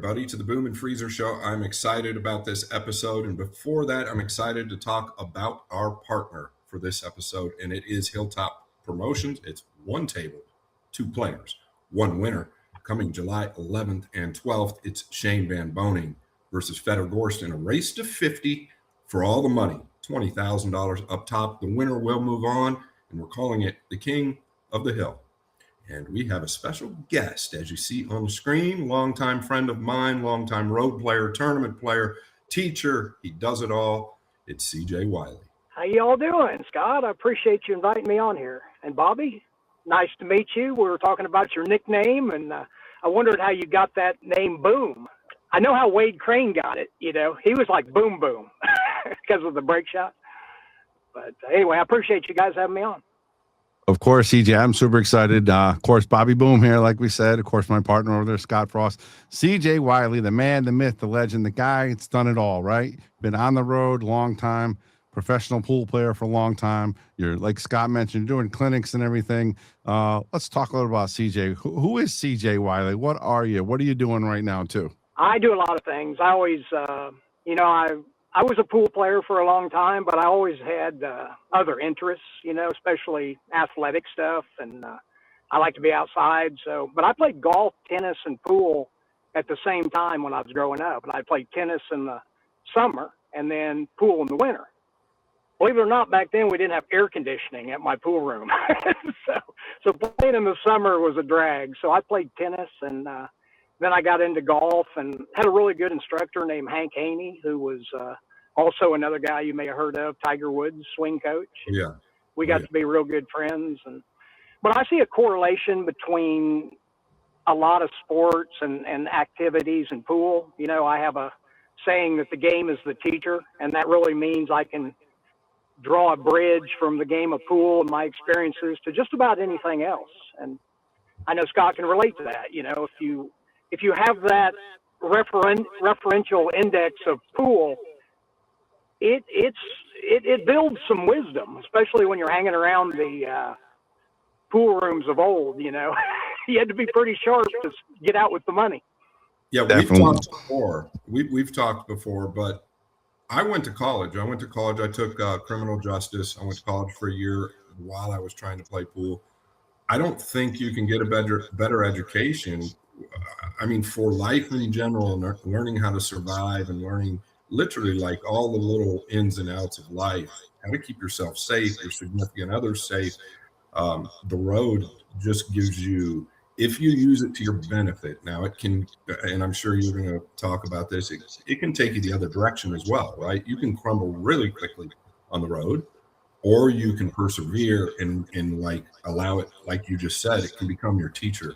everybody, to the Boom and Freezer Show. I'm excited about this episode. And before that, I'm excited to talk about our partner for this episode, and it is Hilltop Promotions. It's one table, two players, one winner. Coming July 11th and 12th, it's Shane Van Boning versus Fedor Gorst in a race to 50 for all the money, $20,000 up top. The winner will move on, and we're calling it the King of the Hill. And we have a special guest, as you see on the screen, longtime friend of mine, longtime road player, tournament player, teacher. He does it all. It's CJ Wiley. How y'all doing, Scott? I appreciate you inviting me on here. And Bobby, nice to meet you. We were talking about your nickname, and I wondered how you got that name Boom. I know how Wade Crane got it. You know, he was like Boom Boom because of the break shot. But anyway, I appreciate you guys having me on. Of course, CJ, I'm super excited. Of course, Bobby Boom here, like we said. Of course, my partner over there, Scott Frost. CJ Wiley, the man, the myth, the legend, the guy. It's done it all, right? Been on the road long time, professional pool player for a long time. You're, like Scott mentioned, doing clinics and everything. Let's talk a little about CJ. Who is CJ Wiley? What are you? What are you doing right now, too? I do a lot of things. I always, I was a pool player for a long time, but I always had other interests, especially athletic stuff, and I like to be outside. But I played golf, tennis, and pool at the same time when I was growing up. And I played tennis in the summer and then pool in the winter. Believe it or not, back then we didn't have air conditioning at my pool room. so playing in the summer was a drag. So I played tennis, and then I got into golf and had a really good instructor named Hank Haney, who was also another guy you may have heard of, Tiger Woods, swing coach. Yeah. We got to be real good friends. But I see a correlation between a lot of sports and activities and pool. I have a saying that the game is the teacher, and that really means I can draw a bridge from the game of pool and my experiences to just about anything else. And I know Scott can relate to that. If you have that referential index of pool, it builds some wisdom, especially when you're hanging around the pool rooms of old. You had to be pretty sharp to get out with the money. Yeah, Definitely. we've talked before. We've talked before, but I went to college. I took criminal justice. I went to college for a year while I was trying to play pool. I don't think you can get a better education. I mean, for life in general, and learning how to survive and learning literally like all the little ins and outs of life, how to keep yourself safe, your significant others safe. The road just gives you, if you use it to your benefit. Now it can, and I'm sure you're going to talk about this, it can take you the other direction as well, right? You can crumble really quickly on the road, or you can persevere and like allow it, like you just said, it can become your teacher.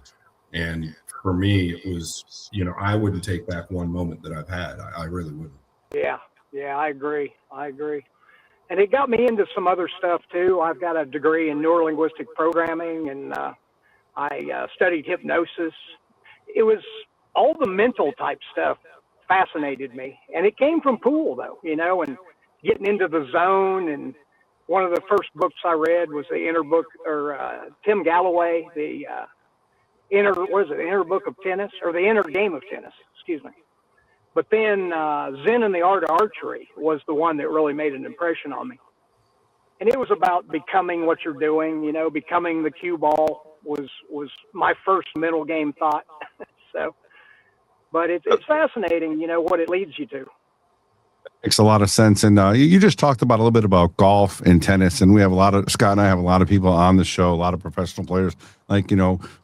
And for me, it was, I wouldn't take back one moment that I've had. I really wouldn't. Yeah, I agree. And it got me into some other stuff too. I've got a degree in neurolinguistic programming, and I studied hypnosis. It was all the mental type stuff fascinated me. And it came from pool though, and getting into the zone. And one of the first books I read was the Inner Book, or Tim Galloway, the Inner Book of Tennis, or the Inner Game of Tennis, excuse me. But then Zen and the Art of Archery was the one that really made an impression on me. And it was about becoming what you're doing, becoming the cue ball was my first mental game thought. But it's fascinating, what it leads you to. Makes a lot of sense. And you just talked about a little bit about golf and tennis, and we have Scott and I have a lot of people on the show, a lot of professional players, like,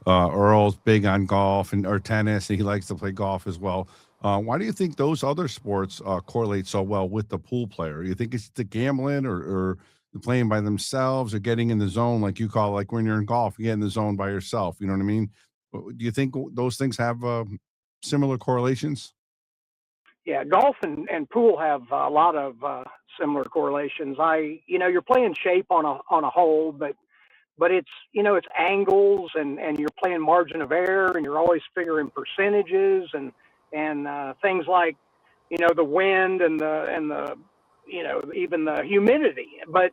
Earl's big on golf or tennis, and he likes to play golf as well. Why do you think those other sports correlate so well with the pool player? You think it's the gambling or playing by themselves or getting in the zone, like you call it, like when you're in golf, you get in the zone by yourself. You know what I mean? Do you think those things have similar correlations? Yeah, golf and pool have a lot of similar correlations. You're playing shape on a hole, but it's, it's angles and you're playing margin of error, and you're always figuring percentages and things like, the wind and the even the humidity. But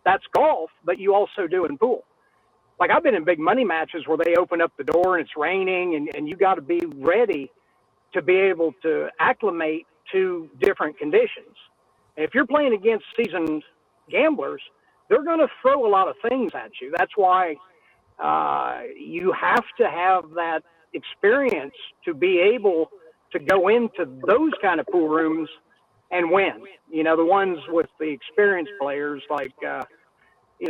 that's golf, but you also do in pool. Like, I've been in big money matches where they open up the door and it's raining, and you got to be ready to be able to acclimate to different conditions. And if you're playing against seasoned gamblers, they're going to throw a lot of things at you. That's why you have to have that experience to be able to go into those kind of pool rooms and win. You know, the ones with the experienced players, like, you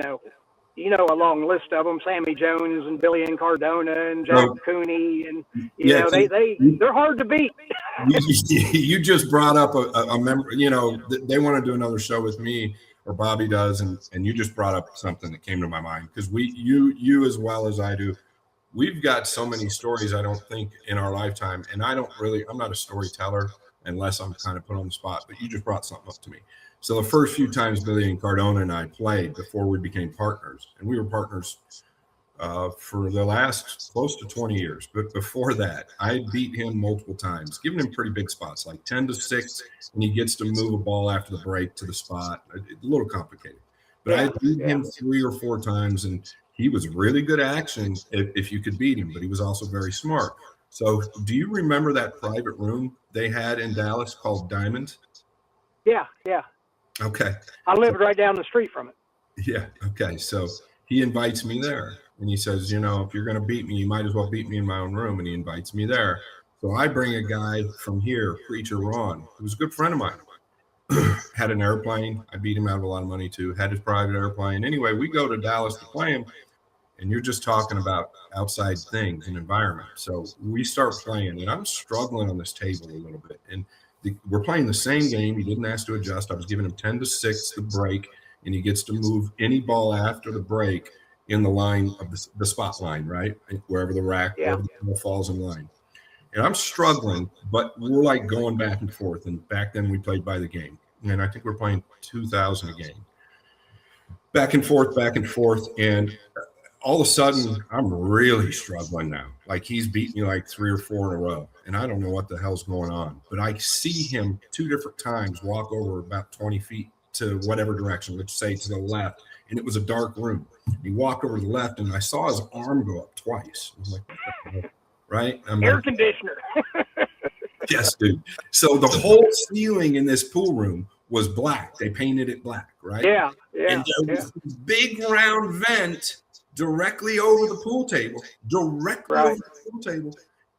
know a long list of them: Sammy Jones and Billy and Cardona and John Cooney, and they're hard to beat. You just brought up a member. You know, they want to do another show with me, or Bobby does, and you just brought up something that came to my mind, because you as well as I do, we've got so many stories, I don't think, in our lifetime, and I'm not a storyteller unless I'm kind of put on the spot, but you just brought something up to me. So the first few times Billy and Cardona and I played before we became partners, and we were partners for the last close to 20 years. But before that, I beat him multiple times, giving him pretty big spots, like 10-6, and he gets to move a ball after the break to the spot. A little complicated. But I beat him 3 or 4 times, and he was really good action if you could beat him, but he was also very smart. So do you remember that private room they had in Dallas called Diamond? Yeah. Okay. I lived right down the street from it. Yeah. Okay. So he invites me there, and he says, you know, if you're going to beat me, you might as well beat me in my own room. And he invites me there. So I bring a guy from here, Preacher Ron, who was a good friend of mine, had an airplane. I beat him out of a lot of money too, had his private airplane. Anyway, we go to Dallas to play him, and you're just talking about outside things and environment. So we start playing, and I'm struggling on this table a little bit. And we're playing the same game. He didn't ask to adjust. I was giving him 10-6 the break, and he gets to move any ball after the break in the line of the spot line, right? Wherever the rack, wherever the ball falls in line. And I'm struggling, but we're like going back and forth. And back then we played by the game. And I think we're playing 2,000 a game. Back and forth. And all of a sudden, I'm really struggling now. Like, he's beat me like 3 or 4 in a row, and I don't know what the hell's going on. But I see him 2 different times walk over about 20 feet to whatever direction, let's say to the left, and it was a dark room. He walked over to the left, and I saw his arm go up twice. I was like, right? Air conditioner. Yes, dude. So the whole ceiling in this pool room was black. They painted it black, right? Yeah. And there was this big round vent directly over the pool table, over the pool table.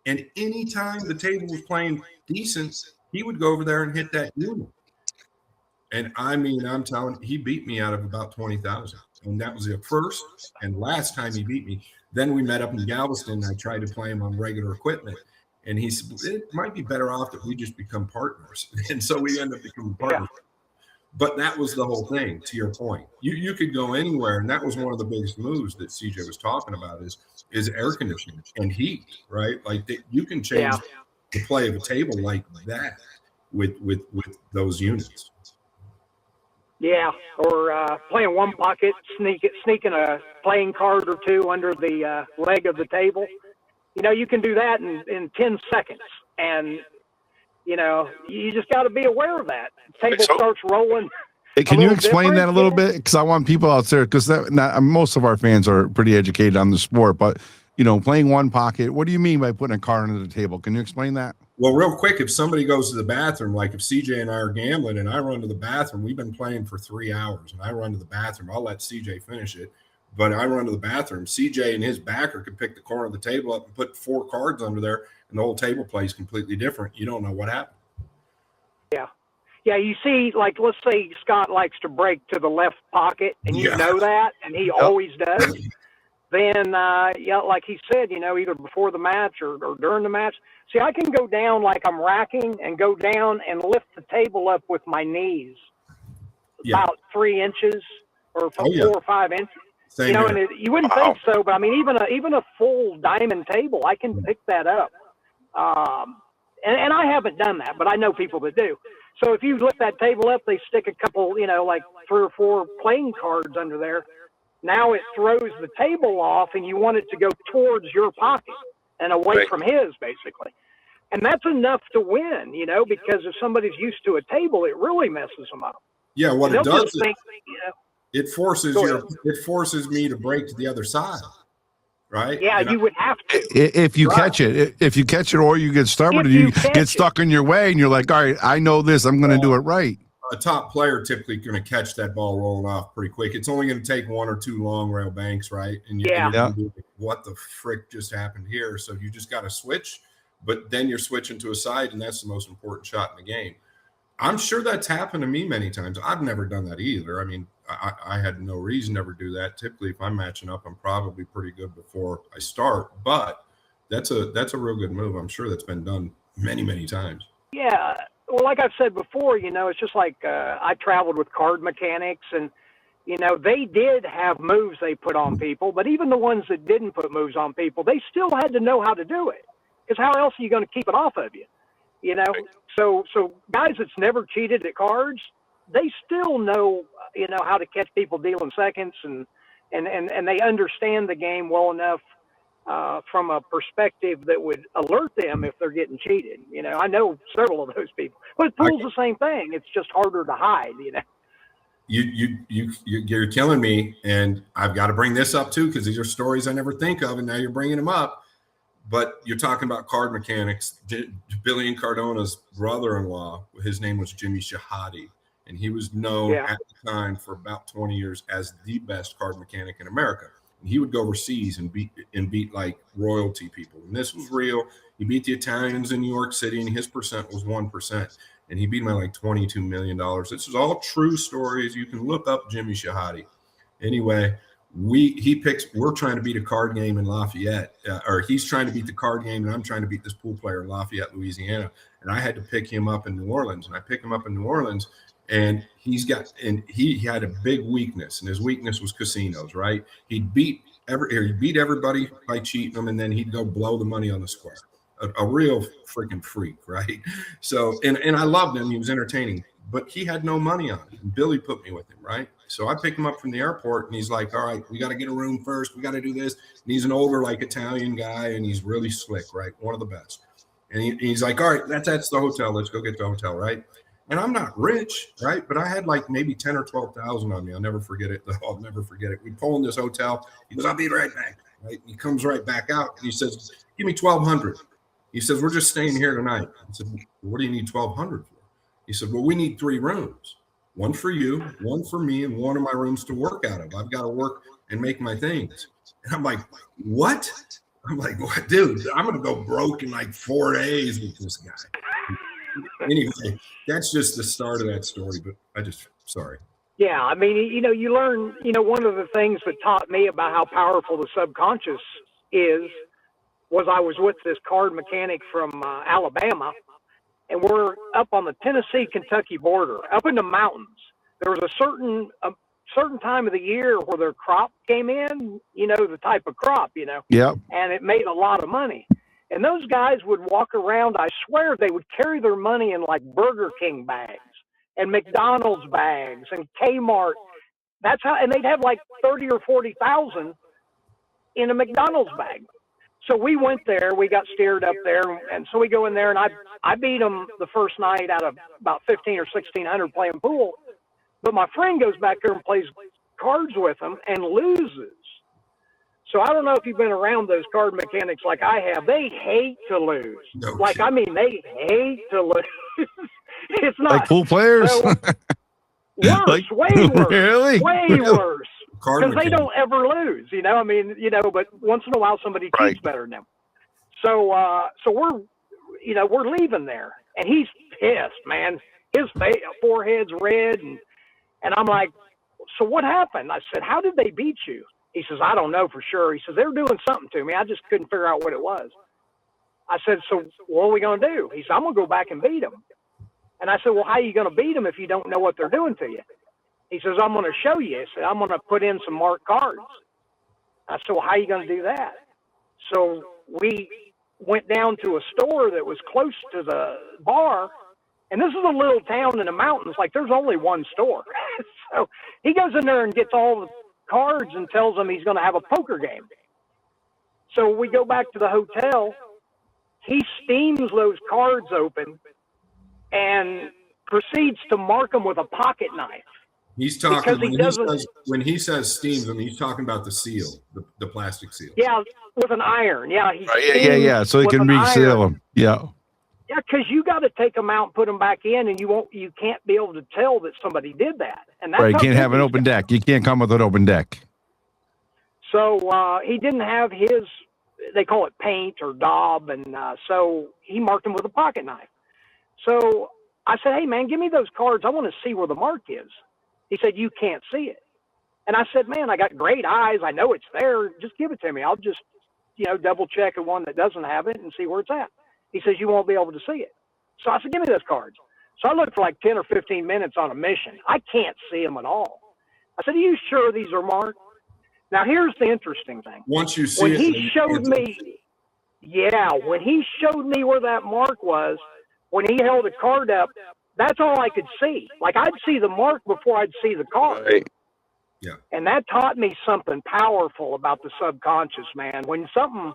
And anytime the table was playing decent, he would go over there and hit that unit. And I mean, I'm telling you, he beat me out of about 20,000. And that was the first and last time he beat me. Then we met up in Galveston, and I tried to play him on regular equipment. And he said, it might be better off if we just become partners. And so we ended up becoming partners. Yeah. But that was the whole thing, to your point. You could go anywhere, and that was one of the biggest moves that CJ was talking about is air conditioning and heat, right? Like, you can change the play of a table like that with those units. Yeah, or playing one pocket, sneaking a playing card or 2 under the leg of the table. You know, you can do that in 10 seconds, and you know, you just got to be aware of that. The table starts rolling. Hey, can you explain that a little bit? Because I want people out there, because most of our fans are pretty educated on the sport, but, you know, playing one pocket, what do you mean by putting a card under the table? Can you explain that? Well, real quick, if somebody goes to the bathroom, like if CJ and I are gambling and I run to the bathroom, we've been playing for 3 hours, and I run to the bathroom, I'll let CJ finish it. But I run to the bathroom. CJ and his backer could pick the corner of the table up and put 4 cards under there, and the whole table plays completely different. You don't know what happened. Yeah, you see, like, let's say Scott likes to break to the left pocket, and you know that, and he always does. Then, like he said, you know, either before the match or during the match. See, I can go down like I'm racking and go down and lift the table up with my knees about 3 inches or 4 or 5 inches. Same you know, here. and you wouldn't think so, but I mean, even a full diamond table, I can pick that up. And I haven't done that, but I know people that do. So if you lift that table up, they stick a couple, you know, like 3 or 4 playing cards under there. Now it throws the table off, and you want it to go towards your pocket and away from his, basically. And that's enough to win, you know, because if somebody's used to a table, it really messes them up. Yeah, what it does is think, it forces me to break to the other side, right? Yeah, And you would have to. If you Right. catch it, if you catch it, or you get stubborn, If and you you catch get stuck in your way, and you're like, all right, I know this, I'm going to do it right. a top player typically going to catch that ball rolling off pretty quick. It's only going to take one or two long rail banks, right? And you're Yeah. gonna be like, what the frick just happened here? So you just got to switch, but then you're switching to a side, and that's the most important shot in the game. I'm sure that's happened to me many times. I've never done that either. I mean, I had no reason to ever do that. Typically, if I'm matching up, I'm probably pretty good before I start. But that's a real good move. I'm sure that's been done many, many times. Yeah. Well, like I've said before, it's just like I traveled with card mechanics, and they did have moves they put on people, but even the ones that didn't put moves on people, they still had to know how to do it. Because how else are you going to keep it off of you? So guys that's never cheated at cards, they still know, how to catch people dealing seconds, and they understand the game well enough from a perspective that would alert them if they're getting cheated. I know several of those people, but pool's the same thing. It's just harder to hide. You're killing me, and I've got to bring this up too, because these are stories I never think of, and now you're bringing them up. But you're talking about card mechanics. Billy and Cardona's brother-in-law, his name was Jimmy Shahadi, and he was known at the time for about 20 years as the best card mechanic in America. And he would go overseas and beat like royalty people. And this was real. He beat the Italians in New York City, and his percent was 1%. And he beat him by like $22 million. This is all true stories. You can look up Jimmy Shahadi. Anyway, we're trying to beat a card game in Lafayette, or he's trying to beat the card game, and I'm trying to beat this pool player in Lafayette, Louisiana. And I had to pick him up in New Orleans, and I pick him up in New Orleans, and he had a big weakness, and his weakness was casinos, right? He'd beat everybody by cheating them, and then he'd go blow the money on the square. A real freaking freak, right? So, and I loved him. He was entertaining, but he had no money on it. And Billy put me with him, right? So I picked him up from the airport, and he's like, all right, we got to get a room first. We got to do this. And he's an older, like, Italian guy, and he's really slick, right? One of the best. And he's like, all right, that's the hotel. Let's go get the hotel, right? And I'm not rich, right? But I had like maybe 10 or 12,000 on me. I'll never forget it. We pull in this hotel. He goes, I'll be right back, right? And he comes right back out, and he says, give me 1,200. He says, we're just staying here tonight. I said, what do you need 1,200 for? He said, well, we need 3 rooms. One for you, one for me, and one of my rooms to work out of. I've got to work and make my things. And I'm like, what? I'm like, what, dude? I'm going to go broke in like 4 days with this guy. Anyway, that's just the start of that story, but sorry. Yeah, I mean, you learn, one of the things that taught me about how powerful the subconscious was I was with this card mechanic from Alabama, and we're up on the Tennessee-Kentucky border, up in the mountains. There was a certain time of the year where their crop came in, the type of crop, Yep. and it made a lot of money. And those guys would walk around, I swear they would carry their money in like Burger King bags and McDonald's bags and Kmart. And they'd have like 30 or 40,000 in a McDonald's bag. So we went there, we got steered up there, and so we go in there, and I beat them the first night out of about 15 or 1,600 playing pool. But my friend goes back there and plays cards with them and loses. So I don't know if you've been around those card mechanics like I have. They hate to lose. No they hate to lose. It's not like pool players. worse, Like, way worse, really? way worse. Card Because they mechanic. don't ever lose, but once in a while somebody cheats better than them. So we're leaving there, and he's pissed, man. His forehead's red, and I'm like, so what happened? I said, how did they beat you? He says, I don't know for sure. He says, they were doing something to me. I just couldn't figure out what it was. I said, so what are we going to do? He said, I'm going to go back and beat them. And I said, well, how are you going to beat them if you don't know what they're doing to you? He says, I'm going to show you. He said, I'm going to put in some marked cards. I said, well, how are you going to do that? So we went down to a store that was close to the bar. And this is a little town in the mountains. Like, there's only one store. So he goes in there and gets all the cards and tells them he's going to have a poker game. So we go back to the hotel. He steams those cards open and proceeds to mark them with a pocket knife. He's talking because he doesn't. when he says steams them, he's talking about the seal, the plastic seal. Yeah, with an iron. Yeah, Yeah. So he can reseal them. Yeah. Yeah, because you got to take them out and put them back in, and you can't be able to tell that somebody did that. And that's right. You can't have an open deck. You can't come with an open deck. So he didn't have his. They call it paint or daub, and so he marked them with a pocket knife. So I said, "Hey, man, give me those cards. I want to see where the mark is." He said, "You can't see it." And I said, "Man, I got great eyes. I know it's there. Just give it to me. I'll just, double check at one that doesn't have it and see where it's at." He says, "You won't be able to see it." So I said, "Give me those cards." So I looked for like 10 or 15 minutes on a mission. I can't see them at all. I said, "Are you sure these are marked?" Now, here's the interesting thing. Once you see when it, he showed me, when he showed me where that mark was, when he held a card up, that's all I could see. Like, I'd see the mark before I'd see the card. Right. Yeah. And that taught me something powerful about the subconscious, man. When something,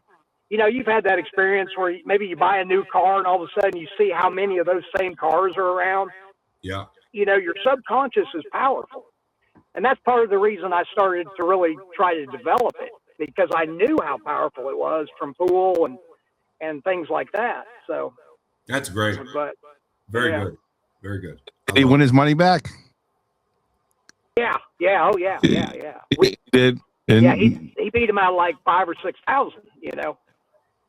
you've had that experience where maybe you buy a new car and all of a sudden you see how many of those same cars are around. Yeah. Your subconscious is powerful. And that's part of the reason I started to really try to develop it, because I knew how powerful it was from pool and things like that. So that's great. But very good. Very good. Did he win his money back? Yeah. Oh yeah. He did. Yeah, he beat him out like 5,000 or 6,000,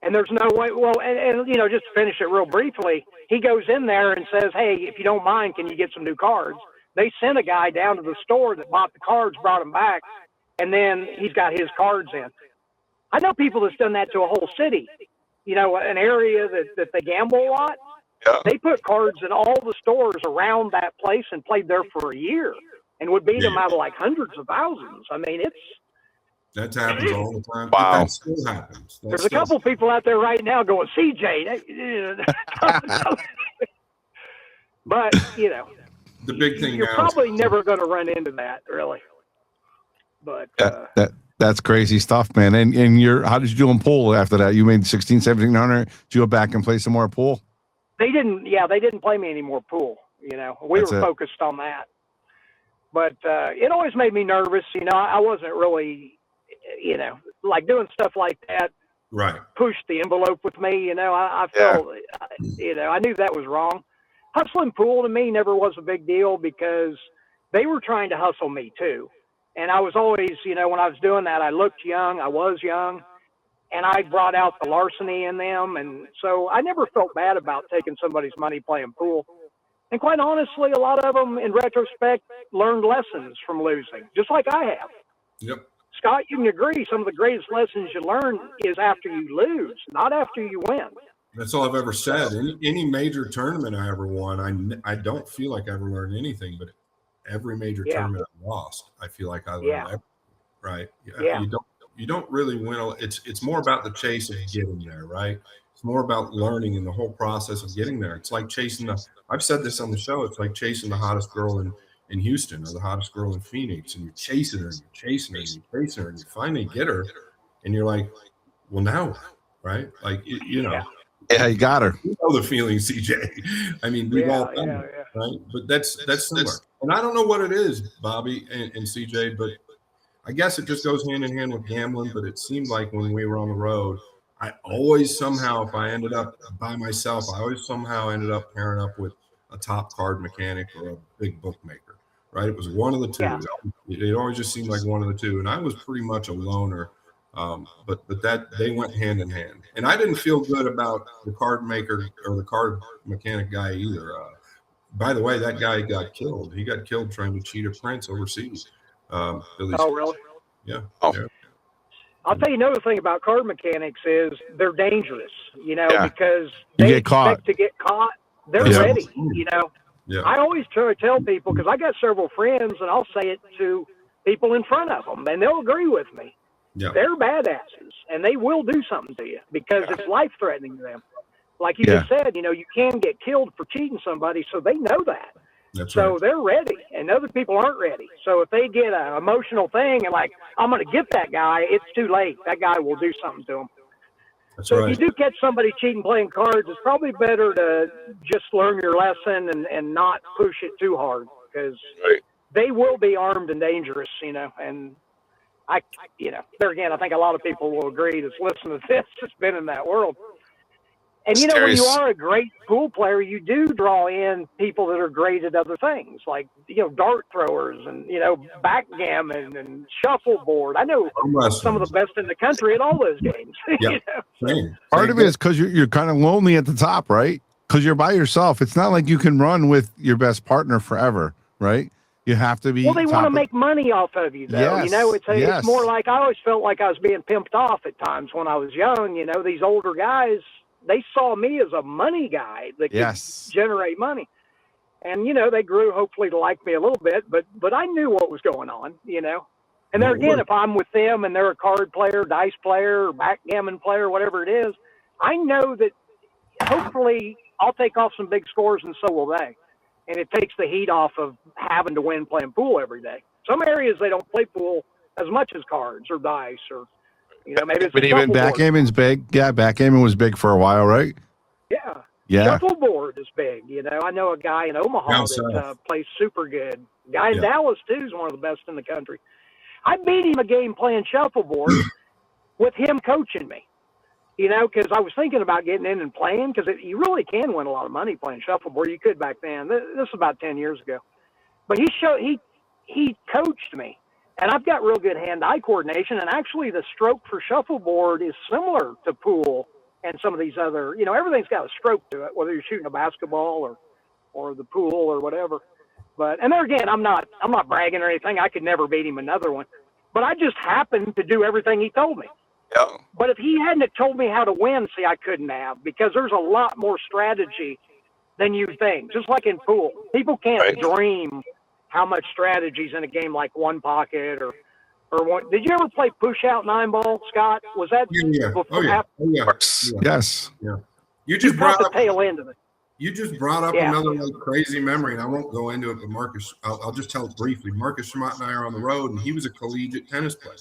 And there's no way. Well, and just to finish it real briefly, he goes in there and says, "Hey, if you don't mind, can you get some new cards?" They sent a guy down to the store that bought the cards, brought them back, and then he's got his cards in. I know people that's done that to a whole city, an area that they gamble a lot. Yeah. They put cards in all the stores around that place and played there for a year and would beat them out of like hundreds of thousands. I mean, that happens all the time. Wow. That still happens. There's a couple people out there right now going, "CJ," but the big thing you're now probably never going to run into that, really. But that's crazy stuff, man. And how did you do in pool after that? You made 1,700. Did you go back and play some more pool? They didn't play me any more pool. We were focused on that. But it always made me nervous. I wasn't really, like doing stuff like that. Right. Pushed the envelope with me. I felt, I knew that was wrong. Hustling pool to me never was a big deal because they were trying to hustle me too. And I was always, when I was doing that, I looked young, I was young, and I brought out the larceny in them. And so I never felt bad about taking somebody's money playing pool. And quite honestly, a lot of them in retrospect learned lessons from losing, just like I have. Yep. Scott, you can agree, some of the greatest lessons you learn is after you lose, not after you win. That's all I've ever said. Any major tournament I ever won, I don't feel like I ever learned anything, but every major tournament I lost, I feel like I learned everything, right? Yeah. You don't really win. It's more about the chase of getting there, right? It's more about learning in the whole process of getting there. It's like chasing I've said this on the show. It's like chasing the hottest girl in Houston or the hottest girl in Phoenix, and you're chasing her, and you're chasing her, and you're chasing her, and you finally get her, and you're like, well, now, right? Like, Yeah, you got her. You know the feeling, CJ. I mean, we've all done it, right? But that's similar. And I don't know what it is, Bobby and CJ, but I guess it just goes hand in hand with gambling. But it seemed like when we were on the road, I always somehow, if I ended up by myself, I always somehow ended up pairing up with a top card mechanic or a big bookmaker, right? It was one of the two. Yeah. It always just seemed like one of the two. And I was pretty much a loner. But that they went hand in hand, and I didn't feel good about the card maker or the card mechanic guy either. By the way, that guy got killed. He got killed trying to cheat a prince overseas. Oh, really? Yeah. Oh. Yeah. I'll tell you another thing about card mechanics is they're dangerous, because you they get caught. expect to get caught. They're ready, Yeah. I always try to tell people, because I got several friends, and I'll say it to people in front of them, and they'll agree with me. Yeah. They're badasses, and they will do something to you because it's life-threatening to them. Like you just said, you can get killed for cheating somebody, so they know that. That's so right. they're ready, and other people aren't ready. So if they get an emotional thing and like, I'm going to get that guy, it's too late. That guy will do something to them. That's so right. if you do catch somebody cheating playing cards, it's probably better to just learn your lesson and not push it too hard because, they will be armed and dangerous, and there again, I think a lot of people will agree that's listening to this that's been in that world. And, when you are a great pool player, you do draw in people that are great at other things, like, dart throwers and, backgammon and shuffleboard. I know some of the best in the country at all those games. Yeah. Part of it is because you're kind of lonely at the top, right? Because you're by yourself. It's not like you can run with your best partner forever, right? You have to be. Well, they want to make money off of you, though. Yes, It's more like I always felt like I was being pimped off at times when I was young. These older guys, they saw me as a money guy that could generate money. And, they grew hopefully to like me a little bit, but I knew what was going on, And there again, if I'm with them and they're a card player, dice player, backgammon player, whatever it is, I know that hopefully I'll take off some big scores and so will they. And it takes the heat off of having to win playing pool every day. Some areas they don't play pool as much as cards or dice or, maybe it's. But even backgammon's big. Yeah, backgammon was big for a while, right? Yeah. Yeah. Shuffleboard is big. I know a guy in Omaha that plays super good. Guy in Dallas, too, is one of the best in the country. I beat him a game playing shuffleboard with him coaching me. Because I was thinking about getting in and playing, because you really can win a lot of money playing shuffleboard. You could back then. This was about 10 years ago. But he coached me, and I've got real good hand-eye coordination. And actually, the stroke for shuffleboard is similar to pool and some of these other. Everything's got a stroke to it, whether you're shooting a basketball or the pool or whatever. And there again, I'm not bragging or anything. I could never beat him another one, but I just happened to do everything he told me. Yeah. But if he hadn't have told me how to win, I couldn't have, because there's a lot more strategy than you think. Just like in pool, people can't dream how much strategy's in a game like one pocket or one. Did you ever play push out 9-ball, Scott? Was that before? Yes. Yeah. You just brought up the tail end of it. You just brought up another crazy memory, and I won't go into it, but Marcus, I'll just tell it briefly. Marcus Schmott and I are on the road, and he was a collegiate tennis player.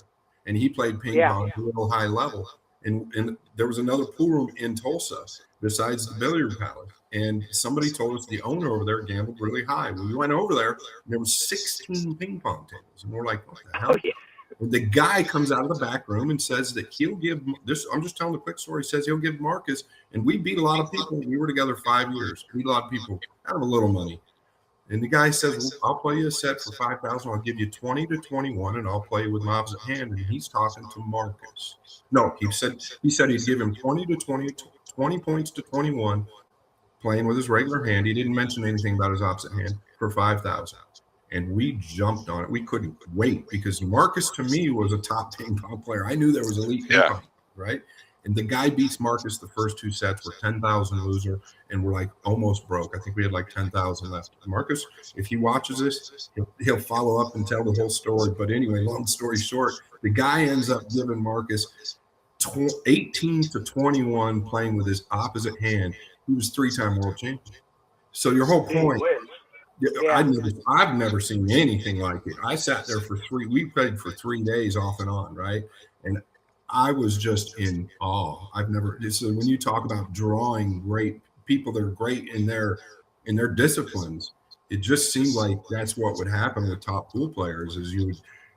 And he played ping pong at a real high level. And there was another pool room in Tulsa besides the billiard palace. And somebody told us the owner over there gambled really high. When we went over there, there was 16 ping pong tables. And we're like, what the hell? And the guy comes out of the back room and says that he'll give this. I'm just telling the quick story. He says he'll give Marcus. And we beat a lot of people. We were together 5 years. Beat a lot of people out of a little money. And the guy says, well, I'll play you a set for $5,000. I'll give you 20 to 21, and I'll play with my opposite hand. And he's talking to Marcus. No, he said he'd give him 20 to 20 points to 21, playing with his regular hand. He didn't mention anything about his opposite hand for $5,000. And we jumped on it. We couldn't wait, because Marcus, to me, was a top ping pong player. I knew there was elite ping pong, right? And the guy beats Marcus the first two sets. We're 10,000 loser, and we're like almost broke. I think we had like 10,000 left. Marcus, if he watches this, he'll follow up and tell the whole story. But anyway, long story short, the guy ends up giving Marcus 18 to 21 playing with his opposite hand. He was 3-time world champion. So your whole point, I've never seen anything like it. I sat there we played for 3 days off and on, right? And I was just in awe. So when you talk about drawing great people that are great in their disciplines, it just seemed like that's what would happen with top pool players, is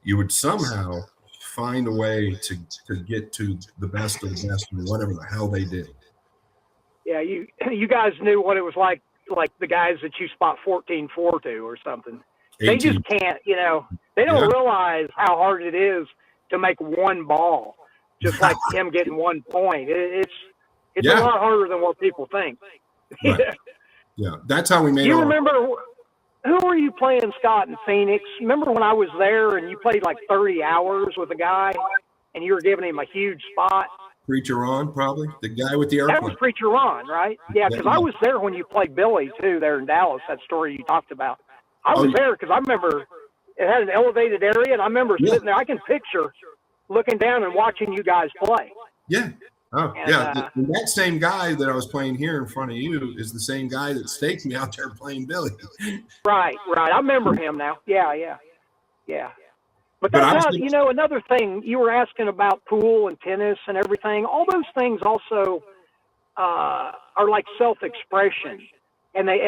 you would somehow find a way to get to the best of the best in whatever the hell they did. Yeah, you guys knew what it was like the guys that you spot 14-4 to or something. 18. They just can't, they don't realize how hard it is to make one ball. Just like him getting 1 point. It's a lot harder than what people think. Right. Yeah, that's how we made it. You remember, who were you playing, Scott, in Phoenix? Remember when I was there and you played like 30 hours with a guy and you were giving him a huge spot? Preacher Ron, probably. The guy with the airplane. That was Preacher Ron, right? Yeah, because I was there when you played Billy, too, there in Dallas, that story you talked about. I was there because I remember it had an elevated area, and I remember sitting there. I can picture looking down and watching you guys play. Yeah. Oh, and, that same guy that I was playing here in front of you is the same guy that staked me out there playing Billy. Right. I remember him now. Yeah. But that's how, another thing, you were asking about pool and tennis and everything. All those things also are like self-expression. And they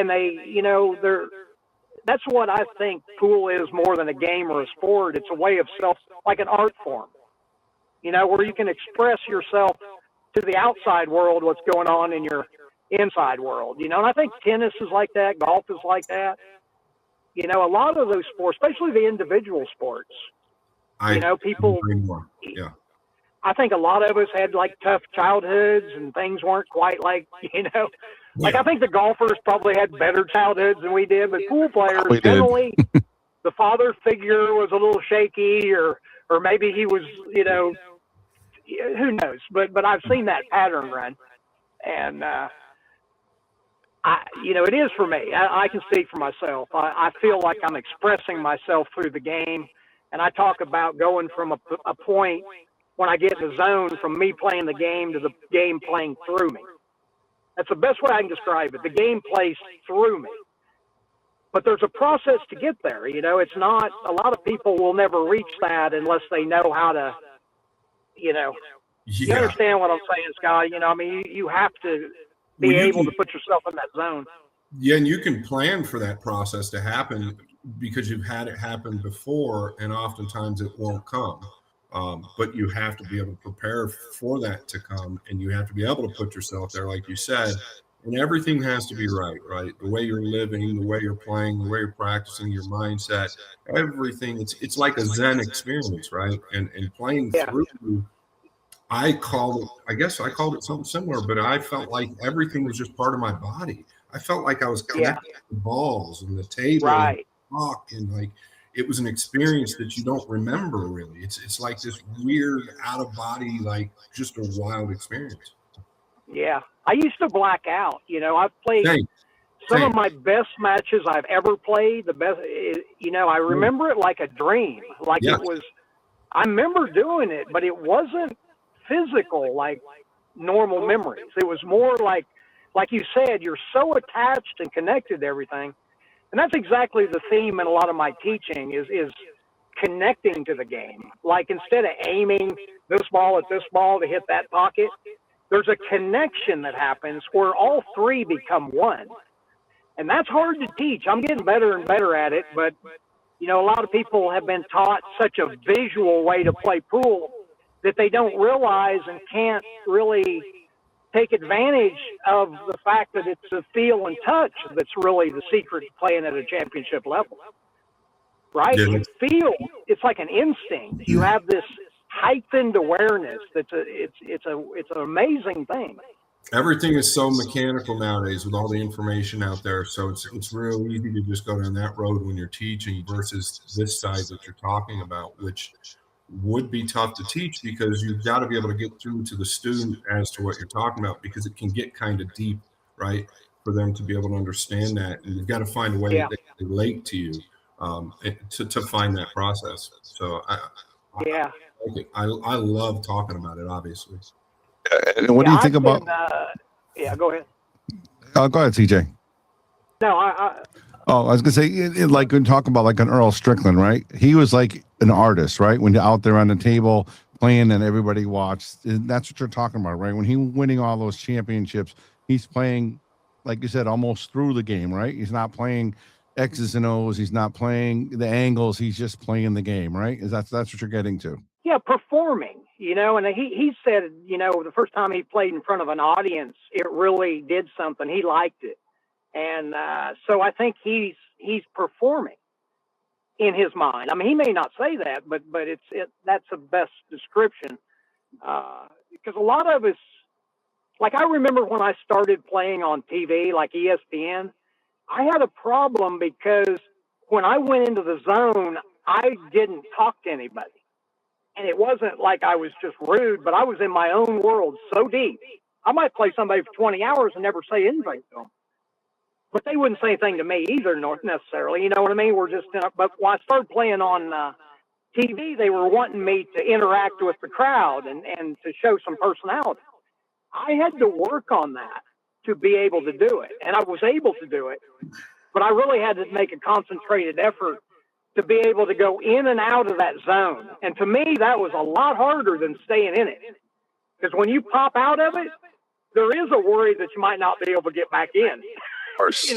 that's what I think pool is more than a game or a sport. It's a way of like an art form, where you can express yourself to the outside world, what's going on in your inside world, and I think tennis is like that. Golf is like that. A lot of those sports, especially the individual sports, people, yeah. I think a lot of us had like tough childhoods and things weren't quite like, like I think the golfers probably had better childhoods than we did, but pool players generally, the father figure was a little shaky or maybe he was, who knows, but I've seen that pattern run and, it is for me. I can speak for myself. I feel like I'm expressing myself through the game, and I talk about going from a point when I get in the zone from me playing the game to the game playing through me. That's the best way I can describe it. The game plays through me. But there's a process to get there. It's not, a lot of people will never reach that unless they know how to, you understand what I'm saying, Scott. You have to be able to put yourself in that zone. Yeah, and you can plan for that process to happen because you've had it happen before, and oftentimes it won't come. But you have to be able to prepare for that to come, and you have to be able to put yourself there, like you said, and everything has to be right? The way you're living, the way you're playing, the way you're practicing, your mindset, everything. It's like a Zen experience, right? And playing through, I guess I called it something similar, but I felt like everything was just part of my body. I felt like I was connected to the balls and the table and the clock, and like, it was an experience that you don't remember really. It's like this weird out of body, like just a wild experience. Yeah. I used to black out. I've played some of my best matches I've ever played. The best, I remember it like a dream. Like it was, I remember doing it, but it wasn't physical like normal memories. It was more like you said, you're so attached and connected to everything. And that's exactly the theme in a lot of my teaching is connecting to the game. Like instead of aiming this ball at this ball to hit that pocket, there's a connection that happens where all three become one. And that's hard to teach. I'm getting better and better at it, but a lot of people have been taught such a visual way to play pool that they don't realize and can't really take advantage of the fact that it's a feel and touch that's really the secret to playing at a championship level, right? Yeah. You feel, it's like an instinct. You have this heightened awareness. It's an amazing thing. Everything is so mechanical nowadays with all the information out there. So it's real easy to just go down that road when you're teaching versus this side that you're talking about, which would be tough to teach because you've got to be able to get through to the student as to what you're talking about, because it can get kind of deep, right? For them to be able to understand that. And you've got to find a way that they relate to you to find that process. So I love talking about it, obviously. And what do you think about? Go ahead. Go ahead, CJ. No, I was gonna say, like when talking about like an Earl Strickland, right? He was like an artist, right? When you're out there on the table playing and everybody watched, that's what you're talking about, right? When he winning all those championships, he's playing, like you said, almost through the game, right? He's not playing X's and O's. He's not playing the angles. He's just playing the game, right? That's what you're getting to. Yeah, performing, and he said, the first time he played in front of an audience, it really did something. He liked it. And so I think he's performing in his mind. I mean, he may not say that, but that's the best description. Because a lot of us, like I remember when I started playing on TV, like ESPN, I had a problem because when I went into the zone, I didn't talk to anybody. And it wasn't like I was just rude, but I was in my own world so deep. I might play somebody for 20 hours and never say anything to them. But they wouldn't say anything to me either, necessarily. You know what I mean? But when I started playing on TV, they were wanting me to interact with the crowd and to show some personality. I had to work on that to be able to do it. And I was able to do it. But I really had to make a concentrated effort to be able to go in and out of that zone. And to me, that was a lot harder than staying in it. Because when you pop out of it, there is a worry that you might not be able to get back in. Of course.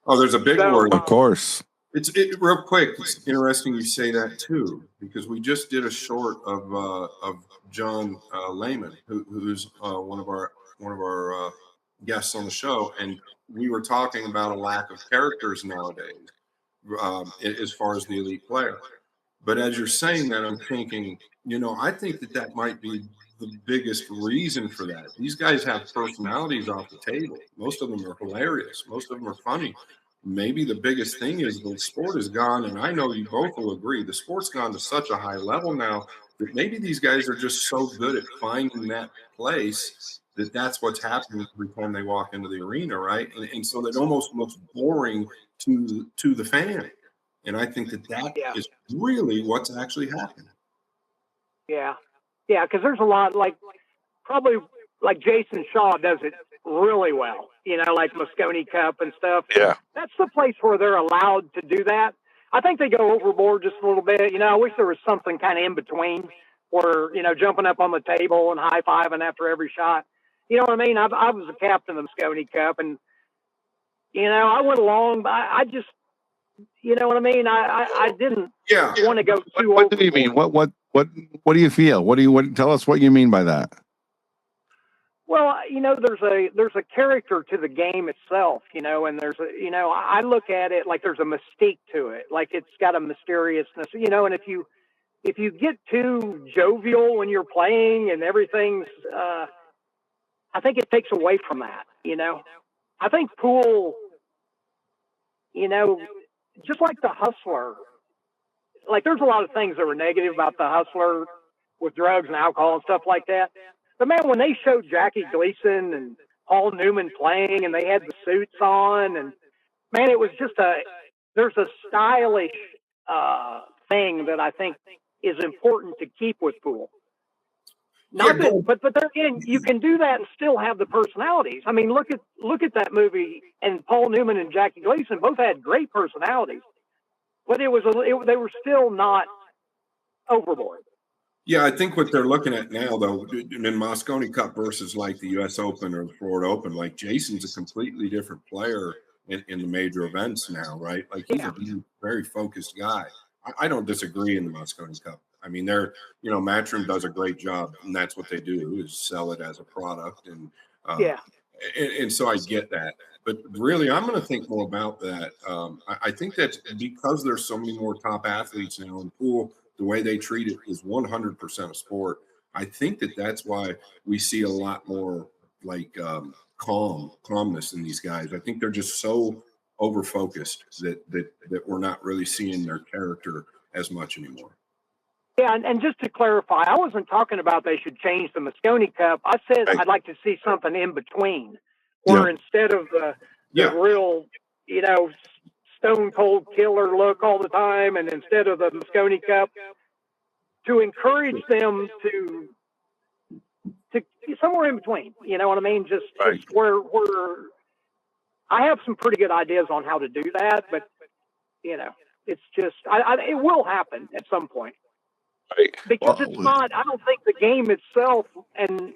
Oh, there's a big worry. Of course. Real quick. It's interesting you say that too, because we just did a short of John Lehman, who's one of our guests on the show, and we were talking about a lack of characters nowadays as far as the elite player. But as you're saying that, I'm thinking, I think that might be the biggest reason for that. These guys have personalities off the table. Most of them are hilarious. Most of them are funny. Maybe the biggest thing is the sport has gone, and I know you both will agree, the sport's gone to such a high level now that maybe these guys are just so good at finding that place that's what's happening every time they walk into the arena, right? And so it almost looks boring to the fan. And I think that Yeah. is really what's actually happening. Yeah. Yeah. Because there's a lot, probably like Jason Shaw does it really well, like Moscone Cup and stuff. Yeah. That's the place where they're allowed to do that. I think they go overboard just a little bit. I wish there was something kind of in between where, jumping up on the table and high-fiving after every shot. You know what I mean? I was a captain of the Moscone Cup, and, I went along, but I just, you know what I mean? I didn't want to go too What overboard. do you mean? What do you feel? Tell us what you mean by that. Well, there's a character to the game itself, and there's I look at it like there's a mystique to it, like it's got a mysteriousness, and if you get too jovial when you're playing and everything's, I think it takes away from that, I think pool, just like the Hustler, like there's a lot of things that were negative about the Hustler with drugs and alcohol and stuff like that. But man, when they showed Jackie Gleason and Paul Newman playing and they had the suits on, and man, it was just there's a stylish thing that I think is important to keep with pool. But then again, you can do that and still have the personalities. I mean, look at that movie, and Paul Newman and Jackie Gleason both had great personalities, but they were still not overboard. Yeah, I think what they're looking at now, though, in Moscone Cup versus like the U.S. Open or the Florida Open, like Jason's a completely different player in the major events now, right? Like he's a very focused guy. I don't disagree in the Moscone Cup. I mean, Matchroom does a great job, and that's what they do is sell it as a product, and so I get that. But really, I'm going to think more about that. I think that because there's so many more top athletes now in pool, the way they treat it is 100% a sport. I think that's why we see a lot more like calmness in these guys. I think they're just so over focused that we're not really seeing their character as much anymore. Yeah, and just to clarify, I wasn't talking about they should change the Moscone Cup. I said I'd like to see something in between, where instead of the real, stone cold killer look all the time, and instead of the Moscone Cup, to encourage them to somewhere in between. You know what I mean? Just where I have some pretty good ideas on how to do that, but it's just it will happen at some point. Right. Because it's not, I don't think the game itself, and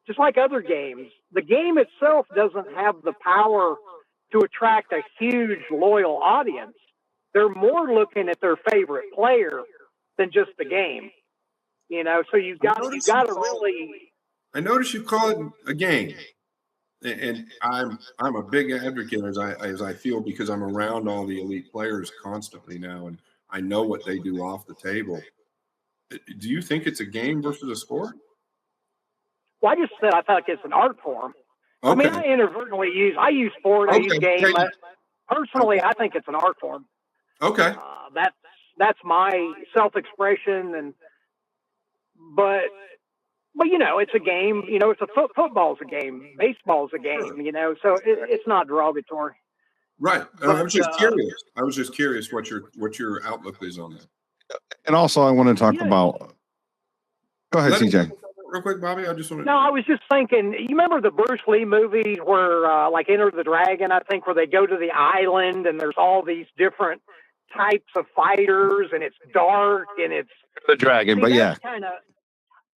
just like other games, the game itself doesn't have the power to attract a huge loyal audience. They're more looking at their favorite player than just the game. So you got to really. I notice you call it a game, and I'm a big advocate as I feel, because I'm around all the elite players constantly now, and I know what they do off the table. Do you think it's a game versus a sport? Well, I just said I thought it's an art form. Okay. I mean, I inadvertently use sport, I use game. Personally, I think it's an art form. Okay. That's my self-expression, but it's a game. It's football's a game, baseball's a game. So it's not derogatory. Right. I was just curious what your outlook is on that. And also, I want to talk about. Go ahead, CJ. Real quick, Bobby. I just want to. No, I was just thinking. You remember the Bruce Lee movie where, like, Enter the Dragon? I think where they go to the island and there's all these different types of fighters, and it's dark and it's the dragon. But yeah, kind of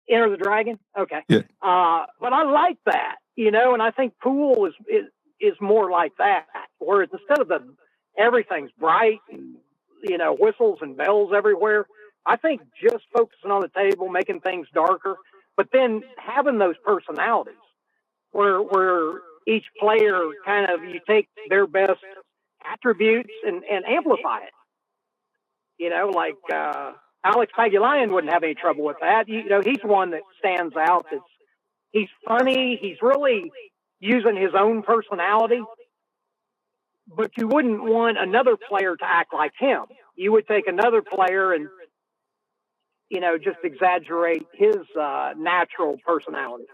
Enter the Dragon. Okay. Yeah. But I like that, and I think pool is more like that, where it's instead of everything's bright and whistles and bells everywhere. I think just focusing on the table, making things darker, but then having those personalities where each player kind of, you take their best attributes and amplify it. Like Alex Pagulayan wouldn't have any trouble with that. He's one that stands out. He's funny. He's really using his own personality, but you wouldn't want another player to act like him. You would take another player and, just exaggerate his natural personality.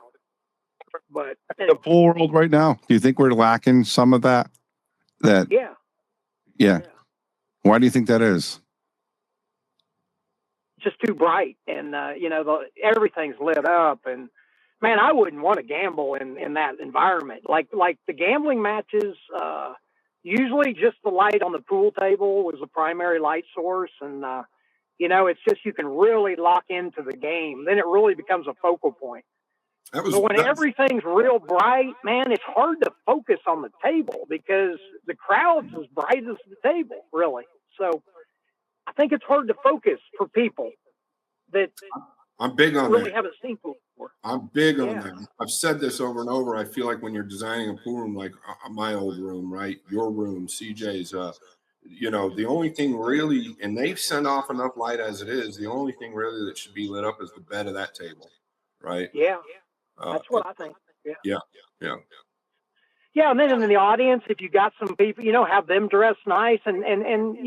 But the pool world right now, do you think we're lacking some of that? Yeah. Why do you think that is? Just too bright, and everything's lit up, and man, I wouldn't want to gamble in that environment. Like the gambling matches, usually just the light on the pool table was the primary light source, and it's just, you can really lock into the game. Then it really becomes a focal point. But when everything's real bright, man, it's hard to focus on the table because the crowd's as bright as the table, really. So I think it's hard to focus for people that I'm big on really that. haven't seen pool before. I'm big on that. I've said this over and over. I feel like when you're designing a pool room, like my old room, right? Your room, CJ's, the only thing really, and they've sent off enough light as it is, the only thing really that should be lit up is the bed of that table, right? Yeah. That's what I think. Yeah. Yeah, and then in the audience, if you got some people, have them dress nice, and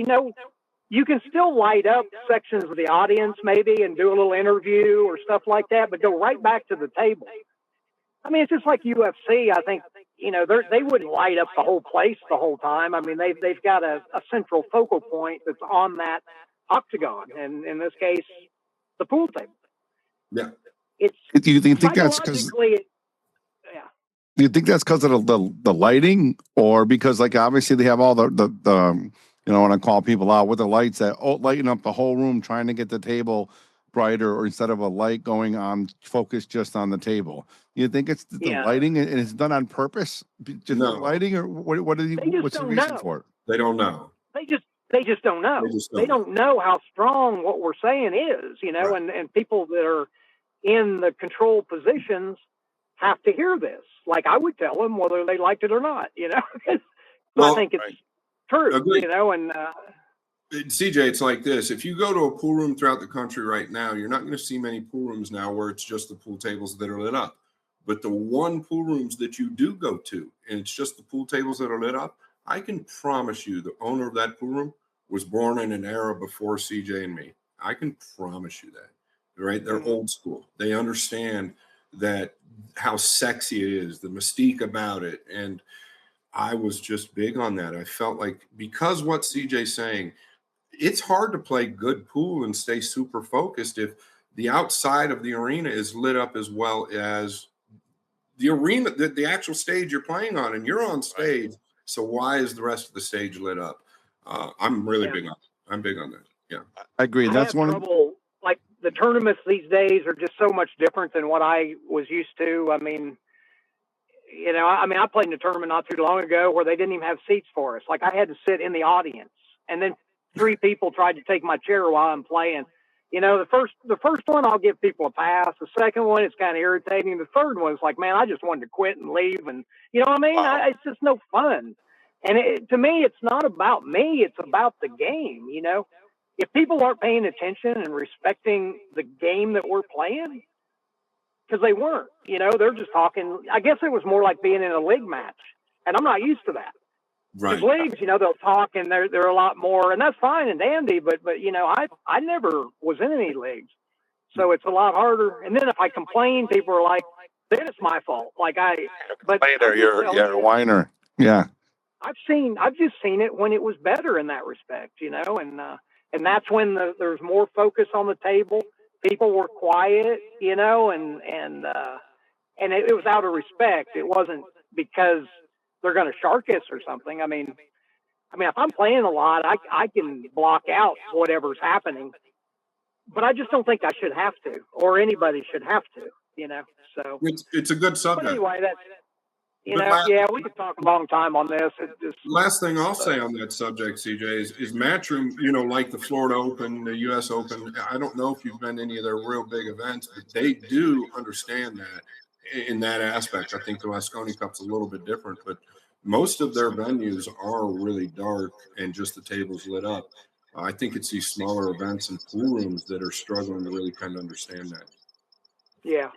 you can still light up sections of the audience maybe and do a little interview or stuff like that, but go right back to the table. I mean, it's just like UFC. I think, they wouldn't light up the whole place the whole time. I mean, they've got a central focal point that's on that octagon, and in this case, the pool table. Yeah. Do you think that's because? Do you think that's because of the lighting, or because, like, obviously they have all the when I call people out with the lights that lighten up the whole room, trying to get the table brighter, or instead of a light going on, focus just on the table. You think it's the lighting, and it's done on purpose? Just the lighting, or what's the reason for it? They don't know. They just don't know. They don't know how strong what we're saying is, Right. and people that are in the control positions have to hear this. Like, I would tell them whether they liked it or not, I think it's true, Agreed. and CJ, it's like this. If you go to a pool room throughout the country right now, you're not going to see many pool rooms now where it's just the pool tables that are lit up. But the one pool rooms that you do go to, and it's just the pool tables that are lit up, I can promise you the owner of that pool room was born in an era before CJ and me. I can promise you that, right? They're old school. They understand that how sexy it is, the mystique about it. And I was just big on that. I felt like, because what CJ's saying, it's hard to play good pool and stay super focused if the outside of the arena is lit up as well as the arena, the actual stage you're playing on, and you're on stage. So why is the rest of the stage lit up? I'm really big on it. I'm big on that. Yeah, I agree. That's one trouble. Like, the tournaments these days are just so much different than what I was used to. I mean, I played in a tournament not too long ago where they didn't even have seats for us. Like, I had to sit in the audience, and then 3 people tried to take my chair while I'm playing. The first one, I'll give people a pass. The second one, it's kind of irritating. The third one is like, man, I just wanted to quit and leave. And you know what I mean? Wow. It's just no fun. And to me, it's not about me. It's about the game. If people aren't paying attention and respecting the game that we're playing, because they weren't, they're just talking. I guess it was more like being in a league match, and I'm not used to that. right. Because leagues, they'll talk, and they're a lot more, and that's fine and dandy. But I never was in any leagues, so it's a lot harder. And then if I complain, people are like, then it's my fault. Like you're a whiner. Yeah. I've just seen it when it was better in that respect, and that's when there's more focus on the table. People were quiet, and it was out of respect. It wasn't because they're going to shark us or something. I mean, if I'm playing a lot, I can block out whatever's happening, but I just don't think I should have to, or anybody should have to, So It's a good subject. but anyway, You know, yeah, we could talk a long time on this. It just, last thing I'll say on that subject, CJ, is Matchroom, like the Florida Open, the US Open. I don't know if you've been to any of their real big events, but they do understand that in that aspect. I think the Wasconi Cup's a little bit different, but most of their venues are really dark and just the tables lit up. I think it's these smaller events and pool rooms that are struggling to really kind of understand that. yeah.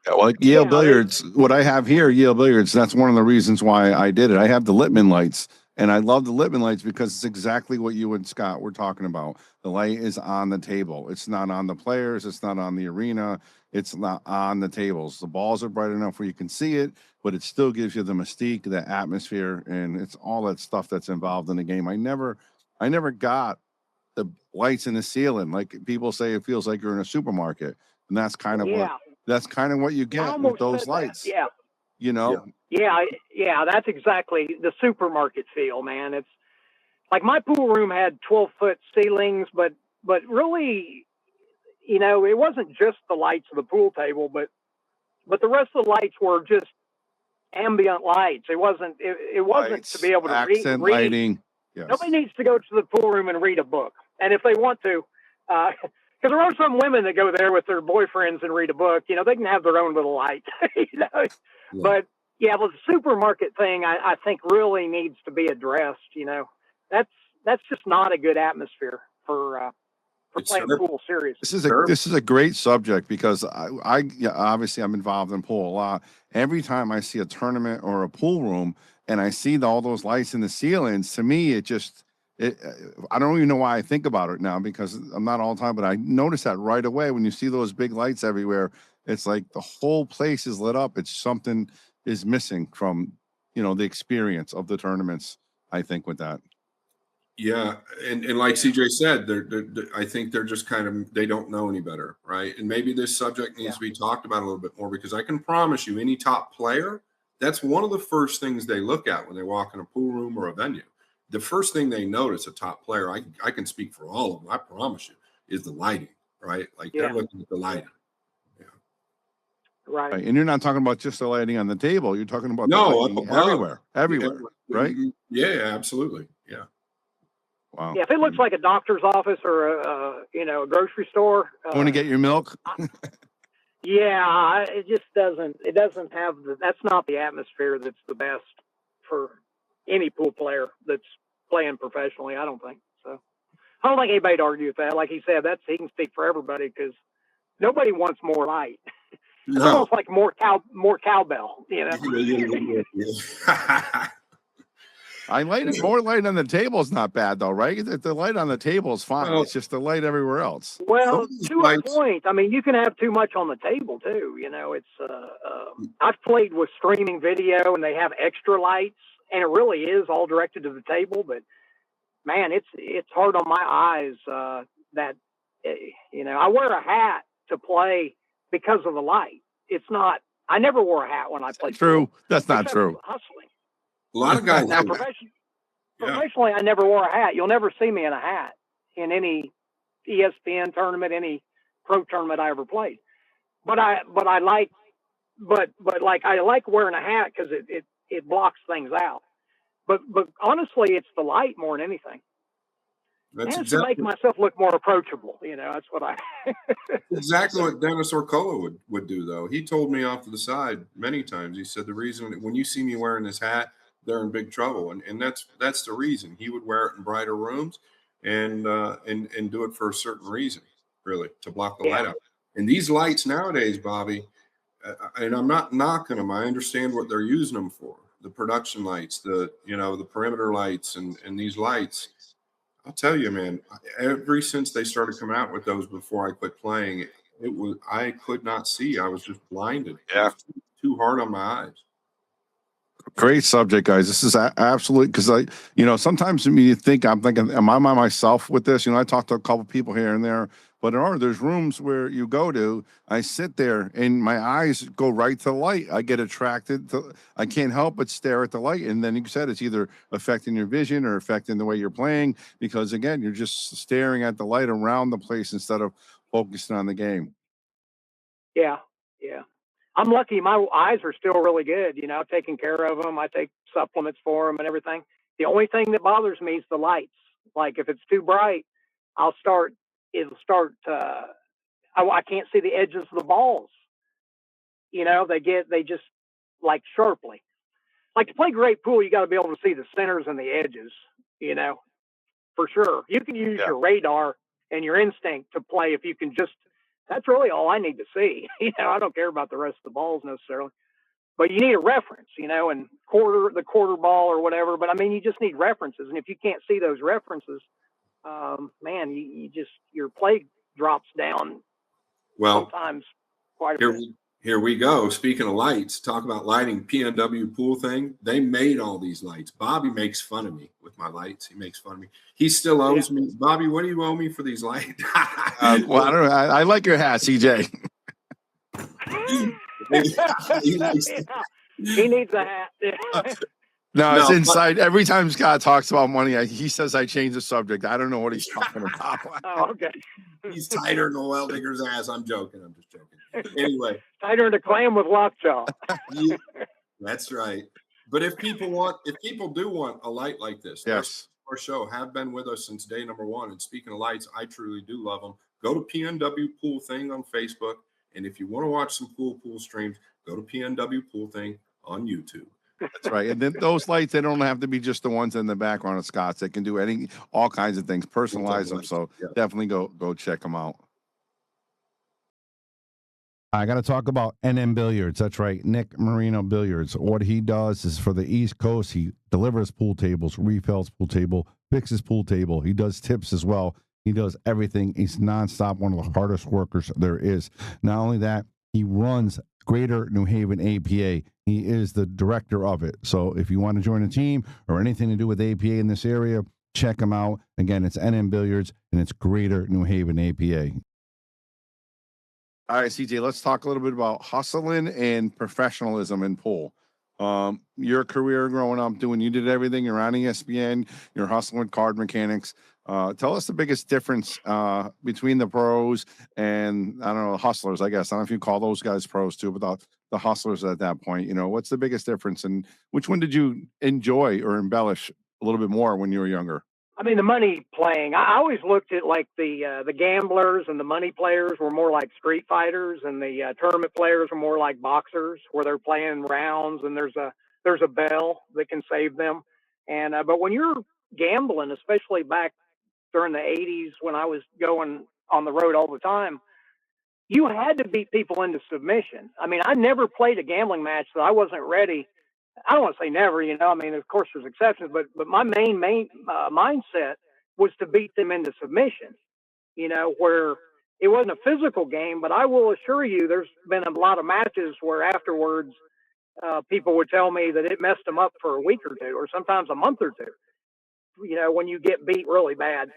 Yeah, well, like Yale Yeah, Billiards, what I have here, Yale Billiards, that's one of the reasons why I did it. I have the Littman lights, and I love the Littman lights because it's exactly what you and Scott were talking about. The light is on the table. It's not on the players. It's not on the arena. It's not on the tables. The balls are bright enough where you can see it, but it still gives you the mystique, the atmosphere, and it's all that stuff that's involved in the game. I never got the lights in the ceiling. Like people say, it feels like you're in a supermarket, and that's kind of yeah. what you get with those lights. Yeah. Yeah, that's exactly the supermarket feel, man. It's like my pool room had 12-foot ceilings, but really, it wasn't just the lights of the pool table, but the rest of the lights were just ambient lights. It wasn't Lights, to be able to accent read. lighting. Yes. Nobody needs to go to the pool room and read a book, and if they want to, because there are some women that go there with their boyfriends and read a book. They can have their own little light. Yeah. But yeah, the supermarket thing, I think really needs to be addressed. That's just not a good atmosphere for playing pool seriously. This is a great subject because I obviously I'm involved in pool a lot. Every time I see a tournament or a pool room and I see all those lights in the ceilings, to me I don't even know why I think about it now because I'm not all the time, but I notice that right away when you see those big lights everywhere. It's like the whole place is lit up. It's something is missing from the experience of the tournaments. I think with that. Yeah, and like CJ said, I think they're just they don't know any better, right? And maybe this subject needs to be talked about a little bit more because I can promise you, any top player, that's one of the first things they look at when they walk in a pool room or a venue. The first thing they notice, a top player, I can speak for all of them, I promise you, is the lighting, right? Like they're looking at the lighting. Yeah. Right. And you're not talking about just the lighting on the table. You're talking about the lighting everywhere, right? Yeah, absolutely. Yeah. Wow. Yeah, if it looks like a doctor's office or a grocery store. Want to get your milk? Yeah, it just doesn't. It doesn't have that's not the atmosphere that's the best for any pool player that's playing professionally. I don't think so. I don't think anybody'd argue with that. Like he said, he can speak for everybody because nobody wants more light. It's almost like more cowbell. I like it. More light on the table is not bad, though, right? The light on the table is fine. It's just the light everywhere else. Well, to a point. I mean, you can have too much on the table too. It's. I've played with streaming video, and they have extra lights, and it really is all directed to the table. But man, it's hard on my eyes. That I wear a hat to play because of the light. It's not. I never wore a hat when I played. True. That's not true. Hustling. A lot of guys. Now, professionally, I never wore a hat. You'll never see me in a hat in any ESPN tournament, any pro tournament I ever played. But I like wearing a hat because it blocks things out. But honestly, it's the light more than anything. That's to make myself look more approachable. That's what I. Exactly what Dennis Orcola would do, though. He told me off to the side many times. He said the reason when you see me wearing this hat, they're in big trouble, and that's the reason. He would wear it in brighter rooms, and do it for a certain reason, really, to block the light out. And these lights nowadays, Bobby, and I'm not knocking them. I understand what they're using them for. The production lights, the perimeter lights, and these lights. I'll tell you, man. Ever since they started coming out with those before I quit playing, I could not see. I was just blinded. Yeah, it was too hard on my eyes. Great subject, guys. This is absolutely because sometimes you think I'm thinking, am I by myself with this? I talked to a couple people here and there, but there's rooms where you go to. I sit there and my eyes go right to the light. I get attracted to. I can't help but stare at the light. And then you said it's either affecting your vision or affecting the way you're playing because again, you're just staring at the light around the place instead of focusing on the game. Yeah, yeah. I'm lucky. My eyes are still really good. I've taken care of them. I take supplements for them and everything. The only thing that bothers me is the lights. Like if it's too bright, it'll start, I can't see the edges of the balls. They just like sharply. Like to play great pool, you got to be able to see the centers and the edges, for sure. You can use your radar and your instinct to play if you can that's really all I need to see. I don't care about the rest of the balls necessarily, but you need a reference, and the quarter ball or whatever. But I mean, you just need references. And if you can't see those references, man, your play drops down sometimes quite a bit. Here we go. Speaking of lights, talk about lighting. PNW pool thing. They made all these lights. Bobby makes fun of me with my lights. He makes fun of me. He still owes me. Bobby, what do you owe me for these lights? Well, I don't know. I like your hat, CJ. He needs a hat. No, it's inside. Every time Scott talks about money, he says I change the subject. I don't know what he's talking about. Oh, okay. He's tighter than a well digger's ass. I'm joking. I'm just joking. Anyway. Tighter than a clam with lockjaw. Yeah, that's right. But if people do want a light like this, yes, our show have been with us since day number 1. And speaking of lights, I truly do love them. Go to PNW Pool Thing on Facebook. And if you want to watch some pool streams, go to PNW Pool Thing on YouTube. That's right. And then those lights, they don't have to be just the ones in the background of Scott's. They can do all kinds of things, personalize them. So definitely go check them out. I got to talk about NM Billiards. That's right. Nick Marino Billiards. What he does is for the East Coast, he delivers pool tables, refills pool table, fixes pool table. He does tips as well. He does everything. He's nonstop, one of the hardest workers there is. Not only that, he runs Greater New Haven APA. He is the director of it. So if you want to join a team or anything to do with APA in this area, check him out. Again, it's NM Billiards and it's Greater New Haven APA. All right, CJ, let's talk a little bit about hustling and professionalism in pool. Your career growing up, you did everything. You're on ESPN. You're hustling with card mechanics. Tell us the biggest difference between the pros and, I don't know, hustlers, I guess. I don't know if you call those guys pros too, but the hustlers at that point. What's the biggest difference? And which one did you enjoy or embellish a little bit more when you were younger? I mean, the money playing. I always looked at like the gamblers and the money players were more like street fighters, and the tournament players were more like boxers, where they're playing rounds and there's a bell that can save them. And but when you're gambling, especially back during the 80s when I was going on the road all the time, you had to beat people into submission. I mean, I never played a gambling match that I wasn't ready. I don't want to say never, I mean, of course there's exceptions, but my main mindset was to beat them into submission, where it wasn't a physical game, but I will assure you there's been a lot of matches where afterwards people would tell me that it messed them up for a week or two, or sometimes a month or two, when you get beat really bad.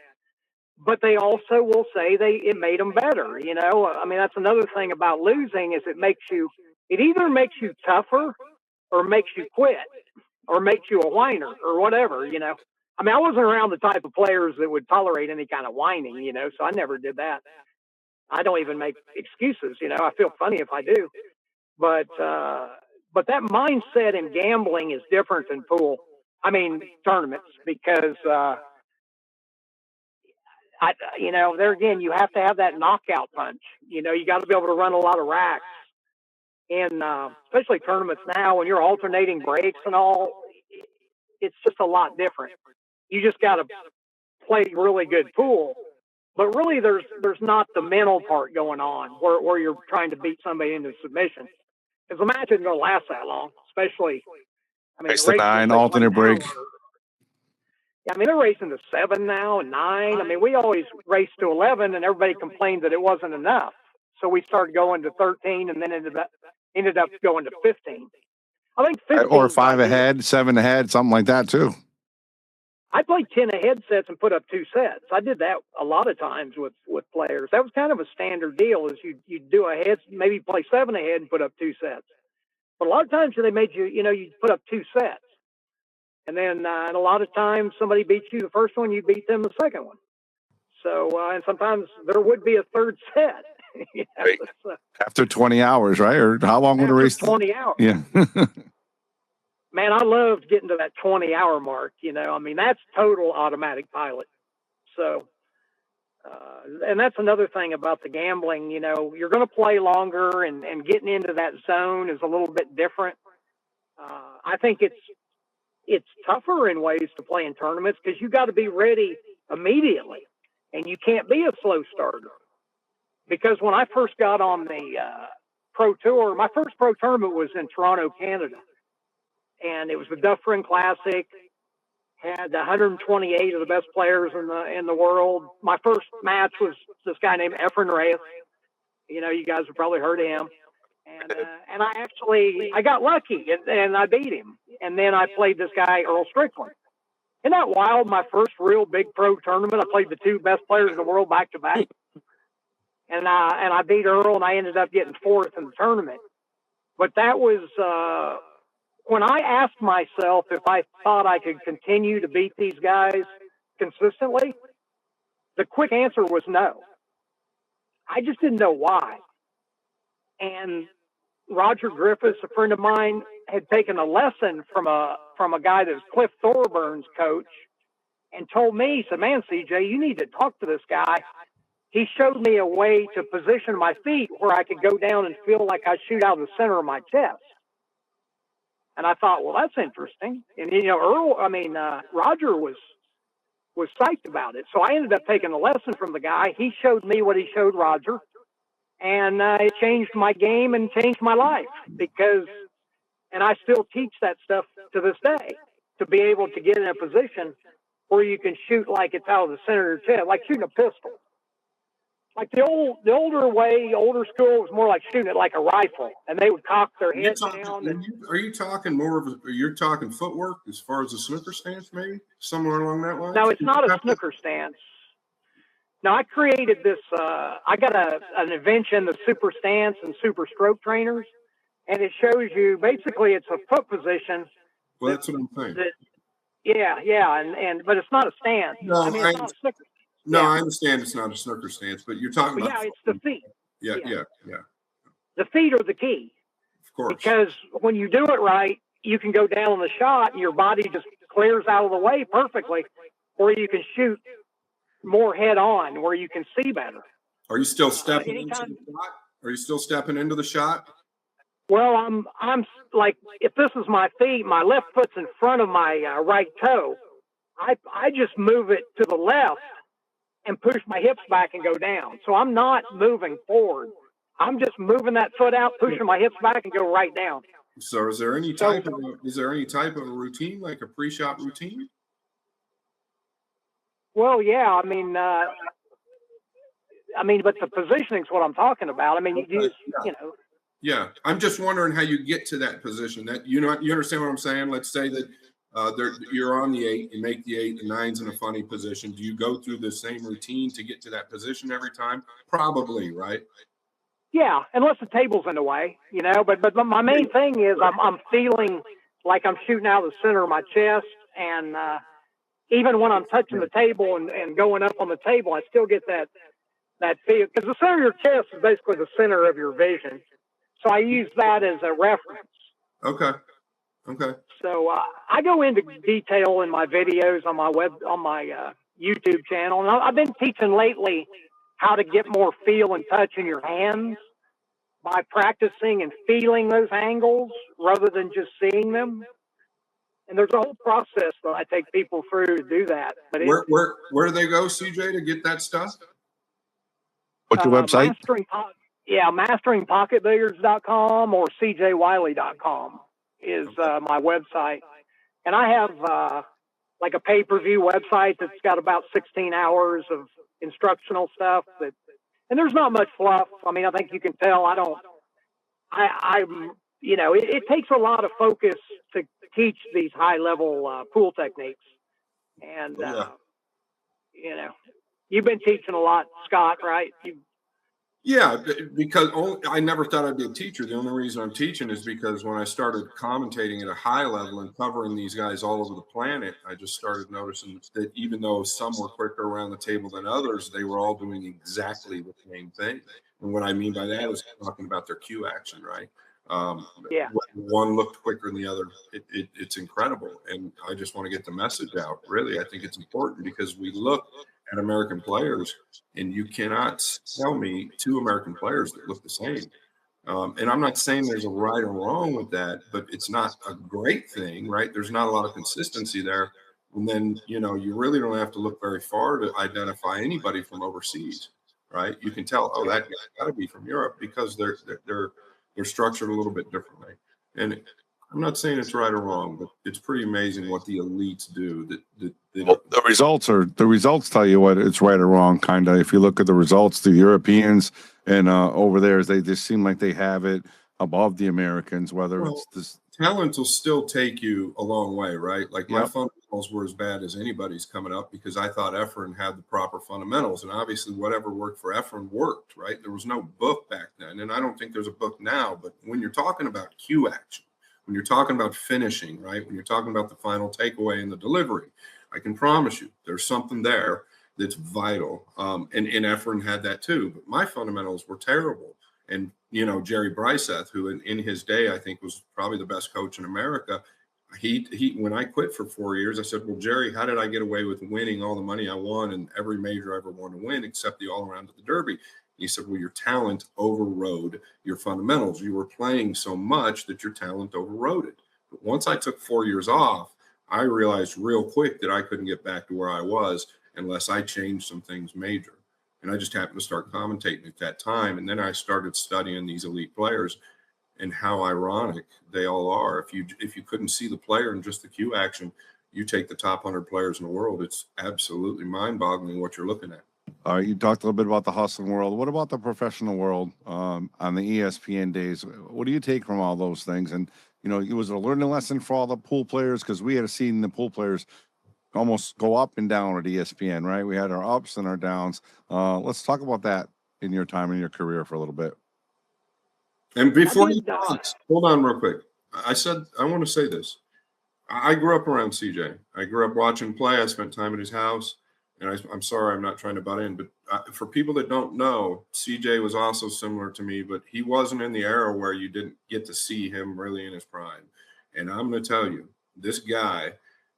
But they also will say it made them better, I mean, that's another thing about losing is it either makes you tougher or makes you quit, or makes you a whiner, or whatever, I mean, I wasn't around the type of players that would tolerate any kind of whining, so I never did that. I don't even make excuses, I feel funny if I do. But that mindset in gambling is different than tournaments, because, there again, you have to have that knockout punch. You got to be able to run a lot of racks. And especially tournaments now, when you're alternating breaks and all, it's just a lot different. You just got to play really good pool. But really, there's not the mental part going on where you're trying to beat somebody into submission. Because the match isn't going to last that long, especially. I mean, the 9 alternate break. I mean, they're racing to 7 now and 9. I mean, we always raced to 11, and everybody complained that it wasn't enough. So we started going to 13, and then ended up going to 15. I think 15. Or 5 ahead, 7 ahead, something like that too. I played 10 ahead sets and put up 2 sets. I did that a lot of times with players. That was kind of a standard deal. Is you do a head, maybe play 7 ahead and put up 2 sets. But a lot of times they made you put up 2 sets, and then and a lot of times somebody beats you the first one, you beat them the second one. So and sometimes there would be a third set. Right. After 20 hours, right? Or how long would a race? 20 hours. Yeah. Man, I loved getting to that 20-hour mark. I mean, that's total automatic pilot. So, and that's another thing about the gambling. You're going to play longer, and getting into that zone is a little bit different. I think it's tougher in ways to play in tournaments because you got to be ready immediately, and you can't be a slow starter. Because when I first got on the pro tour, my first pro tournament was in Toronto, Canada, and it was the Dufferin Classic. Had 128 of the best players in the world. My first match was this guy named Efren Reyes. You guys have probably heard of him. And I got lucky and I beat him. And then I played this guy, Earl Strickland. Isn't that wild? My first real big pro tournament, I played the two best players in the world back to back. And I beat Earl, and I ended up getting fourth in the tournament. But that was when I asked myself if I thought I could continue to beat these guys consistently, the quick answer was no. I just didn't know why. And Roger Griffiths, a friend of mine, had taken a lesson from a guy that was Cliff Thorburn's coach, and told me, he said, "Man, CJ, you need to talk to this guy. He showed me a way to position my feet where I could go down and feel like I shoot out of the center of my chest." And I thought, well, that's interesting. And Roger was psyched about it. So I ended up taking a lesson from the guy. He showed me what he showed Roger, and it changed my game and changed my life and I still teach that stuff to this day, to be able to get in a position where you can shoot like it's out of the center of your chest, like shooting a pistol. Like the older school was more like shooting it like a rifle, and they would cock their heads down. Are you talking you're talking footwork as far as a snooker stance, maybe somewhere along that line? No, it's not a snooker stance. Now I created this. I got an invention, the Super Stance and Super Stroke Trainers, and it shows you basically it's a foot position. Well, that's what I'm saying. But it's not a stance. No, it's not a snooker. No, I understand it's not a snooker stance, but you're talking about. Yeah, it's the feet. Yeah. The feet are the key. Of course. Because when you do it right, you can go down on the shot and your body just clears out of the way perfectly, or you can shoot more head on where you can see better. Are you still stepping into the shot? Are you still stepping into the shot? Well, I'm like, if this is my feet, my left foot's in front of my right toe. I just move it to the left and push my hips back and go down. So I'm not moving forward. I'm just moving that foot out, pushing my hips back and go right down. So is there any type of a routine, like a pre-shot routine? Well, yeah. But the positioning is what I'm talking about. Yeah, I'm just wondering how you get to that position. That you understand what I'm saying? Let's say that you're on the 8, you make the 8, the 9's in a funny position. Do you go through the same routine to get to that position every time? Probably, right? Yeah, unless the table's in the way, But my main thing is I'm feeling like I'm shooting out of the center of my chest, and even when I'm touching the table and going up on the table, I still get that feel, because the center of your chest is basically the center of your vision. So I use that as a reference. Okay. So I go into detail in my videos on my YouTube channel, and I've been teaching lately how to get more feel and touch in your hands by practicing and feeling those angles rather than just seeing them. And there's a whole process that I take people through to do that. But where do they go, CJ, to get that stuff? What's your website? masteringpocketbilliards.com or cjwiley.com is my website. And I have like a pay-per-view website that's got about 16 hours of instructional stuff. And there's not much fluff. I think you can tell it takes a lot of focus to teach these high-level pool techniques. And, you've been teaching a lot, Scott, right? Yeah, because I never thought I'd be a teacher. The only reason I'm teaching is because when I started commentating at a high level and covering these guys all over the planet, I just started noticing that even though some were quicker around the table than others, they were all doing exactly the same thing. And what I mean by that is talking about their cue action, right? Um, Yeah. One looked quicker than the other. It's incredible. And I just want to get the message out. Really, I think it's important because we look at American players, and you cannot tell me two American players that look the same. And I'm not saying there's a right or wrong with that, but it's not a great thing, right? There's not a lot of consistency there. And then, you really don't have to look very far to identify anybody from overseas, right? You can tell, oh, that guy's got to be from Europe because they're structured a little bit differently. And I'm not saying it's right or wrong, but it's pretty amazing what the elites do. Well, the results tell you what it's right or wrong. Kind of, if you look at the results, the Europeans and over there, they just seem like they have it above the Americans. Whether it's this talent will still take you a long way, right? Like my Yep. fundamentals were as bad as anybody's coming up because I thought Efren had the proper fundamentals, and obviously whatever worked for Efren worked, right? There was no book back then, and I don't think there's a book now. But when you're talking about cue action, when you're talking about finishing, right? When you're talking about the final takeaway and the delivery, I can promise you there's something there that's vital. And Efren had that too, but my fundamentals were terrible. And, Jerry Bryseth, who in his day, I think was probably the best coach in America. He when I quit for 4 years, I said, well, Jerry, how did I get away with winning all the money I won and every major I ever wanted to win, except the all around at the Derby? He said, well, your talent overrode your fundamentals. You were playing so much that your talent overrode it. But once I took 4 years off, I realized real quick that I couldn't get back to where I was unless I changed some things major. And I just happened to start commentating at that time. And then I started studying these elite players and how ironic they all are. If you couldn't see the player and just the cue action, you take the top 100 players in the world. It's absolutely mind-boggling what you're looking at. All right, you talked a little bit about the hustling world. What about the professional world on the ESPN days? What do you take from all those things? And, it was a learning lesson for all the pool players because we had seen the pool players almost go up and down at ESPN, right? We had our ups and our downs. Let's talk about that in your time in your career for a little bit. And before you talk, hold on real quick. I want to say this. I grew up around CJ. I grew up watching play. I spent time at his house. And I'm sorry, I'm not trying to butt in, but for people that don't know, CJ was also similar to me, but he wasn't in the era where you didn't get to see him really in his prime. And I'm going to tell you, this guy,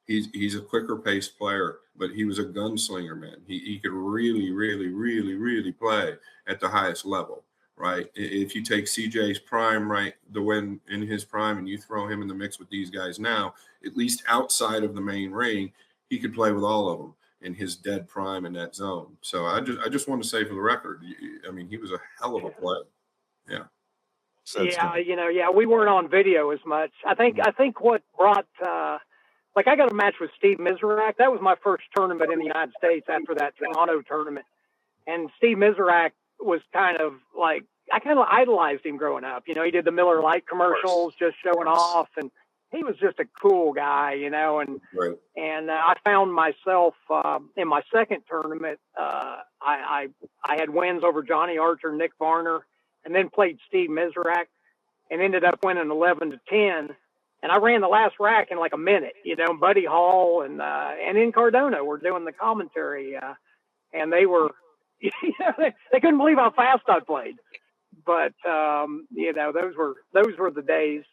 he's a quicker paced player, but he was a gunslinger, man. He could really, really, really, really play at the highest level, right? If you take CJ's prime, right, the win in his prime, and you throw him in the mix with these guys now, at least outside of the main ring, he could play with all of them in his dead prime in that zone. So I just want to say for the record, I mean, he was a hell of a player. Yeah. We weren't on video as much. I think what brought, I got a match with Steve Miserak. That was my first tournament in the United States after that Toronto tournament. And Steve Miserak was kind of like, I kind of idolized him growing up. He did the Miller Lite commercials, just showing off, and he was just a cool guy, and right. And I found myself in my second tournament. I had wins over Johnny Archer, Nick Varner, and then played Steve Miserak, and ended up winning 11-10. And I ran the last rack in like a minute. Buddy Hall and in Cardona were doing the commentary, and they were, they couldn't believe how fast I played. But those were the days.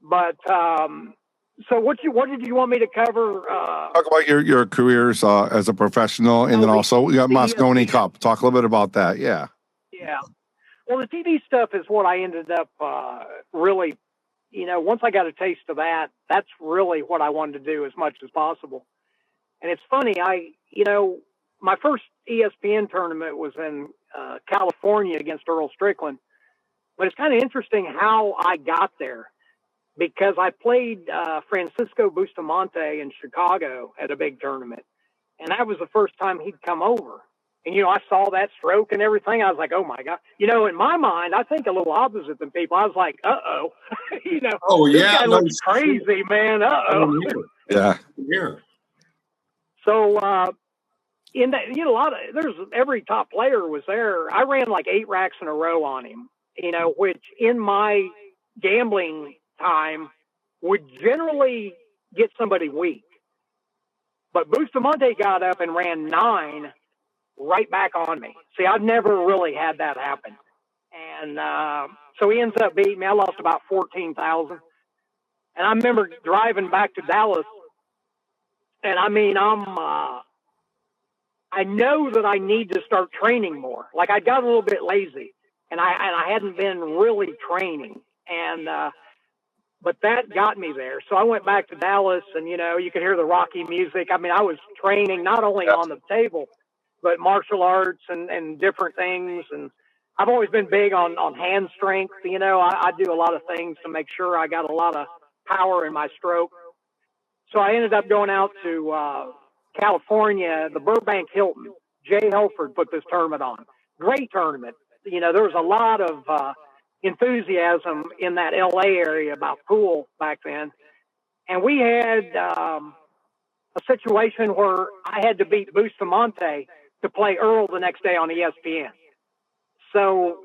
But so what did you want me to cover? Talk about your careers as a professional, and then also we got Moscone Cup. Talk a little bit about that. Yeah. Yeah. Well, the TV stuff is what I ended up really, once I got a taste of that, that's really what I wanted to do as much as possible. And it's funny, my first ESPN tournament was in California against Earl Strickland, but it's kind of interesting how I got there. Because I played Francisco Bustamante in Chicago at a big tournament. And that was the first time he'd come over. And, I saw that stroke and everything. I was like, oh, my God. In my mind, I think a little opposite than people. I was like, uh-oh. Oh, yeah. This guy looks crazy, man. Uh-oh. Yeah. Yeah. So in that, a lot of, there's every top player was there. I ran like 8 racks in a row on him, which in my gambling time would generally get somebody weak. But Bustamante got up and ran 9 right back on me. See, I've never really had that happen. And so he ends up beating me. I lost about 14,000. And I remember driving back to Dallas. And I mean, I know that I need to start training more. Like I got a little bit lazy and I hadn't been really training. And, but that got me there. So I went back to Dallas and, you could hear the Rocky music. I mean, I was training not only on the table, but martial arts and different things. And I've always been big on hand strength. I do a lot of things to make sure I got a lot of power in my stroke. So I ended up going out to California, the Burbank Hilton. Jay Helford put this tournament on. Great tournament. There was a lot of enthusiasm in that LA area about pool back then. And we had a situation where I had to beat Bustamante to play Earl the next day on ESPN. So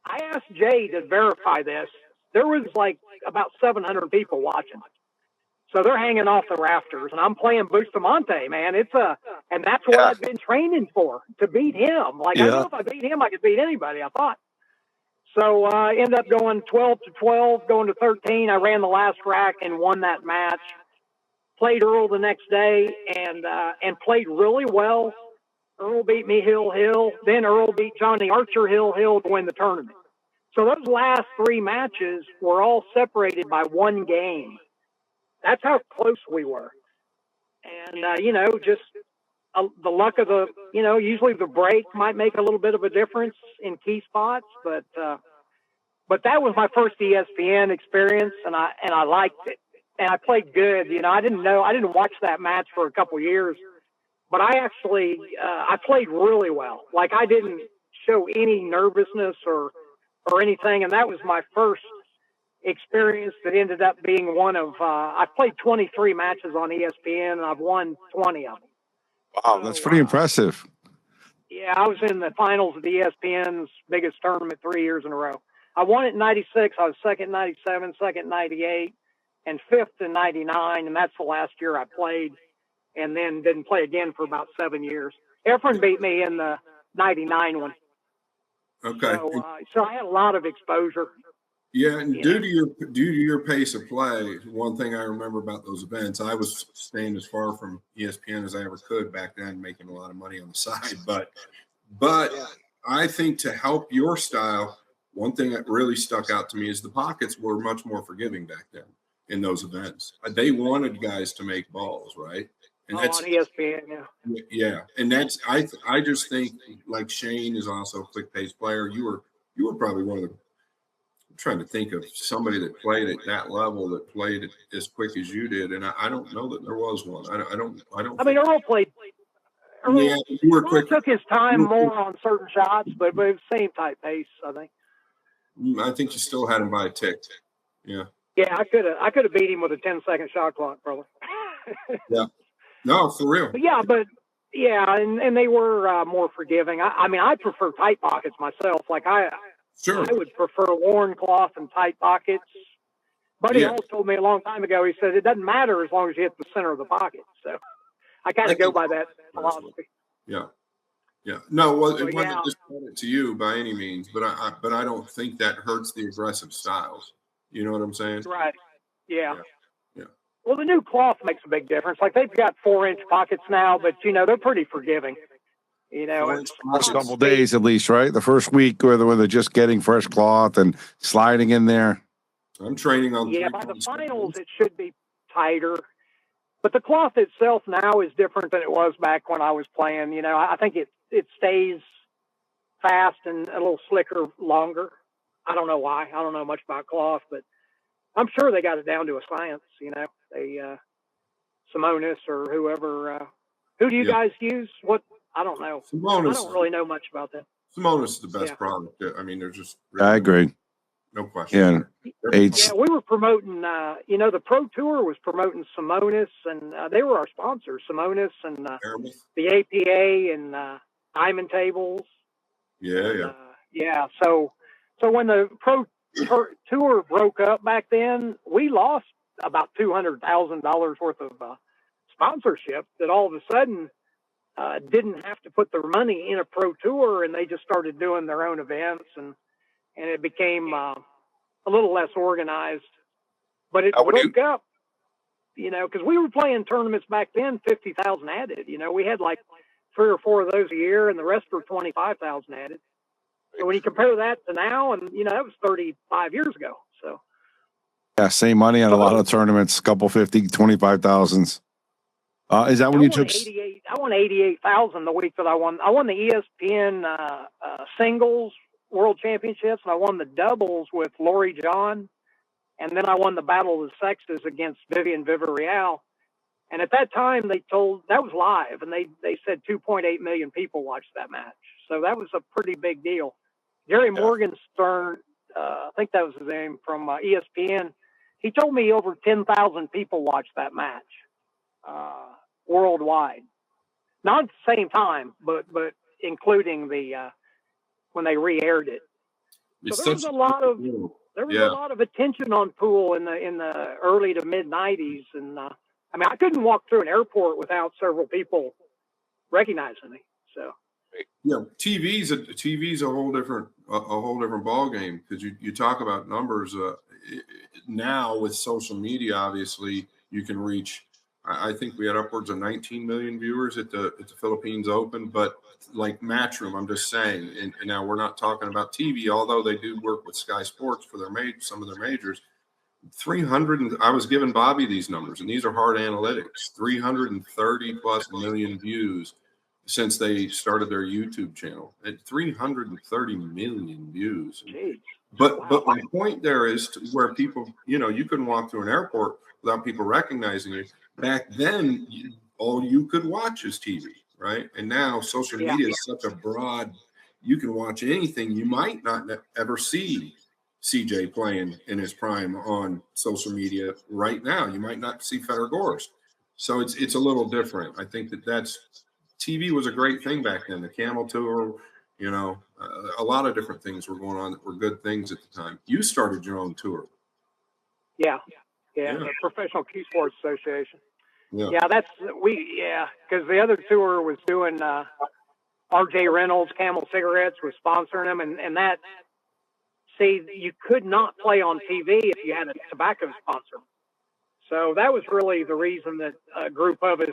I asked Jay to verify this. There was like about 700 people watching. So they're hanging off the rafters and I'm playing Bustamante, man. And that's what I've been training for, to beat him. Like I knew if I beat him, I could beat anybody, I thought. So I ended up going 12-12, going to 13. I ran the last rack and won that match. Played Earl the next day and played really well. Earl beat me Hill. Then Earl beat Johnny Archer Hill to win the tournament. So those last 3 matches were all separated by 1 game. That's how close we were. And, just the luck of usually the break might make a little bit of a difference in key spots, but that was my first ESPN experience and I liked it and I played good. I didn't watch that match for a couple years, but I actually, I played really well. Like I didn't show any nervousness or anything. And that was my first experience that ended up being one of, I played 23 matches on ESPN and I've won 20 of them. Wow, that's pretty impressive. Yeah, I was in the finals of ESPN's biggest tournament 3 years in a row. I won it in 96. I was second in 97, second in 98, and 5th in 99. And that's the last year I played and then didn't play again for about 7 years. Efren beat me in the 99 one. Okay. So I had a lot of exposure. Yeah, and due to your pace of play, one thing I remember about those events, I was staying as far from ESPN as I ever could back then, making a lot of money on the side. But I think to help your style, one thing that really stuck out to me is the pockets were much more forgiving back then in those events. They wanted guys to make balls, right? And that's on ESPN, yeah. Yeah, and that's I just think like Shane is also a quick pace player. You were probably one of the. I'm trying to think of somebody that played at that level that played it as quick as you did, and I don't know that there was one. I don't. I mean, Earl played. Earl, yeah, you were quick. Took his time more on certain shots, but it was same type pace, I think. I think you still had him by a tick. Yeah. Yeah, I could have beat him with a 10-second shot clock, probably. Yeah. No, for real. And they were more forgiving. I mean, I prefer tight pockets myself. Like I would prefer worn cloth and tight pockets. But he also told me a long time ago, he said, it doesn't matter as long as you hit the center of the pocket. So I kind of go by that philosophy. Yeah. Yeah. No, it wasn't discredit to you by any means, but I don't think that hurts the aggressive styles. You know what I'm saying? Right. Yeah. Well, the new cloth makes a big difference. Like they've got 4-inch pockets now, but they're pretty forgiving. First couple days at least, right? The first week where they're just getting fresh cloth and sliding in there. I'm training on. Yeah, by the finals it should be tighter, but the cloth itself now is different than it was back when I was playing. I think it stays fast and a little slicker longer. I don't know why. I don't know much about cloth, but I'm sure they got it down to a science. They Simonis or whoever. Who do you guys use? What? I don't know. Simonis. I don't really know much about that. Simonis is the best product. I mean, they're just. I agree. No question. Yeah, Yeah, we were promoting, the Pro Tour was promoting Simonis, and they were our sponsors, Simonis and the APA and Diamond Tables. Yeah. So when the Pro Tour broke up back then, we lost about $200,000 worth of sponsorship that all of a sudden didn't have to put their money in a Pro Tour, and they just started doing their own events, and it became a little less organized. But it broke up, because we were playing tournaments back then, 50,000 added. We had like 3 or 4 of those a year, and the rest were 25,000 added. So when you compare that to now, and that was 35 years ago. So yeah, same money on a lot of tournaments, couple 50, 25,000s. Is that when you took? I won 88,000 the week that I won. I won the ESPN singles world championships, and I won the doubles with Lori John, and then I won the Battle of the Sexes against Vivian Villarreal. And at that time, that was live, and they said 2.8 million people watched that match. So that was a pretty big deal. Jerry Morgenstern, I think that was his name, from ESPN, he told me over 10,000 people watched that match worldwide. Not at the same time, but including the when they re-aired it. So there was a lot of attention on pool in the early to mid 90s, and I couldn't walk through an airport without several people recognizing me. So yeah, TV's a whole different ball game, because you talk about numbers. Now with social media, obviously you can reach. I think we had upwards of 19 million viewers at the Philippines Open, but like Matchroom, I'm just saying, and now we're not talking about TV, although they do work with Sky Sports for some of their majors. 300, I was giving Bobby these numbers, and these are hard analytics. 330 plus million views since they started their YouTube channel. At 330 million views. But my point there is to where people, you couldn't walk through an airport without people recognizing you. Back then, all you could watch is TV, right? And now social media is such a broad, you can watch anything. You might not ever see CJ playing in his prime on social media right now. You might not see Federer Gorst. So it's a little different. I think that's TV was a great thing back then. The Camel Tour, a lot of different things were going on that were good things at the time. You started your own tour. Yeah. The Professional Q Sports Association. Yeah, because the other tour was doing RJ Reynolds, Camel Cigarettes was sponsoring them, and that. See, you could not play on TV if you had a tobacco sponsor. So that was really the reason that a group of us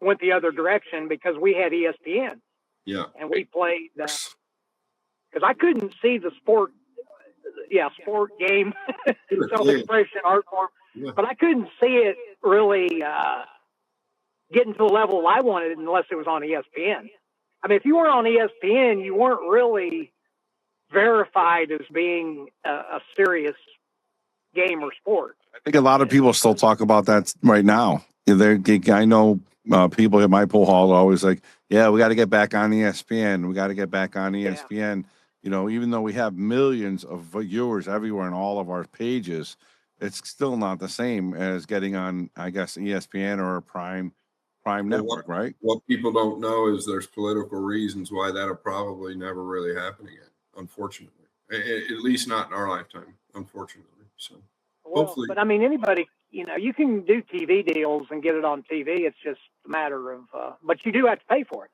went the other direction, because we had ESPN. Yeah. And we played, because I couldn't see the sport game, self-expression, art form, but I couldn't see it really getting to the level I wanted unless it was on ESPN. I mean, if you weren't on ESPN, you weren't really verified as being a serious game or sport. I think a lot of people still talk about that right now. I know people at my pool hall are always like, "Yeah, we got to get back on ESPN. We got to get back on ESPN." Yeah. Even though we have millions of viewers everywhere on all of our pages, it's still not the same as getting on, I guess, ESPN or a Prime network, right? What people don't know is there's political reasons why that'll probably never really happen again. Unfortunately, at least not in our lifetime, unfortunately. So hopefully, but I mean, anybody, you can do TV deals and get it on TV. It's just a matter of, but you do have to pay for it.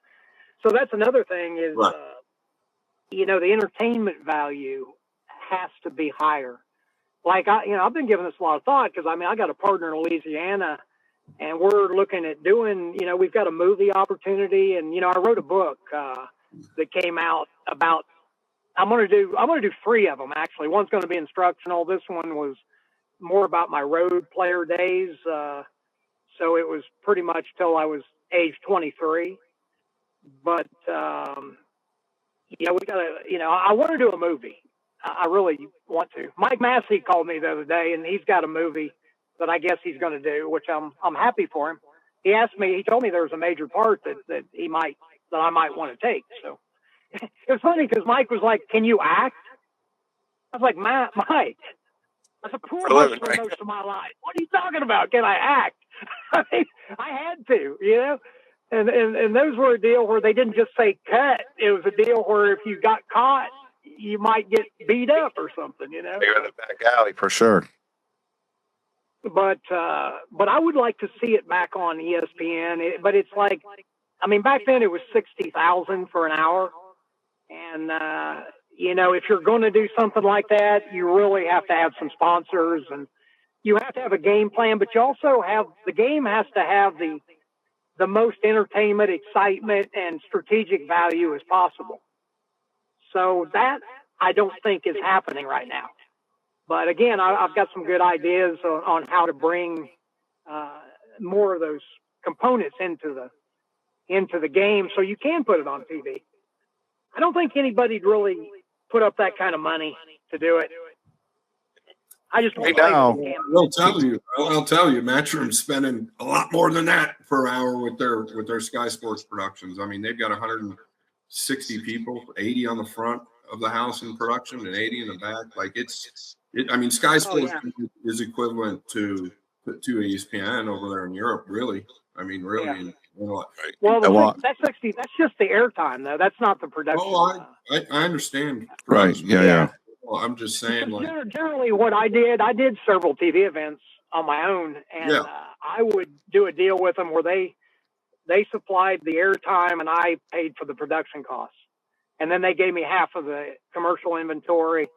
So that's another thing is, right. The entertainment value has to be higher. Like I've been giving this a lot of thought, because I got a partner in Louisiana, and we're looking at doing, we've got a movie opportunity, and I wrote a book that came out about. I'm going to do 3 of them, actually. One's going to be instructional. This one was more about my road player days. So it was pretty much till I was age 23. But, we got to, I want to do a movie. I really want to. Mike Massey called me the other day, and he's got a movie that I guess he's going to do, which I'm happy for him. He told me there was a major part that I might want to take. So. It was funny because Mike was like, "Can you act?" I was like, Mike, I was a poor For a living, for right? most of my life. What are you talking about? Can I act? I mean, I had to, you know? And those were a deal where they didn't just say cut. It was a deal where if you got caught, you might get beat up or something, you know? You're in the back alley for sure. But I would like to see it back on ESPN. But it's like, I mean, back then it was 60,000 for an hour. And, you know, if you're going to do something like that, you really have to have some sponsors and you have to have a game plan, but you also have, the game has to have the most entertainment, excitement, and strategic value as possible. So that I don't think is happening right now. But again, I've got some good ideas on how to bring more of those components into the game so you can put it on TV. I don't think anybody'd really put up that kind of money to do it. I just Right now, I'll tell you, Matchroom's spending a lot more than that per hour with their Sky Sports productions. I mean, they've got 160 people, 80 on the front of the house in production and 80 in the back. Like I mean, Sky Sports is equivalent to ESPN over there in Europe, really. I mean, really. Yeah. Well, that's just the airtime, though. That's not the production. Oh, I understand. Right. Yeah. Well, I'm just saying, like, generally what I did several TV events on my own, and I would do a deal with them where they supplied the airtime and I paid for the production costs. And then they gave me half of the commercial inventory.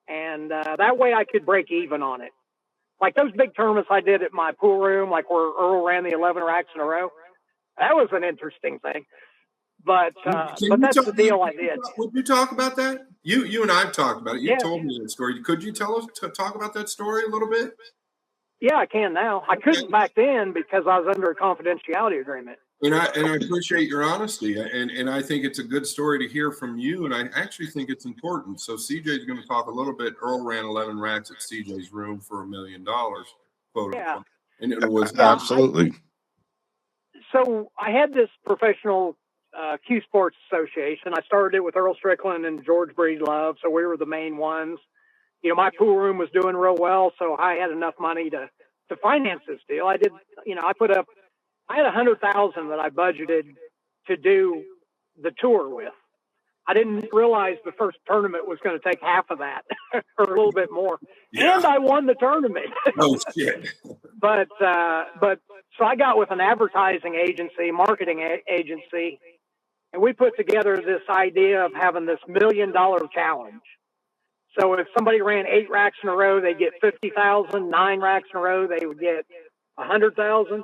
And that way I could break even on it. Like those big tournaments I did at my pool room, like where Earl ran the 11 racks in a row. That was an interesting thing. But that's the deal I did. Would you talk about that? You and I've talked about it. You Yeah. told me that story. Could you talk about that story a little bit? Yeah, I can now. I couldn't back then because I was under a confidentiality agreement. And I appreciate your honesty, and I think it's a good story to hear from you, and I actually think it's important. So CJ is going to talk a little bit. Earl ran 11 racks at CJ's room for $1 million, quote unquote. And it was absolutely. So I had this professional Q Sports Association. I started it with Earl Strickland and George Breedlove, so we were the main ones. You know, my pool room was doing real well, so I had enough money to finance this deal. I did, you know, I had $100,000 that I budgeted to do the tour with. I didn't realize the first tournament was going to take half of that or a little bit more. Yeah. And I won the tournament. Oh, shit. But so I got with an advertising agency, marketing agency, and we put together this idea of having this $1 million challenge. So if somebody ran 8 racks in a row, they get 50,000, 9 racks in a row, they would get 100,000.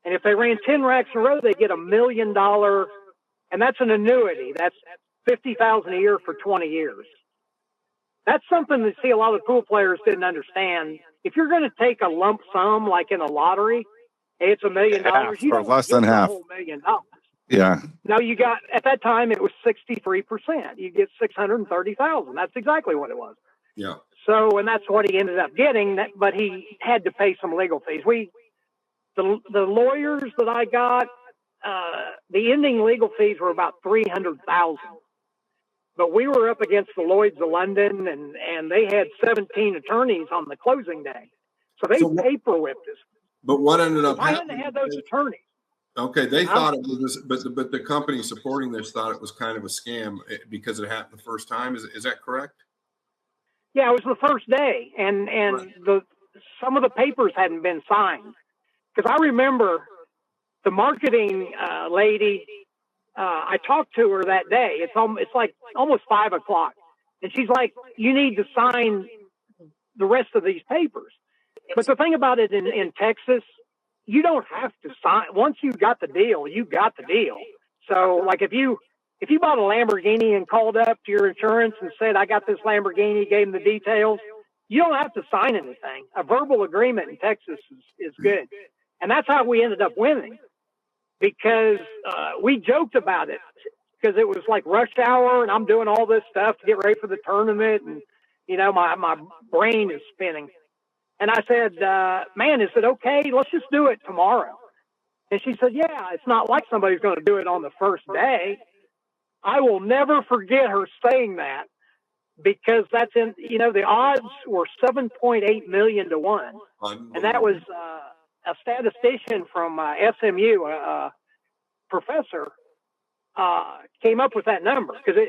And if they ran 10 racks in a row, they get $1 million, and that's an annuity. That's 50,000 a year for 20 years. That's something that a lot of pool players didn't understand. If you're going to take a lump sum like in a lottery, it's $1 million. You for don't less get than half. $1 million. Yeah. Now you got, at that time it was 63%. You get 630,000. That's exactly what it was. Yeah. So, and that's what he ended up getting. But he had to pay some legal fees. The lawyers that I got, the ending legal fees were about $300,000. But we were up against the Lloyds of London, and they had 17 attorneys on the closing day. So they paper whipped us. But what ended up happening? I happening? hadn't had those attorneys. Okay, they thought it was, but the company supporting this thought it was kind of a scam because it happened the first time. Is that correct? Yeah, it was the first day, and right. Some of the papers hadn't been signed. Because I remember the marketing lady, I talked to her that day. It's like almost 5 o'clock. And she's like, you need to sign the rest of these papers. But the thing about it in Texas, you don't have to sign. Once you got the deal, you got the deal. So like if you bought a Lamborghini and called up to your insurance and said, I got this Lamborghini, gave them the details, you don't have to sign anything. A verbal agreement in Texas is good. And that's how we ended up winning, because we joked about it, because it was like rush hour and I'm doing all this stuff to get ready for the tournament. And, you know, my brain is spinning. And I said, man, is it okay? Let's just do it tomorrow. And she said, yeah, it's not like somebody's going to do it on the first day. I will never forget her saying that. because that's the odds were 7.8 million to 1. And that was a statistician from SMU, professor, came up with that number because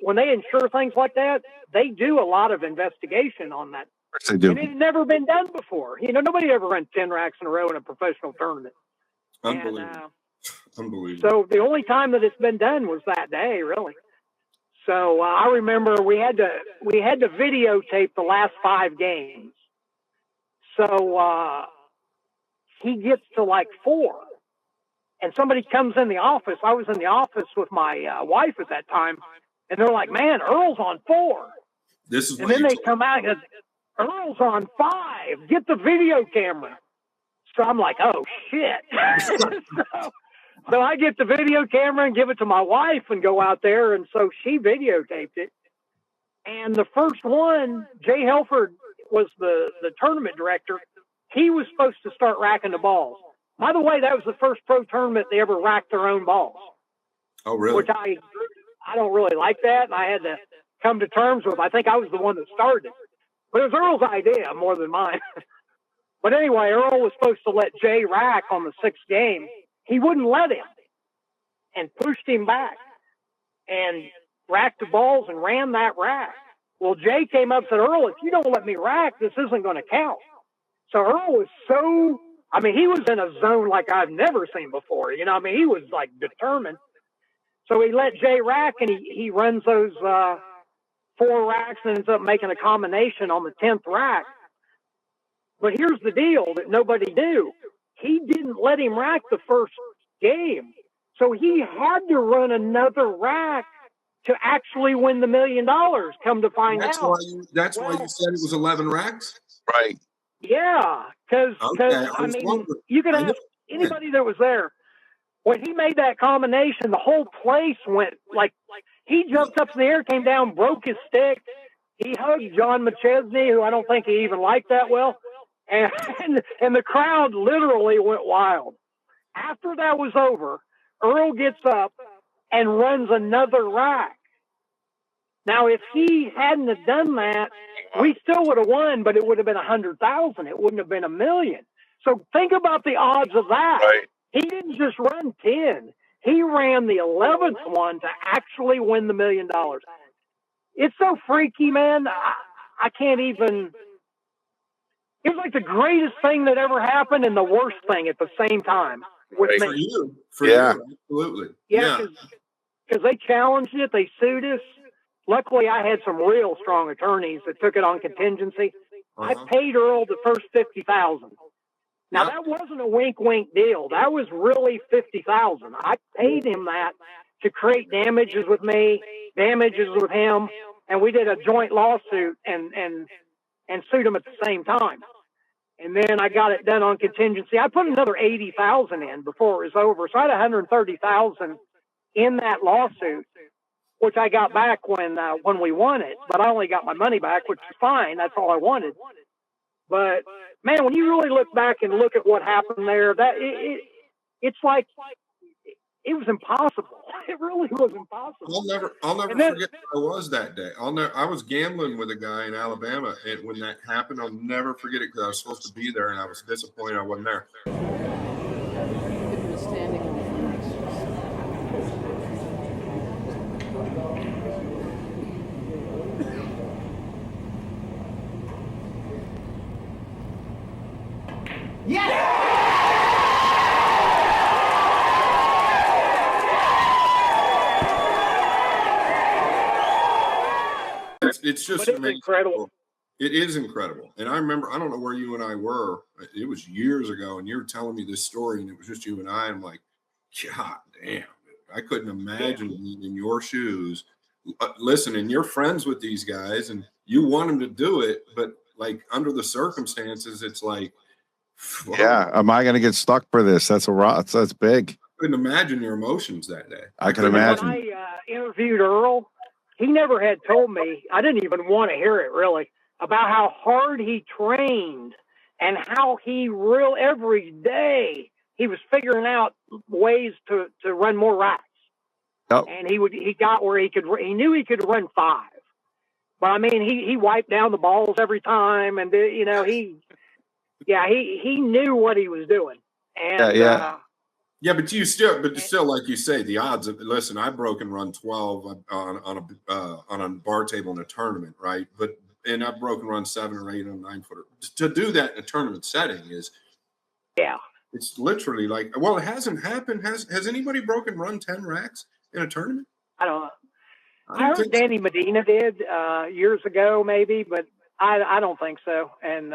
when they insure things like that, they do a lot of investigation on that. They do. And it had never been done before. Nobody ever run 10 racks in a row in a professional tournament. Unbelievable. Unbelievable. So the only time that it's been done was that day, really. So I remember we had to videotape the last 5 games. So he gets to like 4, and somebody comes in the office. I was in the office with my wife at that time, and they're like, "Man, Earl's on 4." And then they come out and go, "Earl's on 5. Get the video camera." So I'm like, "Oh shit!" So I get the video camera and give it to my wife and go out there. And so she videotaped it. And the first one, Jay Helford was the tournament director. He was supposed to start racking the balls. By the way, that was the first pro tournament they ever racked their own balls. Oh, really? Which I don't really like that. And I had to come to terms with, I think I was the one that started it. But it was Earl's idea more than mine. But anyway, Earl was supposed to let Jay rack on the 6th game. He wouldn't let him and pushed him back and racked the balls and ran that rack. Well, Jay came up and said, "Earl, if you don't let me rack, this isn't going to count." So Earl was he was in a zone like I've never seen before. He was like determined. So he let Jay rack, and he runs those 4 racks and ends up making a combination on the 10th rack. But here's the deal that nobody knew. He didn't let him rack the first game. So he had to run another rack to actually win the $1 million, come to find out. That's why you said it was 11 racks? Right. Yeah, because, you could ask anybody that was there. When he made that combination, the whole place went like he jumped up in the air, came down, broke his stick. He hugged John McChesney, who I don't think he even liked that well. And the crowd literally went wild. After that was over, Earl gets up and runs another rack. Now, if he hadn't have done that, we still would have won, but it would have been 100,000. It wouldn't have been $1 million. So think about the odds of that. Right. He didn't just run 10. He ran the 11th one to actually win the $1 million. It's so freaky, man. I can't even. It was like the greatest thing that ever happened and the worst thing at the same time. With Right. me. For you, absolutely. Yeah, because they challenged it. They sued us. Luckily, I had some real strong attorneys that took it on contingency. I paid Earl the first $50,000. Now, that wasn't a wink deal. That was really $50,000. I paid him that to create damages with me, damages with him, and we did a joint lawsuit and sued him at the same time. And then I got it done on contingency. I put another $80,000 in before it was over. So I had $130,000 in that lawsuit, which I got back when we won it. But I only got my money back, which is fine. That's all I wanted. But man, when you really look back and look at what happened there, it's like it was impossible. It really was impossible. I'll never forget where I was that day. I was gambling with a guy in Alabama, and when that happened, I'll never forget it because I was supposed to be there, and I was disappointed I wasn't there. It's just amazing. Incredible. It is incredible. And I remember, I don't know where you and I were. It was years ago, and you were telling me this story, and it was just you and I. I'm like, God damn, I couldn't imagine being in your shoes. Listen, and you're friends with these guys, and you want them to do it, but like under the circumstances, it's like, whoa. Yeah, am I going to get stuck for this? That's big. I couldn't imagine your emotions that day. I can imagine. When I interviewed Earl, he never had told me, I didn't even want to hear it really, about how hard he trained and how he every day he was figuring out ways to run more racks. Yep. And he got where he knew he could run 5. But I mean, he wiped down the balls every time, and you know, he knew what he was doing. And yeah, but still, like you say, the odds of, listen, I broke and run 12 on a bar table in a tournament, right? And I've broken run 7 or 8 on a 9-footer. To do that in a tournament setting is, it's literally like, well, it hasn't happened. Has anybody broken run 10 racks in a tournament? I don't know. I heard Danny Medina did years ago, maybe, but I don't think so. And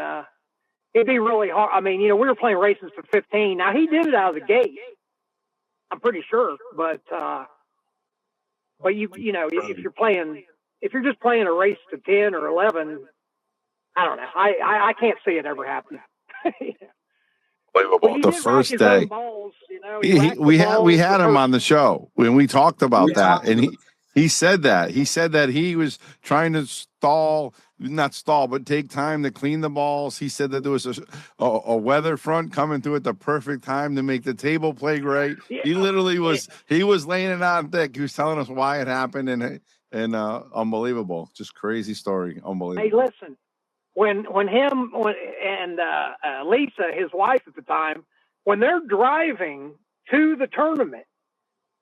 it'd be really hard. I mean, you know, we were playing races for 15. Now he did it out of the gate, I'm pretty sure. But you know, if you're just playing a race to 10 or 11, I don't know. I can't see it ever happening. The first day, balls, you know, we had him on the show when we talked about that, and he said that he was trying to take time to clean the balls. He said that there was a weather front coming through at the perfect time to make the table play great. Yeah. He literally was laying it on thick. He was telling us why it happened, and unbelievable, just crazy story, unbelievable. Hey, listen. When Lisa, his wife at the time, when they're driving to the tournament,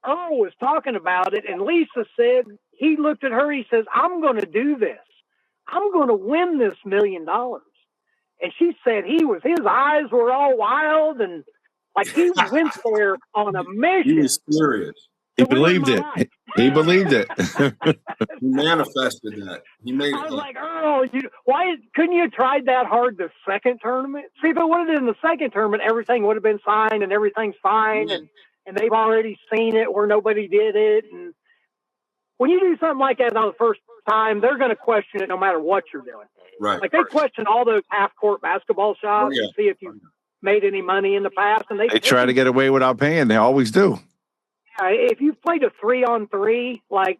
Earl was talking about it, and Lisa said, he looked at her, he says, I'm going to do this. I'm going to win this $1 million. And she said his eyes were all wild, and like he went there on a mission. He was serious. He believed it. He believed it. He manifested that. I was like, Earl, why couldn't you have tried that hard the second tournament? See, if it would have been the second tournament, everything would have been signed and everything's fine, and they've already seen it where nobody did it. And when you do something like that on the first time, they're going to question it no matter what you're doing. Right. Like they question all those half-court basketball shots to see if you made any money in the past, and they try to get away without paying. They always do. If you've played a 3-on-3 like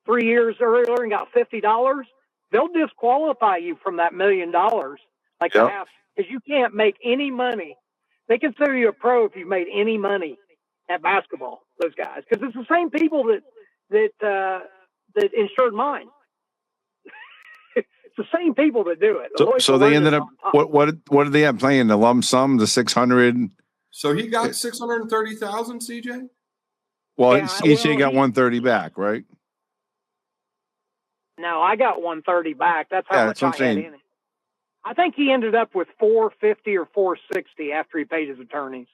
3 years earlier and got $50, they'll disqualify you from that $1 million. Like because you can't make any money. They consider you a pro if you've made any money at basketball. Those guys, because it's the same people that insured mine. It's the same people that do it. So they ended up what did they end up playing? The lump sum, the 600. So he got 630,000, CJ. Well, CJ got 130 back, right? No, I got 130 back. That's how much I had in it. I think he ended up with 450 or 460 after he paid his attorneys.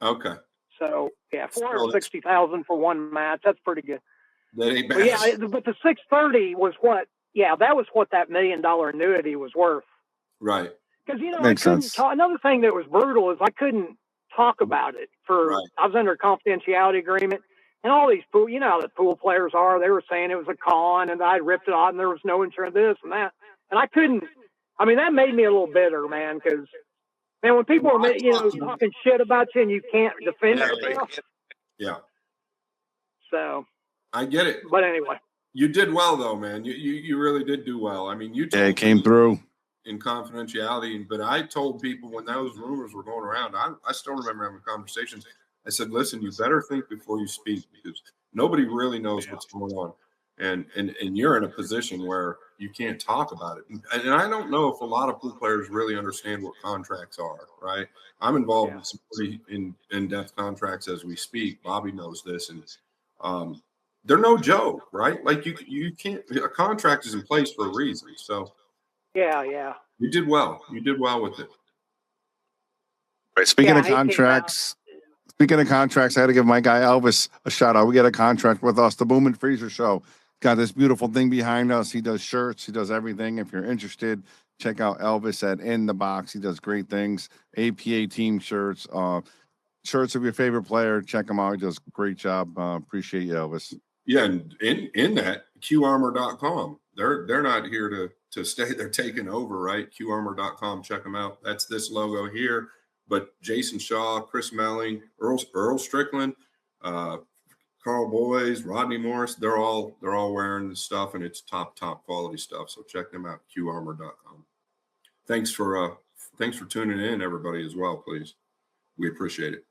Okay. So yeah, 460,000 for one match. That's pretty good. That ain't bad. But the 630 was what? Yeah, that was what that $1 million annuity was worth. Right. Because I couldn't talk. Another thing that was brutal is I couldn't talk about it I was under a confidentiality agreement. And all these pool, you know how the pool players are. They were saying it was a con, and I ripped it off, and there was no insurance, this and that. And I couldn't. I mean, that made me a little bitter, man. Because when people are, talking shit about you and you can't defend yourself. Yeah. So. I get it. But anyway. You did well, though, man. You really did do well. I mean, it came through in confidentiality. But I told people when those rumors were going around, I still remember having conversations. I said, listen, you better think before you speak because nobody really knows what's going on. And you're in a position where you can't talk about it. And I don't know if a lot of pool players really understand what contracts are, right? I'm involved in some pretty in-depth contracts as we speak. Bobby knows this. And they're no joke, right? Like you can't – a contract is in place for a reason. So yeah. You did well. You did well with it. Right. Speaking of contracts – I got to give my guy Elvis a shout out. We got a contract with us, the Boom and Freezer Show. Got this beautiful thing behind us. He does shirts. He does everything. If you're interested, check out Elvis at In the Box. He does great things. APA team shirts, shirts of your favorite player. Check him out. He does a great job. Appreciate you, Elvis. Yeah, and in that, QArmor.com. They're not here to stay. They're taking over, right? QArmor.com. Check them out. That's this logo here. But Jason Shaw, Chris Melling, Earl Strickland, Carl Boys, Rodney Morris, they're all wearing the stuff, and it's top quality stuff. So check them out, QArmor.com. Thanks for tuning in, everybody, as well, please. We appreciate it.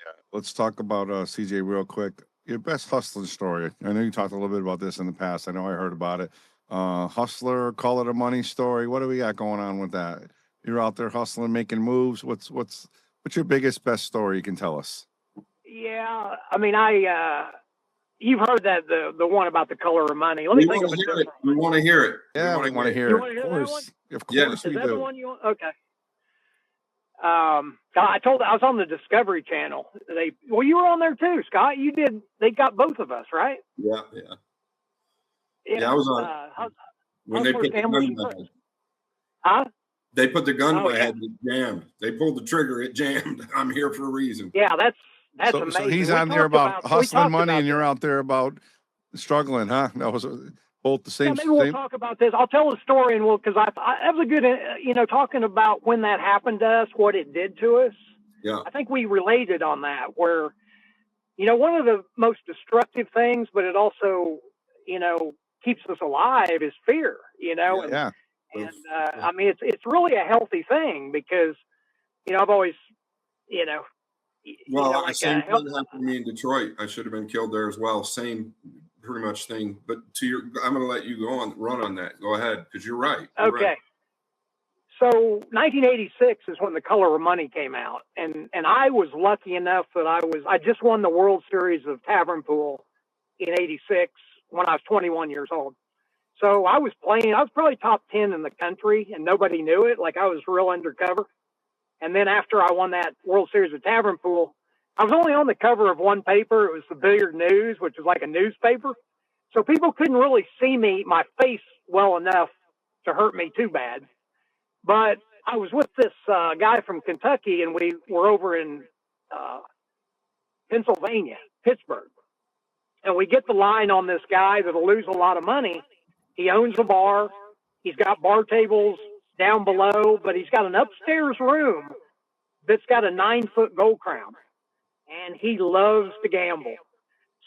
Yeah. Let's talk about CJ real quick. Your best hustling story. I know you talked a little bit about this in the past. I know I heard about it. hustler, call it a money story? What do we got going on with that? You're out there hustling, making moves. What's your biggest, best story you can tell us? Yeah, I mean, you've heard that the one about the color of money. Let me think of a different We want to hear it. Yeah, we want to hear You it. want to hear that one? Of Yeah. course Is we that the do. one you want? Okay. I was on the Discovery Channel. You were on there too, Scott. You did. They got both of us, right? Yeah. Yeah, I was on. When they put the gun in my head. Huh? They put the gun in my yeah. head. It jammed. They pulled the trigger. It jammed. I'm here for a reason. Yeah, that's So amazing. he's We on there about we hustling talked money, about and you're this. out there about struggling, huh? That was both the Yeah, same. maybe we'll talk about this. I'll tell a story, and because that was a good, talking about when that happened to us, what it did to us. Yeah. I think we related on that, where, one of the most destructive things, but it also, keeps us alive is fear, Yeah. And I mean, it's really a healthy thing because, I've always, Well, same thing happened to me in Detroit. I should have been killed there as well. Same pretty much thing. But I'm going to let you run on that. Go ahead, because you're right. Okay. Right. So 1986 is when The Color of Money came out, and I was lucky enough that I just won the World Series of Tavern Pool in '86 when I was 21 years old. So I was probably top 10 in the country, and nobody knew it. Like, I was real undercover. And then after I won that World Series of Tavern Pool, I was only on the cover of one paper. It was the Billiard News, which is like a newspaper. So people couldn't really see my face well enough to hurt me too bad. But I was with this guy from Kentucky, and we were over in Pennsylvania, Pittsburgh. And we get the line on this guy that'll lose a lot of money. He owns a bar. He's got bar tables down below, but he's got an upstairs room that's got a 9-foot gold crown. And he loves to gamble.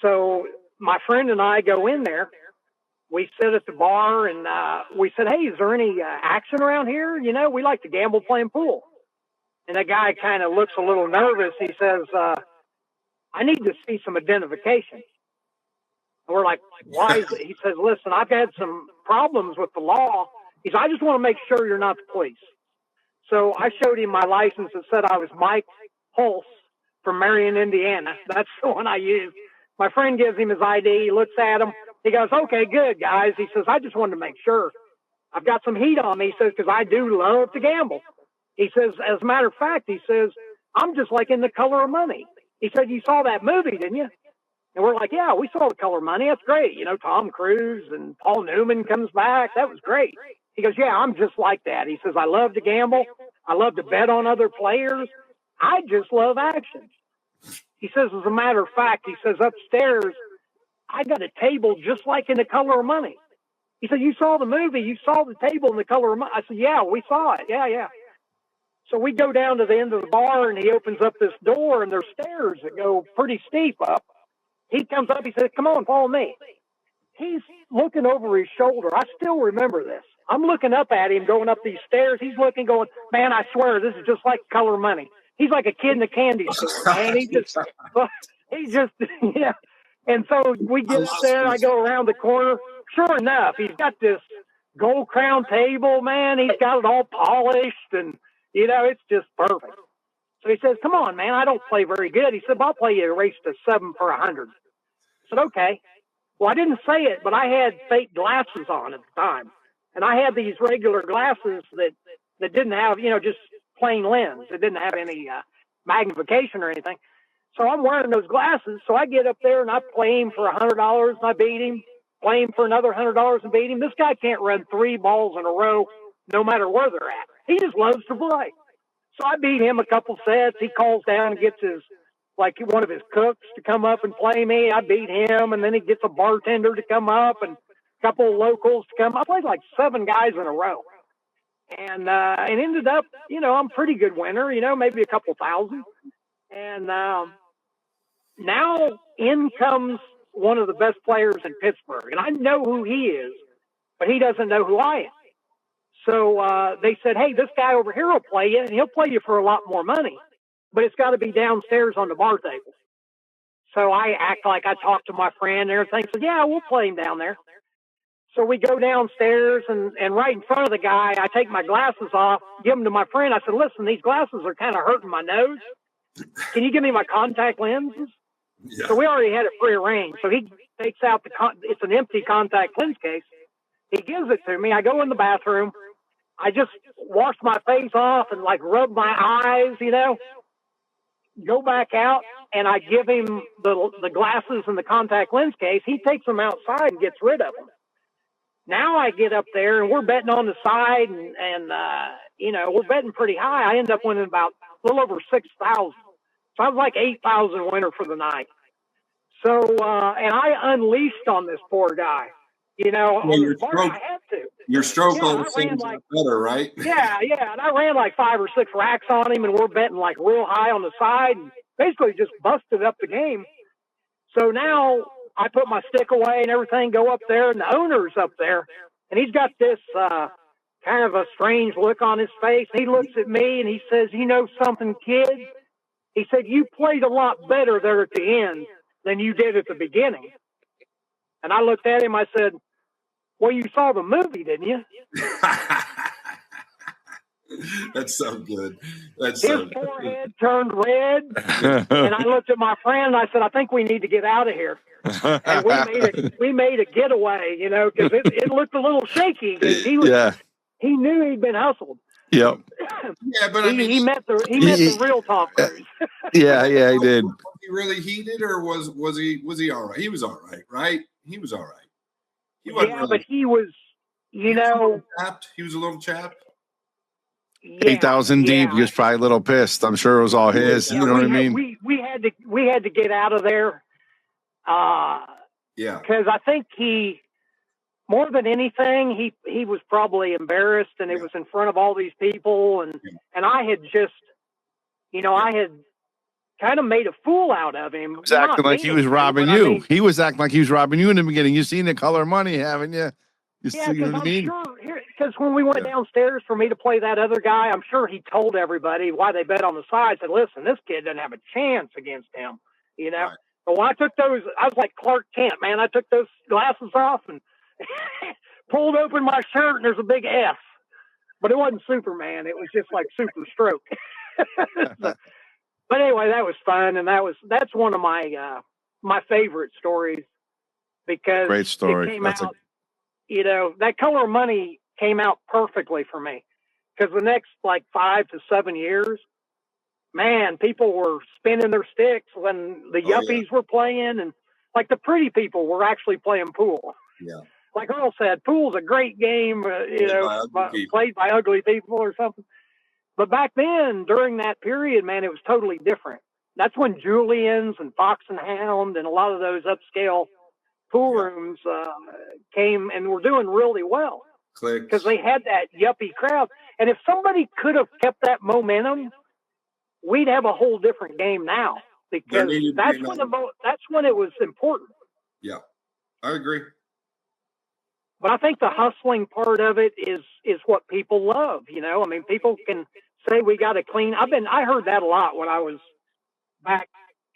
So my friend and I go in there. We sit at the bar, and we said, "Hey, is there any action around here? We like to gamble playing pool." And the guy kind of looks a little nervous. He says, "I need to see some identification." And we're like, "Why?" He says, "Listen, I've had some problems with the law." He said, "I just want to make sure you're not the police." So I showed him my license that said I was Mike Pulse from Marion, Indiana. That's the one I used. My friend gives him his ID. He looks at him. He goes, "Okay, good, guys." He says, "I just wanted to make sure. I've got some heat on me." He says, "because I do love to gamble." He says, "As a matter of fact," he says, "I'm just like in The Color of Money." He said, "You saw that movie, didn't you?" And we're like, "Yeah, we saw The Color of Money. That's great. Tom Cruise and Paul Newman comes back. That was great." He goes, "Yeah, I'm just like that." He says, "I love to gamble. I love to bet on other players. I just love action." He says, "As a matter of fact," he says, "upstairs, I got a table just like in The Color of Money." He said, "You saw the movie. You saw the table in The Color of Money." I said, "Yeah, we saw it. Yeah." So we go down to the end of the bar, and he opens up this door, and there's stairs that go pretty steep up. He comes up. He says, "Come on, follow me." He's looking over his shoulder. I still remember this. I'm looking up at him going up these stairs. He's looking, going, "Man, I swear this is just like Color of Money." He's like a kid in a candy store, man. He just, yeah. And so we get up there, and I go around the corner. Sure enough, he's got this gold crown table, man. He's got it all polished, and, it's just perfect. So he says, "Come on, man, I don't play very good." He said, "I'll play you a race to 7 for 100. I said, "Okay." Well, I didn't say it, but I had fake glasses on at the time. And I had these regular glasses that didn't have, just plain lens. It didn't have any magnification or anything. So I'm wearing those glasses. So I get up there and I play him for $100 and I beat him. Play him for another $100 and beat him. This guy can't run 3 balls in a row no matter where they're at. He just loves to play. So I beat him a couple sets. He calls down and gets one of his cooks to come up and play me. I beat him, and then he gets a bartender to come up and a couple of locals to come. I played like 7 guys in a row. And ended up, I'm a pretty good winner, maybe a couple thousand. And now in comes one of the best players in Pittsburgh. And I know who he is, but he doesn't know who I am. So they said, "Hey, this guy over here will play you, and he'll play you for a lot more money. But it's got to be downstairs on the bar table." So I act like I talked to my friend and everything. So, "Yeah, we'll play him down there." So we go downstairs, and right in front of the guy, I take my glasses off, give them to my friend. I said, listen, these glasses are kind of hurting my nose. Can you give me my contact lenses? Yeah. So we already had it prearranged. So he takes out it's an empty contact lens case. He gives it to me. I go in the bathroom. I just wash my face off and like rub my eyes, go back out, and I give him the glasses and the contact lens case. He takes them outside and gets rid of them. Now I get up there and we're betting on the side and we're betting pretty high. I end up winning about a little over 6,000. So I was like 8,000 winner for the night. So, and I unleashed on this poor guy, on the bar. I had to. Your stroke all the I same ran better, right? Yeah. And I ran like 5 or 6 racks on him, and we're betting like real high on the side and basically just busted up the game. So now I put my stick away and everything, go up there, and the owner's up there, and he's got this kind of a strange look on his face. He looks at me and he says, you know something, kid? He said, you played a lot better there at the end than you did at the beginning. And I looked at him, I said, well, you saw the movie, didn't you? That's so good. His forehead turned red, and I looked at my friend and I said, I think we need to get out of here. And we made a getaway, because it looked a little shaky. He knew he'd been hustled. Yep. Yeah, but he met the real Tom Cruise. Yeah, he did. Was he really heated, or was he all right? He was all right, right? He was all right. He wasn't really, but he was, chapped. He was a little chapped. 8,000 deep. He was probably a little pissed. I'm sure it was all his. You know what I mean? We had to get out of there. Because I think he, more than anything, he was probably embarrassed, and it was in front of all these people, and I had just, I had kind of made a fool out of him. He was acting like he was robbing you. He was acting like he was robbing you in the beginning. You've seen The Color of Money, haven't you? Yeah, because I'm sure, because when we went downstairs for me to play that other guy, I'm sure he told everybody why they bet on the side. Said, listen, this kid doesn't have a chance against him, Right. But when I took those, I was like Clark Kent, man. I took those glasses off and pulled open my shirt, and there's a big F. But it wasn't Superman. It was just like Super Stroke. But anyway, that was fun, and that's one of my my favorite stories, because great story. It came out. That Color of Money came out perfectly for me, because the next like 5 to 7 years, man, people were spinning their sticks when the yuppies were playing, and like the pretty people were actually playing pool. Yeah. Like Earl said, pool's a great game, played by ugly people or something. But back then, during that period, man, it was totally different. That's when Julian's and Fox and Hound and a lot of those upscale pool rooms came and were doing really well. Because they had that yuppie crowd. And if somebody could have kept that momentum, we'd have a whole different game now. Because that's when it was important. Yeah, I agree. But I think the hustling part of it is what people love. I mean, people can say we got to clean. I heard that a lot when I was back,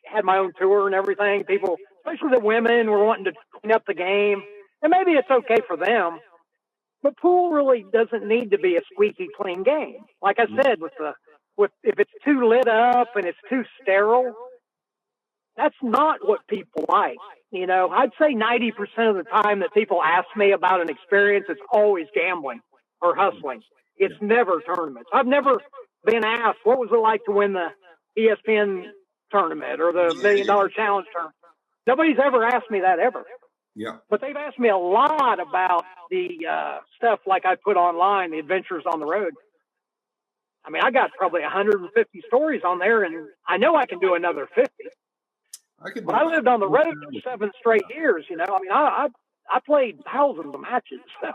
had my own tour and everything. People, especially the women, were wanting to clean up the game, and maybe it's okay for them. But pool really doesn't need to be a squeaky clean game. Like I said, if it's too lit up and it's too sterile, that's not what people like. I'd say 90% of the time that people ask me about an experience, it's always gambling or hustling. It's never tournaments. I've never been asked, what was it like to win the ESPN tournament or the $1 Million Challenge tournament? Nobody's ever asked me that ever. Yeah. But they've asked me a lot about the stuff like I put online, the adventures on the road. I mean, I got probably 150 stories on there, and I know I can do another 50. But I lived on the road for 7 straight years, I mean, I played thousands of matches. So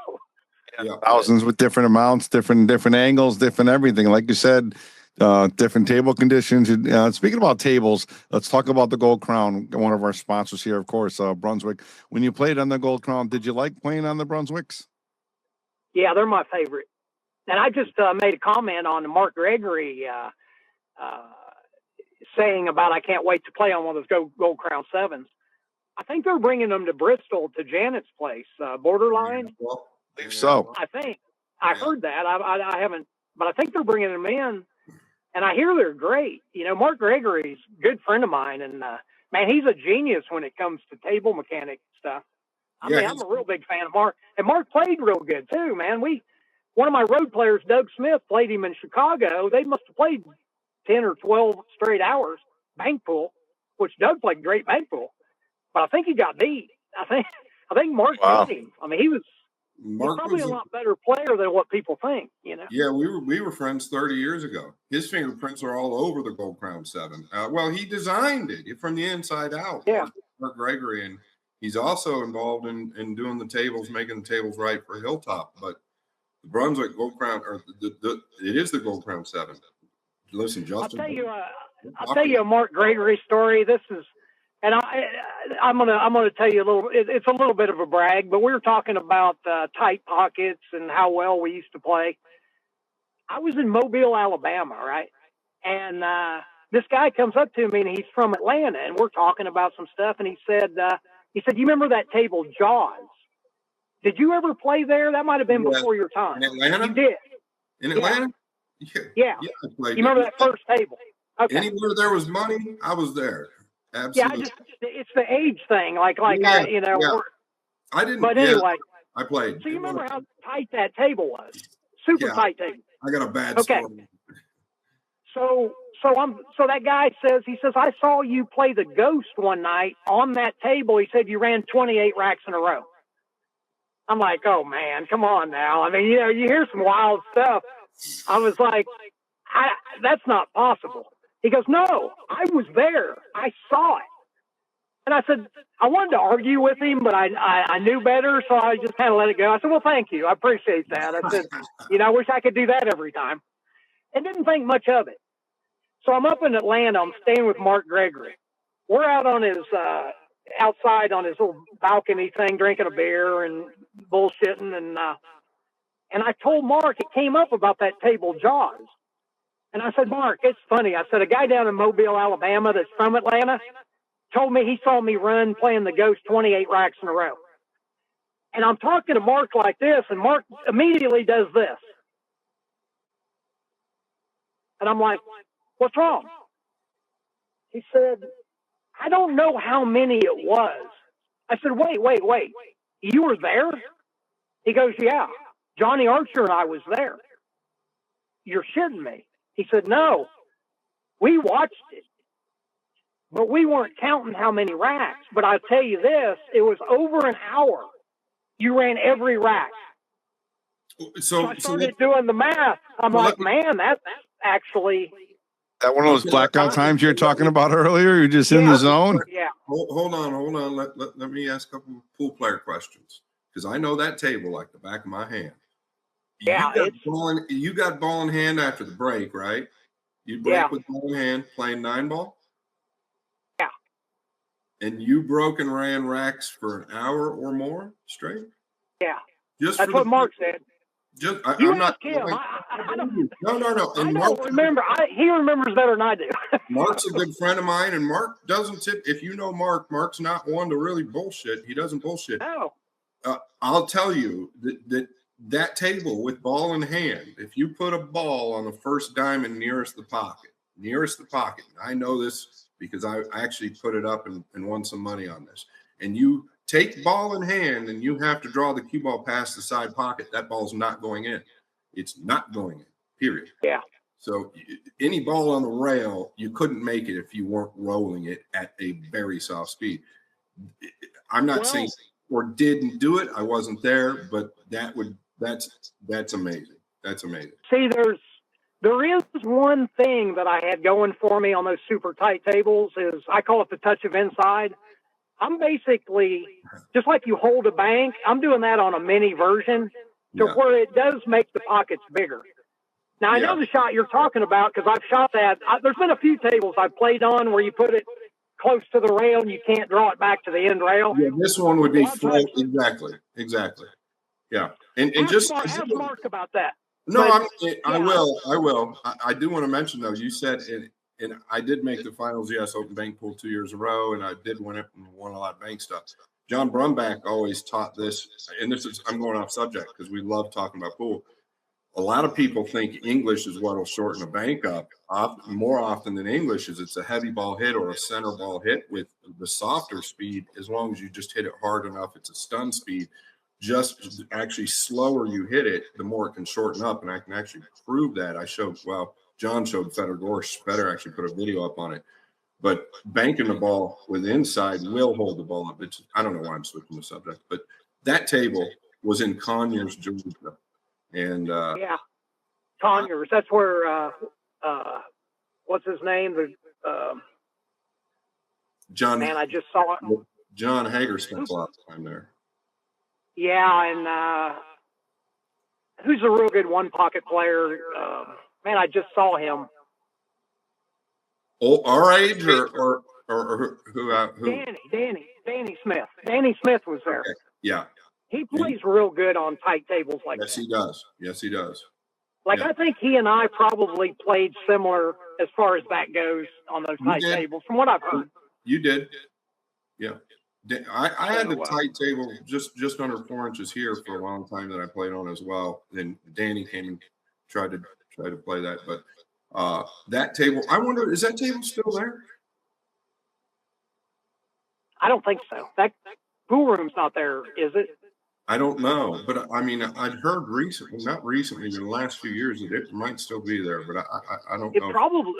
thousands with different amounts, different angles, different everything. Like you said, different table conditions. Speaking about tables, let's talk about the Gold Crown, one of our sponsors here, of course, Brunswick. When you played on the Gold Crown, did you like playing on the Brunswicks? Yeah, they're my favorite. And I just made a comment on Mark Gregory saying about I can't wait to play on one of those Gold Crown 7s. I think they're bringing them to Bristol to Janet's place, Borderline. Well, I believe so. I think I heard that. I haven't, but I think they're bringing them in, and I hear they're great. You know, Mark Gregory's a good friend of mine, and man, he's a genius when it comes to table mechanic stuff. I mean, I'm a real big fan of Mark, and Mark played real good too, man. One of my road players, Doug Smith, played him in Chicago. They must have played 10 or 12 straight hours bank pool, which Doug played great bank pool, but I think he got beat. I think Mark beat him. I mean, he's probably a lot better player than what people think, you know? Yeah, we were friends 30 years ago. His fingerprints are all over the Gold Crown 7. Well, he designed it from the inside out. Yeah. Mark Gregory, and he's also involved in doing the tables, making the tables right for Hilltop. But the Brunswick Gold Crown, or it is the Gold Crown 7. Listen, Justin. I'll tell you a Mark Gregory story. This is, and I'm gonna tell you a little. It's a little bit of a brag, but we were talking about tight pockets and how well we used to play. I was in Mobile, Alabama, right? And this guy comes up to me, and he's from Atlanta, and we're talking about some stuff. And he said, "You remember that table, Jaws? Did you ever play there? That might have been before your time." In Atlanta? You did. In Atlanta? Yeah. I played. You remember that first table? Okay. Anywhere there was money, I was there. Absolutely. Yeah, it's the age thing. Like I didn't. But anyway, I played. So you remember how tight that table was? Super tight table. I got a bad story. So that guy says, I saw you play the Ghost one night on that table. He said you ran 28 racks in a row. I'm like, oh man, come on now. I mean, you know, you hear some wild stuff. I was like, that's not possible. He goes, no, I was there. I saw it. And I said, I wanted to argue with him, but I knew better, so I just kind of let it go. I said, well, thank you. I appreciate that. I said, I wish I could do that every time. And didn't think much of it. So I'm up in Atlanta. I'm staying with Mark Gregory. We're out on his outside on his little balcony thing, drinking a beer and bullshitting. And I told Mark, it came up about that table, Jaws. And I said, Mark, it's funny. I said, a guy down in Mobile, Alabama that's from Atlanta told me he saw me run playing the Ghost 28 racks in a row. And I'm talking to Mark like this, and Mark immediately does this. And I'm like, what's wrong? He said, I don't know how many it was. I said, wait. You were there? He goes, yeah. Johnny Archer and I was there. You're shitting me. He said, no, we watched it, but we weren't counting how many racks. But I'll tell you this, it was over an hour. You ran every rack. So I started doing the math. I'm like, man, that's actually... That one of those blackout times you're talking about earlier? You're just in the zone? Yeah. Hold on. Let me ask a couple of pool player questions, because I know that table like the back of my hand. Yeah, you got ball in hand after the break, right? You break with ball in hand, playing 9-ball? Yeah. And you broke and ran racks for an hour or more straight? Yeah. That's what Mark said. I'm not. Him. No. And I don't remember. He remembers better than I do. Mark's a good friend of mine, and Mark doesn't tip. If you know Mark, Mark's not one to really bullshit. He doesn't bullshit. No. I'll tell you that table with ball in hand, if you put a ball on the first diamond nearest the pocket, I know this because I actually put it up and won some money on this, and you take ball in hand and you have to draw the cue ball past the side pocket, that ball's not going in. It's not going in, period. Yeah. So any ball on the rail, you couldn't make it if you weren't rolling it at a very soft speed. I'm not saying or didn't do it. I wasn't there, but that's amazing. That's amazing. See, there is one thing that I had going for me on those super tight tables is I call it the touch of inside. I'm basically, just like you hold a bank, I'm doing that on a mini version to where it does make the pockets bigger. Now, I know the shot you're talking about because I've shot that. There's been a few tables I've played on where you put it close to the rail and you can't draw it back to the end rail. Yeah, this one would be full. Exactly. Yeah. And just ask Mark about that. No, I will. I do want to mention, though, you said and I did make the finals, yes, open bank pool 2 years in a row, and I did win it and won a lot of bank stuff. John Brumback always taught this, and this is, I'm going off subject because we love talking about pool. A lot of people think English is what will shorten a bank up. More often than English is it's a heavy ball hit or a center ball hit with the softer speed. As long as you just hit it hard enough, it's a stun speed. Just actually slower you hit it, the more it can shorten up. And I can actually prove that. John showed Feder Gorsh. Feder actually put a video up on it. But banking the ball with inside will hold the ball up. I don't know why I'm switching the subject, but that table was in Conyers, Georgia. And yeah, Conyers. That's where what's his name? John. Man, I just saw it. John Hager spent a lot of time there. Yeah, and who's a real good one pocket player? Man, I just saw him. Oh, our age or who? Danny Smith. Danny Smith was there. Okay. Yeah. He plays real good on tight tables like that. Yes, he does. Like, yeah. I think he and I probably played similar as far as that goes on those tight tables, from what I've heard. You did. Yeah. I had the tight table just under 4 inches here for a long time that I played on as well. Then Danny came and tried to play that. But that table, I wonder, is that table still there? I don't think so. That pool room's not there, is it? I don't know, but I mean, I'd heard not recently, in the last few years, that it might still be there, but I don't know.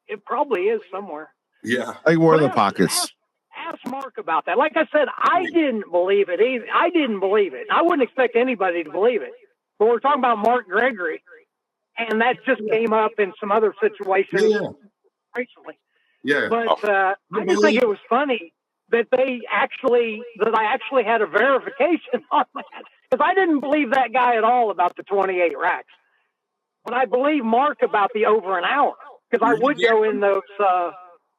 It probably is somewhere. Yeah. Like where are the pockets? Ask Mark about that. Like I said, I didn't believe it either. I didn't believe it. I wouldn't expect anybody to believe it. But we're talking about Mark Gregory, and that just came up in some other situations recently. Yeah. But I just think it was funny that I actually had a verification on that, because I didn't believe that guy at all about the 28 racks. But I believe Mark about the over an hour, because I would go in those.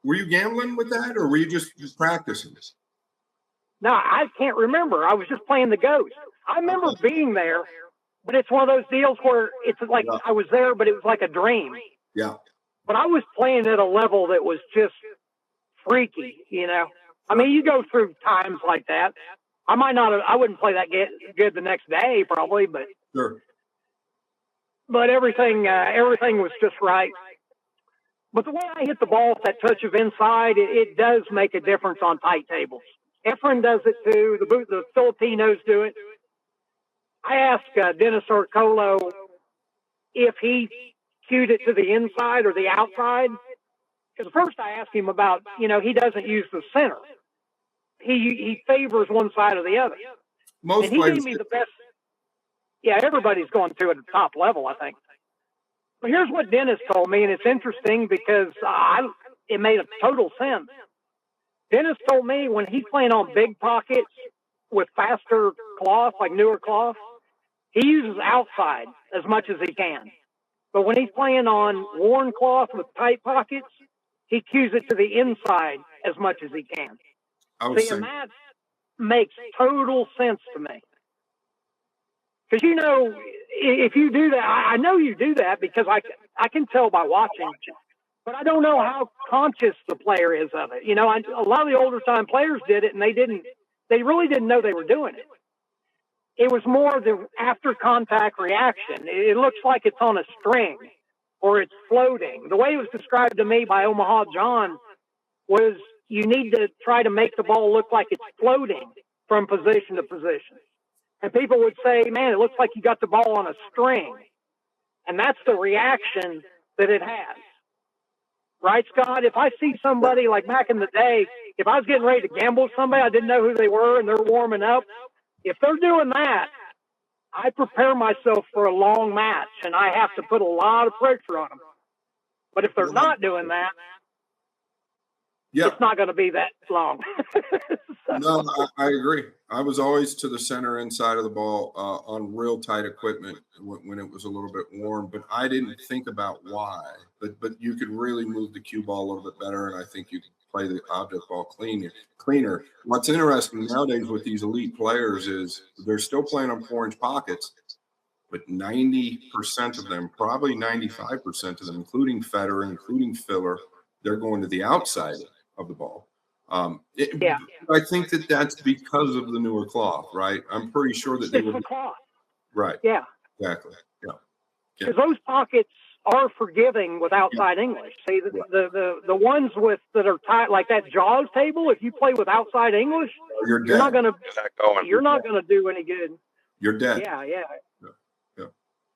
Were you gambling with that, or were you just practicing? No, I can't remember. I was just playing the ghost. I remember being there, but it's one of those deals where it's like I was there, but it was like a dream. Yeah. But I was playing at a level that was just freaky, you know. I mean, you go through times like that. I wouldn't play that good the next day, probably, but sure. But everything was just right. But the way I hit the ball with that touch of inside, it does make a difference on tight tables. Efren does it too. The Filipinos do it. I asked Dennis Orcolo if he cued it to the inside or the outside. Because first I asked him about, he doesn't use the center. He favors one side or the other. Most and he gave me the best. Yeah, everybody's going to at the top level, I think. But here's what Dennis told me, and it's interesting because it made a total sense. Dennis told me when he's playing on big pockets with faster cloth, like newer cloth, he uses outside as much as he can. But when he's playing on worn cloth with tight pockets, he cues it to the inside as much as he can. And that makes total sense to me. Because, if you do that, I know you do that because I can tell by watching, but I don't know how conscious the player is of it. A lot of the older time players did it, and they really didn't know they were doing it. It was more the after contact reaction. It looks like it's on a string or it's floating. The way it was described to me by Omaha John was you need to try to make the ball look like it's floating from position to position. And people would say, man, it looks like you got the ball on a string. And that's the reaction that it has. Right, Scott? If I see somebody like back in the day, if I was getting ready to gamble with somebody, I didn't know who they were and they're warming up. If they're doing that, I prepare myself for a long match and I have to put a lot of pressure on them. But if they're not doing that, it's not going to be that long. No, I agree. I was always to the center inside of the ball on real tight equipment when it was a little bit warm, but I didn't think about why. But you could really move the cue ball a little bit better, and I think you could play the object ball cleaner. What's interesting nowadays with these elite players is they're still playing on 4-inch pockets, but 90% of them, probably 95% of them, including Federer, including Filler, they're going to the outside of the ball. Yeah. I think that's because of the newer cloth, right? I'm pretty sure that they It's would. the cloth. Right. Yeah. Exactly. Yeah. Because those pockets are forgiving with outside English. See, the ones that are tight, like that Jaws table, if you play with outside English, You're dead. you're not gonna do any good. You're dead.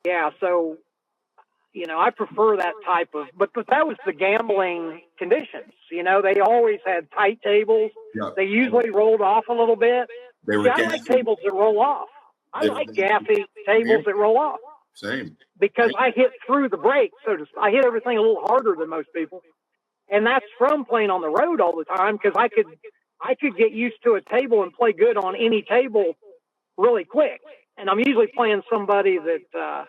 Yeah. So, I prefer that type of, but that was the gambling conditions. They always had tight tables. Yeah. They usually rolled off a little bit. They were I like tables that roll off. I like gaffy tables that roll off. Same. Because I hit through the break, I hit everything a little harder than most people. And that's from playing on the road all the time, because I could get used to a table and play good on any table really quick. And I'm usually playing somebody that,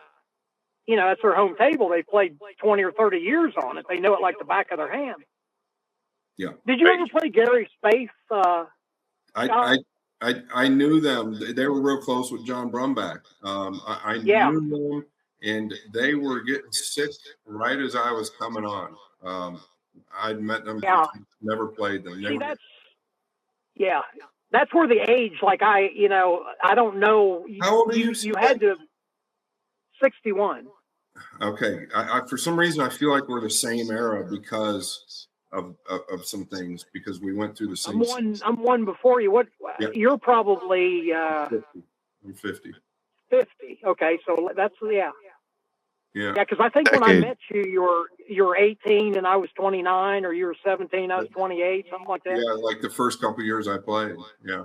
that's their home table. They played 20 or 30 years on it. They know it like the back of their hand. Yeah. Did you ever play Gary Spaeth? I knew them. They were real close with John Brumback. I knew them, and they were getting sick right as I was coming on. I'd met them, never played them. See, that's where the age, like I don't know. How old are you? You had to 61. Okay. I for some reason, I feel like we're the same era because of some things, because we went through the same. I'm one before you. What? Yeah. You're probably 50. I'm 50. 50. Okay, so that's Yeah. Yeah, because I think when I met you, you were 18 and I was 29, or you were 17, I was 28, something like that. Yeah, like the first couple of years I played. Yeah.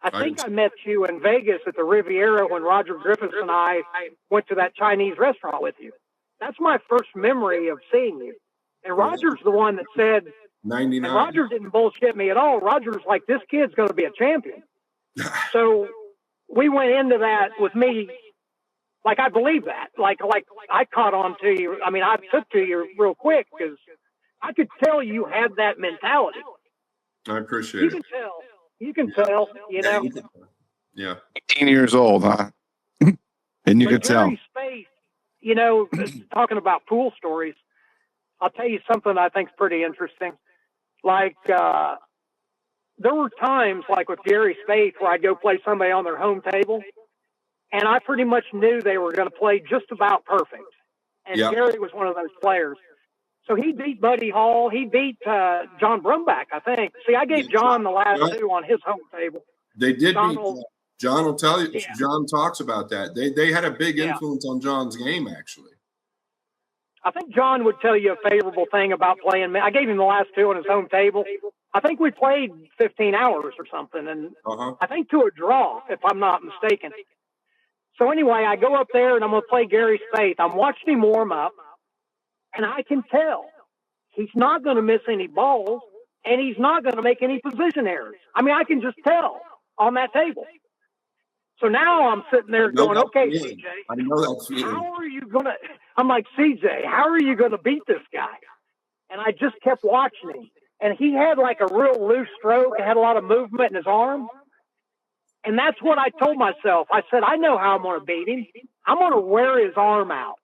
I think I met you in Vegas at the Riviera when Roger Griffiths and I went to that Chinese restaurant with you. That's my first memory of seeing you. And Roger's the one that said, 99. and Roger didn't bullshit me at all. Roger's like, this kid's going to be a champion. So we went into that with me, like I believe that. Like I caught on to you. I mean, I took to you real quick because I could tell you had that mentality. I appreciate it. You can tell, Yeah. 18 years old, huh? And you could tell. Space, talking about pool stories, I'll tell you something I think is pretty interesting. Like, there were times, like with Gary Spaeth, where I'd go play somebody on their home table, and I pretty much knew they were going to play just about perfect. And Gary was one of those players. So he beat Buddy Hall. He beat John Brumback, I think. See, I gave John the last two on his home table. They did beat John will tell you. Yeah. John talks about that. They had a big influence on John's game, actually. I think John would tell you a favorable thing about playing. I gave him the last two on his home table. I think we played 15 hours or something, and I think to a draw, if I'm not mistaken. So anyway, I go up there, and I'm going to play Gary Spaeth. I'm watching him warm up, and I can tell he's not going to miss any balls, and he's not going to make any position errors. I mean, I can just tell on that table. So now I'm sitting there going, okay, CJ, I know that feeling. How are you going to – I'm like, CJ, how are you going to beat this guy? And I just kept watching him. And he had like a real loose stroke. He had a lot of movement in his arm. And that's what I told myself. I said, I know how I'm going to beat him. I'm going to wear his arm out.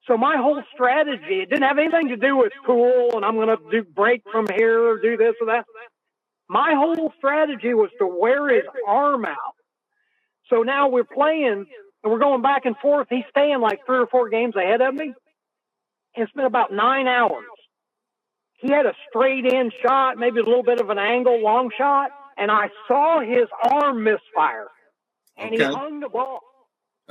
So my whole strategy, it didn't have anything to do with pool and I'm going to do break from here or do this or that. My whole strategy was to wear his arm out. So now we're playing and we're going back and forth. He's staying like 3 or 4 games ahead of me. And it's been about 9 hours. He had a straight in shot, maybe a little bit of an angle, long shot. And I saw his arm misfire. And he hung the ball.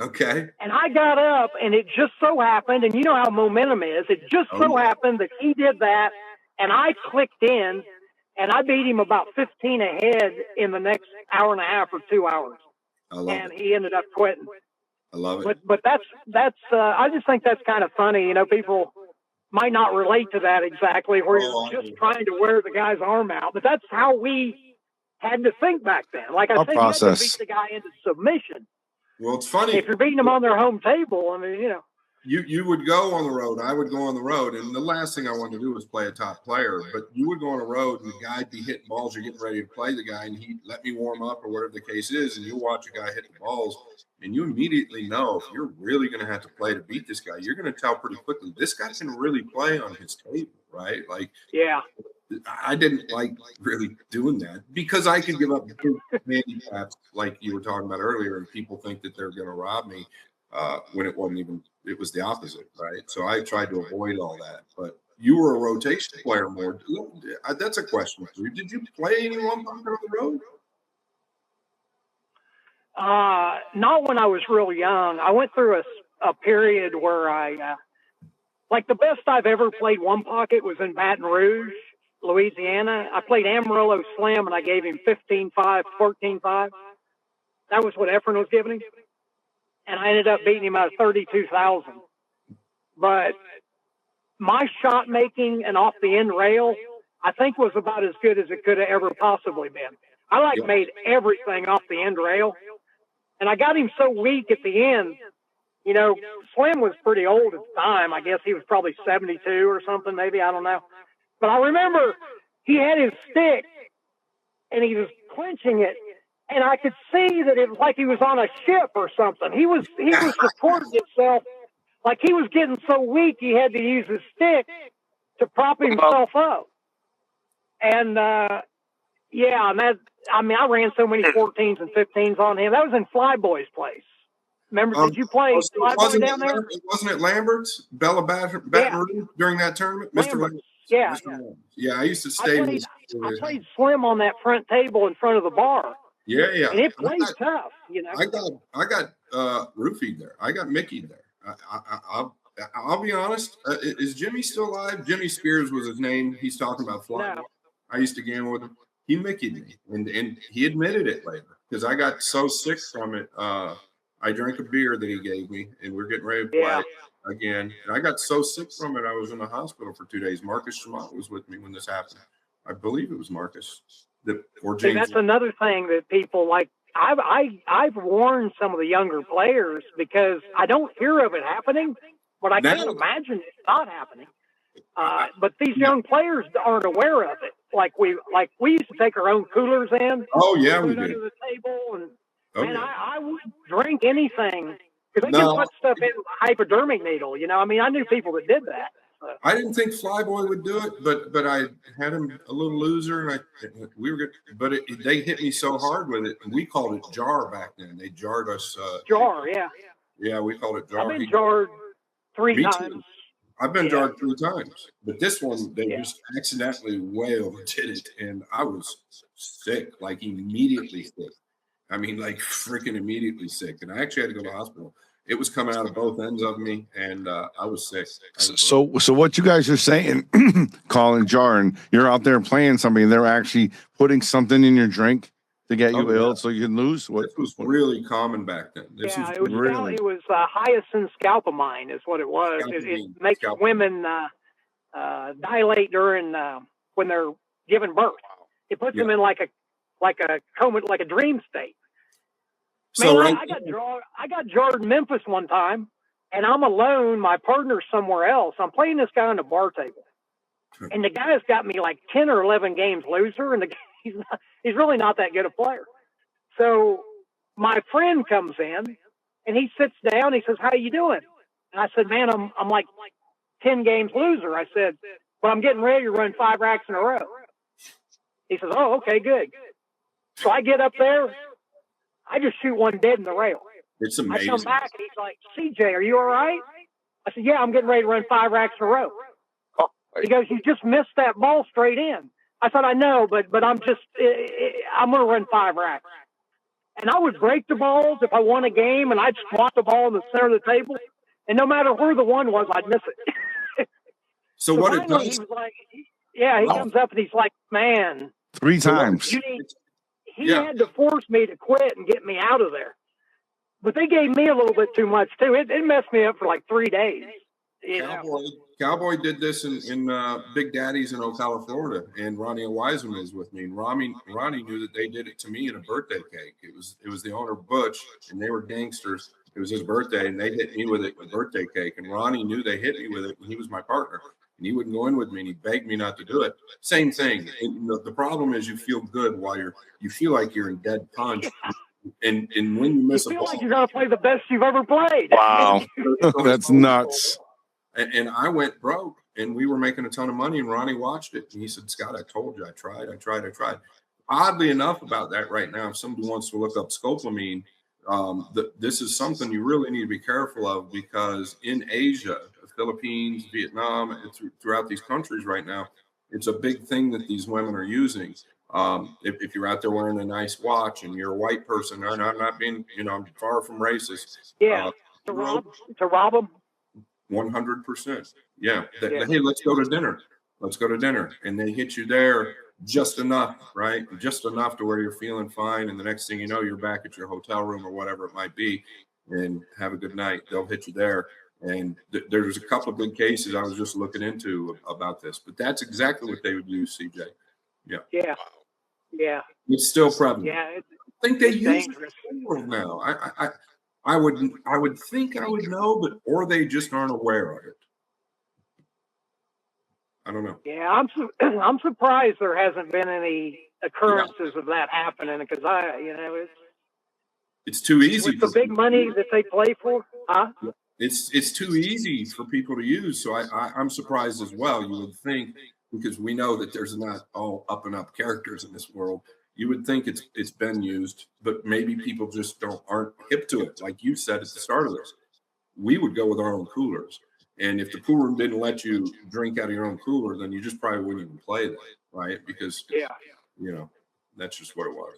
Okay. And I got up and it just so happened, and you know how momentum is, it just so happened that he did that and I clicked in and I beat him about 15 ahead in the next hour and a half or 2 hours. And he ended up quitting. I love it. But that's I just think that's kind of funny. You know, people might not relate to that exactly, where you're just trying to wear the guy's arm out. But that's how we had to think back then. Like I said, you had to beat the guy into submission. Well, it's funny. If you're beating them on their home table, I mean, you know. You would go on the road. I would go on the road. And the last thing I wanted to do was play a top player. But you would go on the road and the guy'd be hitting balls. You're getting ready to play the guy. And he'd let me warm up or whatever the case is. And you'll watch a guy hit the balls. And you immediately know if you're really going to have to play to beat this guy, you're going to tell pretty quickly, this guy can really play on his table, right? Like, Yeah. I didn't like really doing that because I could give up handicaps like you were talking about earlier, and people think that they're going to rob me when it wasn't even, it was the opposite, right? So I tried to avoid all that. But you were a rotation player more. That's a question for you. Did you play anyone on the road? Not when I was real young. I went through a period where like the best I've ever played one pocket was in Baton Rouge, Louisiana. I played Amarillo Slim and I gave him 15-5, 14-5. That was what Efren was giving him. And I ended up beating him out of 32,000. But my shot making and off the end rail, I think was about as good as it could have ever possibly been. I made everything off the end rail. And I got him so weak at the end. You know, Slim was pretty old at the time. I guess he was probably 72 or something, maybe. I don't know. But I remember he had his stick and he was clenching it. And I could see that it was like he was on a ship or something. He was supporting himself. Like he was getting so weak, he had to use his stick to prop himself up. And, yeah, and I ran so many 14s and 15s on him. That was in Flyboy's place. Remember, did you play Flyboy down there? Wasn't it Lambert's, Bella Baton Rouge during that tournament? Mr. Lambert. Yeah. Yeah, I used to stay with I played Slim on that front table in front of the bar. Yeah, yeah. And it played tough, you know. I got roofied there. I got Mickeyed there. I'll be honest. Is Jimmy still alive? Jimmy Spears was his name. He's talking about flying. No. I used to gamble with him. He Mickeyed me, and he admitted it later because I got so sick from it. I drank a beer that he gave me, and we're getting ready to play again. And I got so sick from it, I was in the hospital for 2 days. Marcus Schmott was with me when this happened. I believe it was Marcus. See, that's another thing that people like. I've warned some of the younger players because I don't hear of it happening, but I can't imagine it's not happening. But these young players aren't aware of it. Like we used to take our own coolers in. Oh yeah, we did. Under the table, and I wouldn't drink anything because they can put stuff in with a hypodermic needle. You know, I mean, I knew people that did that. I didn't think Flyboy would do it, but I had him a little loser, and we were good. But they hit me so hard with it, and we called it jar back then. They jarred us. Jar, yeah. Yeah, we called it jar. I've been jarred 3 times. Too. I've been jarred 3 times, but this one they just accidentally way overdid it, and I was sick, like immediately sick. I mean, like freaking immediately sick, and I actually had to go to the hospital. It was coming out of both ends of me, and I was sick. So what you guys are saying, calling jarring, you're out there playing somebody, and they're actually putting something in your drink to get you ill, so you can lose. This was really common back then. It was hyacinth scalpamine is what it was. It makes women dilate during when they're giving birth. It puts them in like a coma, like a dream state. Man, I got jarred in Memphis one time, and I'm alone. My partner's somewhere else. I'm playing this guy on the bar table, and the guy's got me like 10 or 11 games loser, and he's really not that good a player. So my friend comes in, and he sits down. He says, "How you doing?" And I said, "Man, I'm like 10 games loser." I said, "But I'm getting ready to run 5 racks in a row." He says, "Oh, okay, good." So I get up there. I just shoot one dead in the rail. It's amazing. I come back and he's like, "CJ, are you all right?" I said, "Yeah, I'm getting ready to run 5 racks in a row." He goes, "You just missed that ball straight in." I said, "I know, but I'm going to run 5 racks." And I would break the balls if I won a game, and I'd squat the ball in the center of the table. And no matter where the one was, I'd miss it. So what it does? He was like, he comes up and he's like, "Man." 3 times. He had to force me to quit and get me out of there. But they gave me a little bit too much, too. It messed me up for like 3 days. Cowboy did this in Big Daddy's in Ocala, Florida, and Ronnie Wiseman is with me. And Ronnie knew that they did it to me in a birthday cake. It was the owner, Butch, and they were gangsters. It was his birthday, and they hit me with it, a birthday cake. And Ronnie knew they hit me with it, and he was my partner. And he wouldn't go in with me, and he begged me not to do it. Same thing. The problem is you feel good while you feel like you're in dead punch. And when you You miss a feel ball, like you're gonna play the best you've ever played. Wow. That's nuts. and I went broke, and we were making a ton of money, and Ronnie watched it, and he said, Scott, I told you, I tried. Oddly enough about that right now, if somebody wants to look up scopolamine, this is something you really need to be careful of, because in Asia, the Philippines, Vietnam, and throughout these countries right now, it's a big thing that these women are using. If you're out there wearing a nice watch and you're a white person, and I'm not being, I'm far from racist. Yeah, to rob them. 100%. Yeah. Yeah. Hey, let's go to dinner. Let's go to dinner. And they hit you there just enough, right? Just enough to where you're feeling fine. And the next thing you know, you're back at your hotel room or whatever it might be, and have a good night. They'll hit you there. And there's a couple of big cases I was just looking into about this, but that's exactly what they would use, CJ. Yeah. Yeah. Yeah. It's still prevalent. Yeah. I think they use dangerous. it now. I would think I would know, but or they just aren't aware of it. I don't know. Yeah, I'm surprised there hasn't been any occurrences of that happening, because it's too easy. With the big money that they play for, huh? It's too easy for people to use. So I'm surprised as well. You would think, because we know that there's not all up and up characters in this world. You would think it's been used, but maybe people just aren't hip to it. Like you said at the start of this, we would go with our own coolers. And if the pool room didn't let you drink out of your own cooler, then you just probably wouldn't even play that, right? Because, that's just what it was.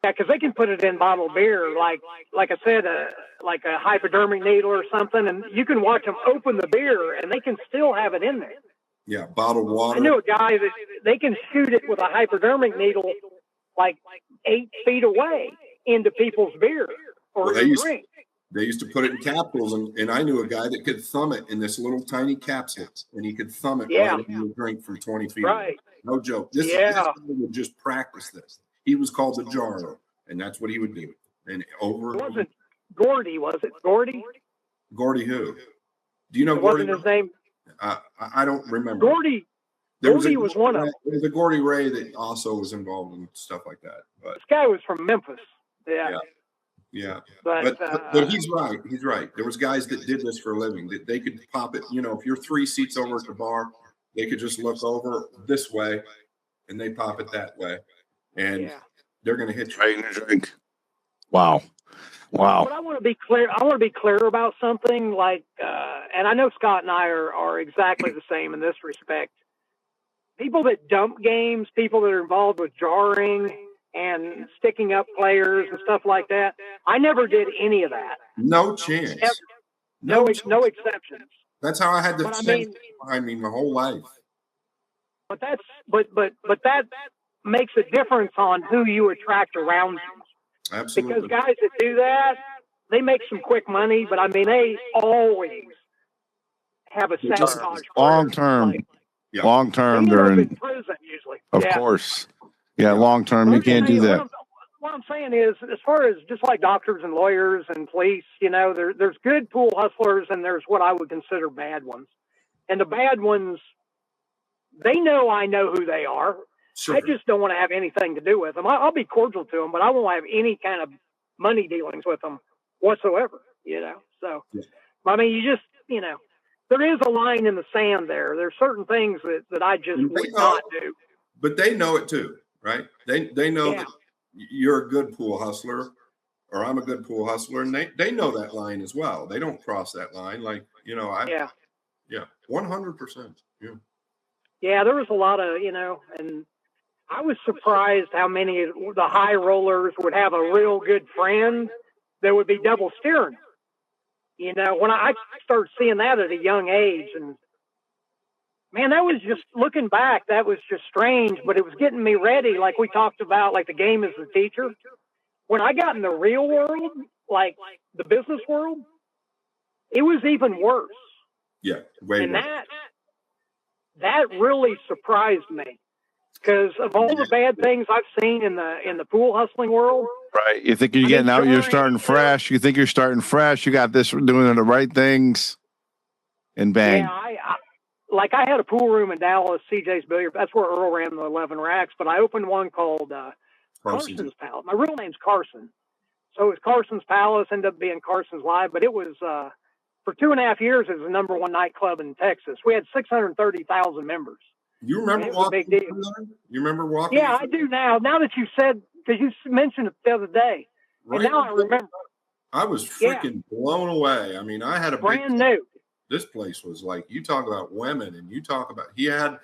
Yeah, because they can put it in bottled beer, like I said, like a hypodermic needle or something, and you can watch them open the beer, and they can still have it in there. Yeah, bottled water. I knew a guy that they can shoot it with a hypodermic needle like 8 feet away into people's beer or drink. They used to put it in capsules, and I knew a guy that could thumb it in this little tiny capsule, and he could thumb it right into a drink from 20 feet away. No joke. This guy would just practice this. He was called the Jarro, and that's what he would do. And over. It wasn't Gordy, was it? Gordy? Gordy who? Do you know Gordy? Wasn't his name? I don't remember. Gordy was one of them. There was a Gordy Ray that also was involved in stuff like that. But this guy was from Memphis. Yeah. But he's right. He's right. There was guys that did this for a living. That they could pop it. If you're 3 seats over at the bar, they could just look over this way, and they pop it that way, and they're going to hit you. Right in the drink. Wow. But I want to be clear. I want to be clear about something. Like, and I know Scott and I are exactly the same in this respect. People that dump games, people that are involved with jarring and sticking up players and stuff like that. I never did any of that. No chance. No exceptions. That's how I had to stand behind me my whole life. But that makes a difference on who you attract around you. Absolutely. Because guys that do that, they make some quick money, but I mean, they always have a sabotage. Long term. Long term, they're in prison usually. Of course. Yeah, long term, you can't do that. What I'm saying is, as far as just like doctors and lawyers and police, there's good pool hustlers and there's what I would consider bad ones. And the bad ones, they know I know who they are. Sure. I just don't want to have anything to do with them. I'll be cordial to them, but I won't have any kind of money dealings with them whatsoever, So, I mean, you just, there is a line in the sand there. There's certain things that I just would not do. But they know it too, right? They know that you're a good pool hustler, or I'm a good pool hustler, and they know that line as well. They don't cross that line, like 100%. Yeah, there was a lot of and I was surprised how many of the high rollers would have a real good friend that would be double steering. When I started seeing that at a young age, and man, that was just, looking back, that was just strange, but it was getting me ready. Like we talked about, like the game as a teacher. When I got in the real world, like the business world, it was even worse. Yeah. Way worse. That really surprised me. Because of all the bad things I've seen in the pool hustling world. Right. You think you're getting out, you're starting fresh. You think you're starting fresh. You got this, doing the right things, and bang. Yeah, I had a pool room in Dallas, CJ's Billiards. That's where Earl ran the 11 racks. But I opened one called Carson's Palace. My real name's Carson. So it was Carson's Palace, ended up being Carson's Live, but it was, for 2.5 years, it was the number one nightclub in Texas. We had 630,000 members. You remember walking through there? You remember walking? Yeah, I do now. Now that you said, because you mentioned it the other day, right, and now I remember. I was freaking blown away. I mean, I had a brand new. This place was like, you talk about women, and you talk about, you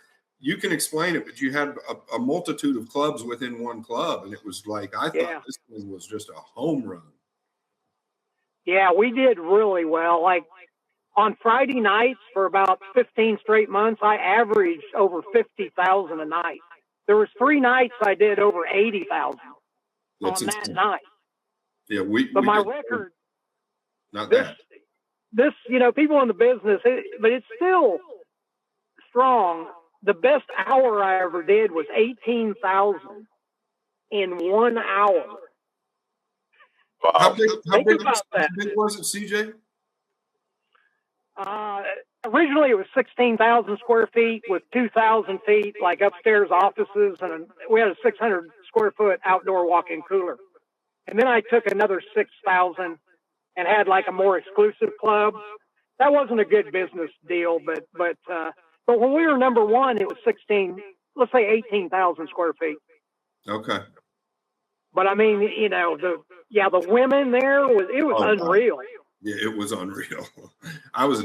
can explain it, but you had a multitude of clubs within one club, and it was like, I thought this thing was just a home run. Yeah, we did really well. Like on Friday nights for about 15 straight months, I averaged over 50,000 a night. There was 3 nights I did over 80,000 on that night. Yeah, but my record, not this, people in the business, but it's still strong. The best hour I ever did was 18,000 in 1 hour. Wow. How big was it, CJ? Originally it was 16,000 square feet with 2,000 feet, like upstairs offices, and we had a 600 square foot outdoor walk-in cooler. And then I took another 6,000 and had like a more exclusive club. That wasn't a good business deal, but when we were number one, it was 18,000 square feet. Okay. But I mean, the women there was unreal. Yeah, it was unreal.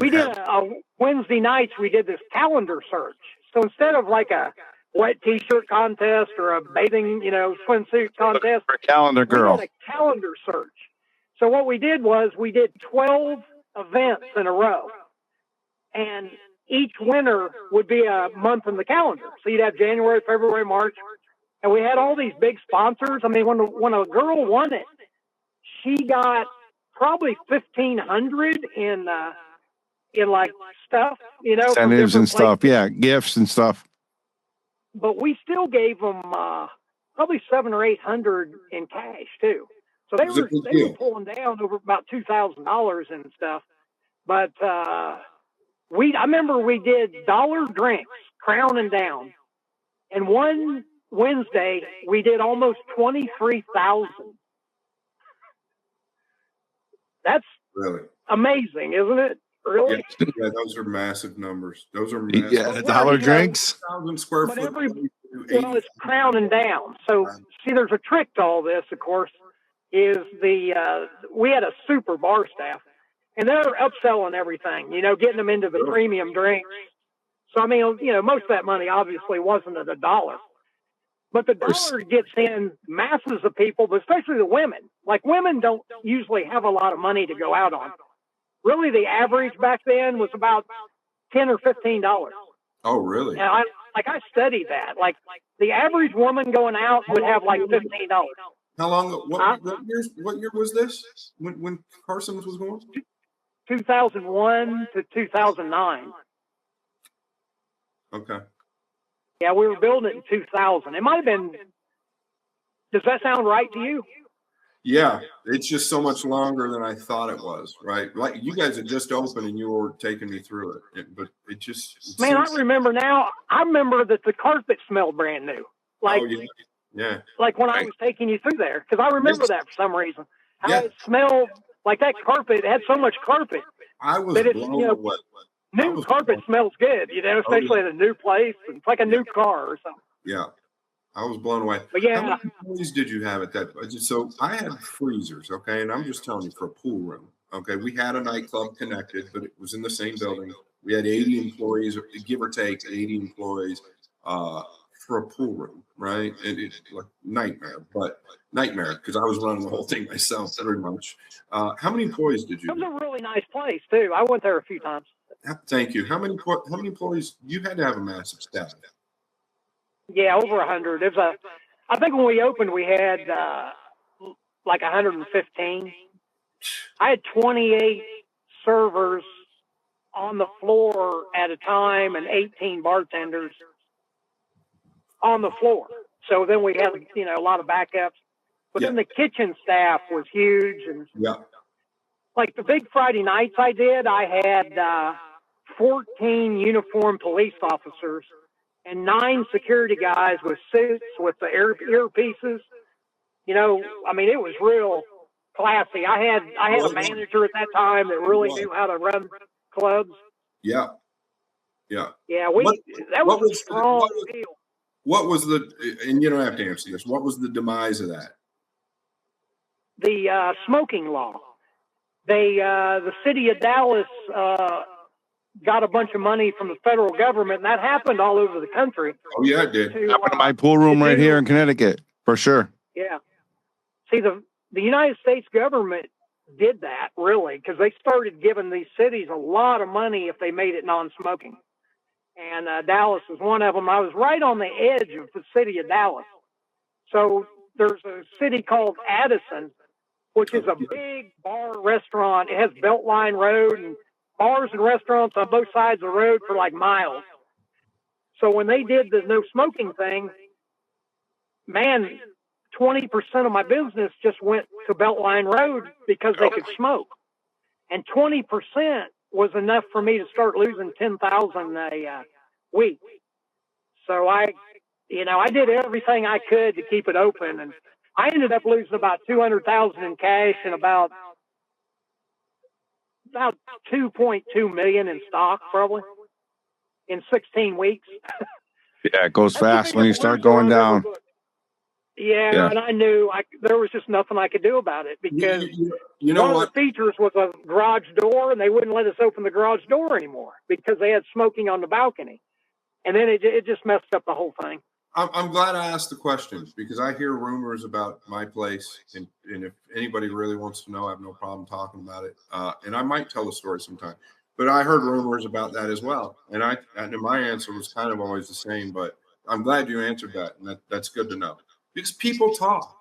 We did a Wednesday nights. We did this calendar search. So instead of like a wet T-shirt contest or a bathing, swimsuit contest, for a calendar girl, we did a calendar search. So what we did was we did 12 events in a row, and each winner would be a month in the calendar. So you'd have January, February, March, and we had all these big sponsors. I mean, when a girl won it, she got probably 1,500 in like stuff, incentives and stuff. Yeah, gifts and stuff. But we still gave them probably 700 or 800 in cash too. So they were pulling down over about $2,000 and stuff. But I remember we did dollar drinks, crown and down, and one Wednesday we did almost 23,000. That's really amazing, isn't it? Really? Yeah, those are massive numbers. Those are massive. Yeah, the dollar drinks. 1,000 square foot. It's crown and down. So see, there's a trick to all this, of course, is we had a super bar staff, and they're upselling everything, getting them into the premium drinks. So, I mean, most of that money obviously wasn't at $1. But the dollar gets in masses of people, but especially the women. Like, women don't usually have a lot of money to go out on. Really, the average back then was about $10 or $15. Oh, really? And I studied that. Like, the average woman going out would have like $15. How long? What year was this? When Carson's was going? 2001 to 2009. Okay. Yeah, we were building it in 2000. It might have been. Does that sound right to you? Yeah, it's just so much longer than I thought it was. Right, like you guys had just opened and you were taking me through it, but it just. Man, I remember now. I remember that the carpet smelled brand new. Like, yeah. Like when I was taking you through there, because I remember that for some reason. How it smelled like that carpet. It had so much carpet. I was blown away. New carpet smells good, especially at a new place. It's like a new car or something. Yeah. I was blown away. But yeah. How many employees did you have at that? So I had freezers, okay? And I'm just telling you, for a pool room, okay? We had a nightclub connected, but it was in the same building. We had 80 employees, give or take 80 employees for a pool room, right? And it's like nightmare because I was running the whole thing myself pretty much. How many employees did you have? It was a really nice place, too. I went there a few times. Thank you. How many employees? You had to have a massive staff. Yeah, over 100. I think when we opened, we had like 115. I had 28 servers on the floor at a time and 18 bartenders on the floor. So then we had, a lot of backups. But then the kitchen staff was huge. And like the big Friday nights I did, I had 14 uniformed police officers and 9 security guys with suits with the earpieces. I mean, it was real classy. I had a manager at that time that really knew how to run clubs. Yeah. Yeah. Yeah, that was a strong deal. What was and you don't have to answer this, what was the demise of that? The smoking law. The city of Dallas got a bunch of money from the federal government, and that happened all over the country. Oh, yeah, it did. Happened in my pool room right here in Connecticut, for sure. Yeah. See, the United States government did that, really, because they started giving these cities a lot of money if they made it non-smoking. And Dallas was one of them. I was right on the edge of the city of Dallas. So there's a city called Addison, which is a big bar restaurant. It has Beltline Road and bars and restaurants on both sides of the road for like miles. So when they did the no smoking thing, man, 20% of my business just went to Beltline Road because they could smoke. And 20% was enough for me to start losing $10,000 a week. So I did everything I could to keep it open, and I ended up losing about $200,000 in cash and about $2.2 million in stock, probably in 16 weeks. Yeah, it goes fast when you start going down. Yeah, and I knew there was just nothing I could do about it because you know one of the features was a garage door, and they wouldn't let us open the garage door anymore because they had smoking on the balcony. And then it just messed up the whole thing. I'm glad I asked the question because I hear rumors about my place, and if anybody really wants to know, I have no problem talking about it. And I might tell the story sometime. But I heard rumors about that as well, and my answer was kind of always the same. But I'm glad you answered that, and that's good to know because people talk,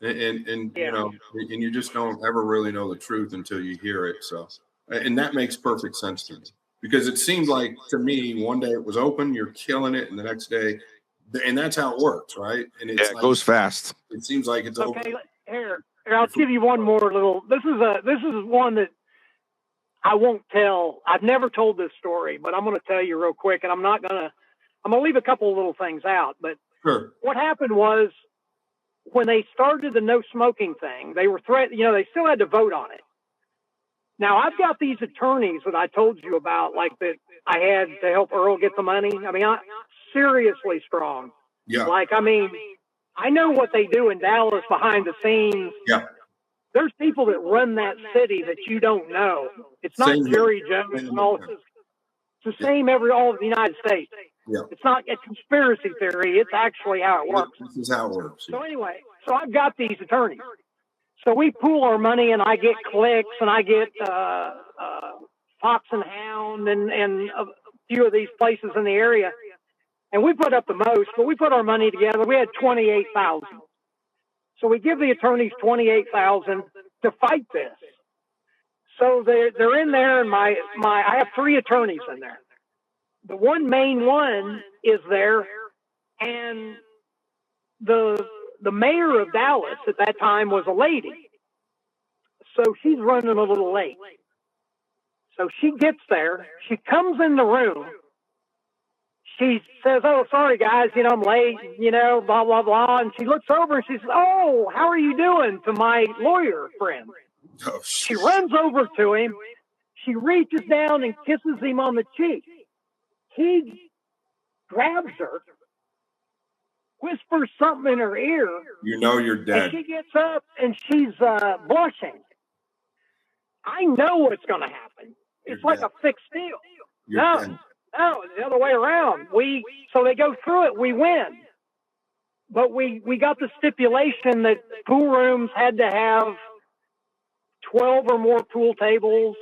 and you know, and you just don't ever really know the truth until you hear it. So, and that makes perfect sense to me because it seemed like to me one day it was open, you're killing it, and the next day. And that's how it works, right? And it's it goes fast. It seems like it's okay. Here, I'll give you one more little. This is one that I won't tell. I've never told this story, but I'm going to tell you real quick, and I'm going to leave a couple of little things out. But sure. What happened was when they started the no smoking thing, they were they still had to vote on it. Now I've got these attorneys that I told you about, like that I had to help Earl get the money. I mean, seriously strong. Yeah. Like, I mean, I know what they do in Dallas behind the scenes. Yeah. There's people that run that city that you don't know. It's not Jerry Jones and all this. It's the same all of the United States. Yeah. It's not a conspiracy theory. It's actually how it works. This is how it works. So anyway, I've got these attorneys. So we pool our money, and I get clicks, and I get Fox and Hound and a few of these places in the area. And we put up the most, but we put our money together. We had $28,000. So we give the attorneys $28,000 to fight this. So they're in there, and I have 3 attorneys in there. The main one is there, and the mayor of Dallas at that time was a lady. So she's running a little late. So she gets there. She comes in the room. She says, "Oh, sorry, guys, I'm late, blah, blah, blah." And she looks over and she says, "Oh, how are you doing?" to my lawyer friend. Oh, she runs over to him. She reaches down and kisses him on the cheek. He grabs her, whispers something in her ear. You know you're dead. And she gets up and she's blushing. I know what's going to happen. It's like a fixed deal. No, it's the other way around. So they go through it. We win. But we got the stipulation that pool rooms had to have 12 or more pool tables,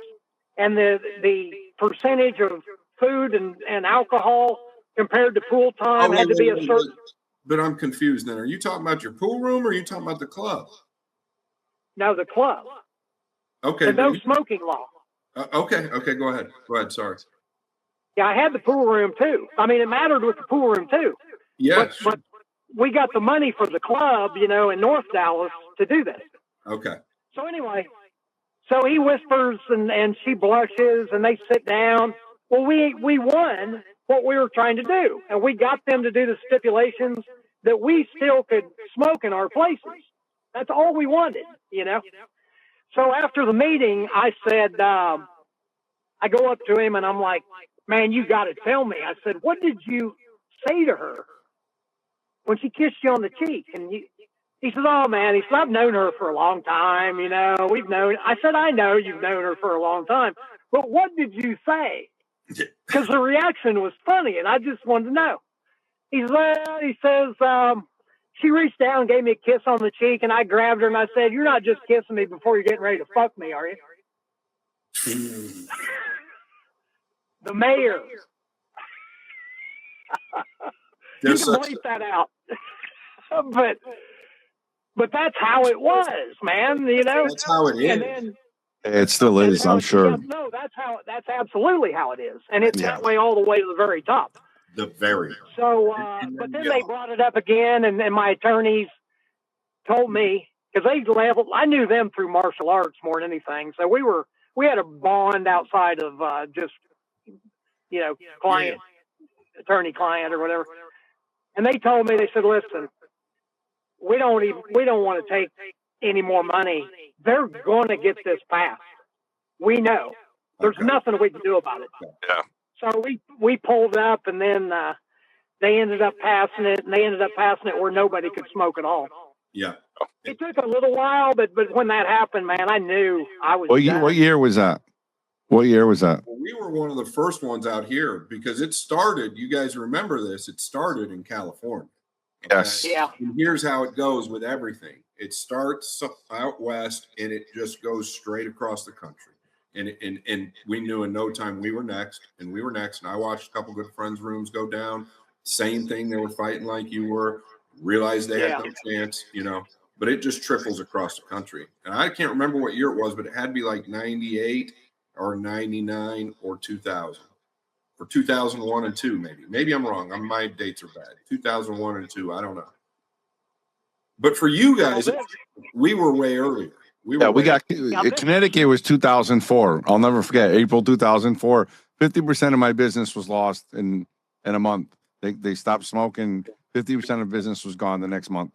and the percentage of food and alcohol compared to pool time had to be a certain. But I'm confused then. Are you talking about your pool room or are you talking about the club? No, the club. Okay. The no smoking law. Okay. Go ahead. Sorry. Yeah, I had the pool room too. I mean, it mattered with the pool room too. Yes. But we got the money for the club, in North Dallas to do this. Okay. So anyway, so he whispers and she blushes and they sit down. Well, we won what we were trying to do, and we got them to do the stipulations that we still could smoke in our places. That's all we wanted, So after the meeting, I said, I go up to him and I'm like, man, you got to tell me. I said, what did you say to her when she kissed you on the cheek? And he says, oh, man, he said, I've known her for a long time. You know, we've known. I said, I know you've known her for a long time. But what did you say? Because the reaction was funny, and I just wanted to know. He says, she reached down and gave me a kiss on the cheek, and I grabbed her and I said, you're not just kissing me before you're getting ready to fuck me, are you? The mayor. You can bleep that out. But that's how it was, man. You know, that's how it is. And then, it still is, I'm sure. Yeah, no, that's absolutely how it is, and it's that way all the way to the very top. The very. So, but then they brought it up again, and my attorneys told me, because I knew them through martial arts more than anything. So we had a bond outside of just, you know, attorney-client or whatever. And they told me, they said, listen, we don't want to take any more money. They're going to get this passed. We know. There's nothing we can do about it. Yeah. So we pulled up, and then they ended up passing it, and they ended up passing it where nobody could smoke at all. Yeah. It took a little while, but when that happened, man, I knew I was. What year was that? What year was that? Well, we were one of the first ones out here because it started. You guys remember this? It started in California. Okay? Yes. Yeah. And here's how it goes with everything. It starts out west and it just goes straight across the country. And we knew in no time we were next. And I watched a couple good friends' rooms go down. Same thing. They were fighting like you were. Realized they had no chance, you know. But it just triples across the country. And I can't remember what year it was, but it had to be like 98 or 99 or 2000. Or 2001 and 2, maybe. Maybe I'm wrong. My dates are bad. 2001 and 2. I don't know. But for you guys, we were way earlier. Connecticut was 2004. I'll never forget. April 2004. 50% of my business was lost in a month. They stopped smoking. 50% of business was gone the next month.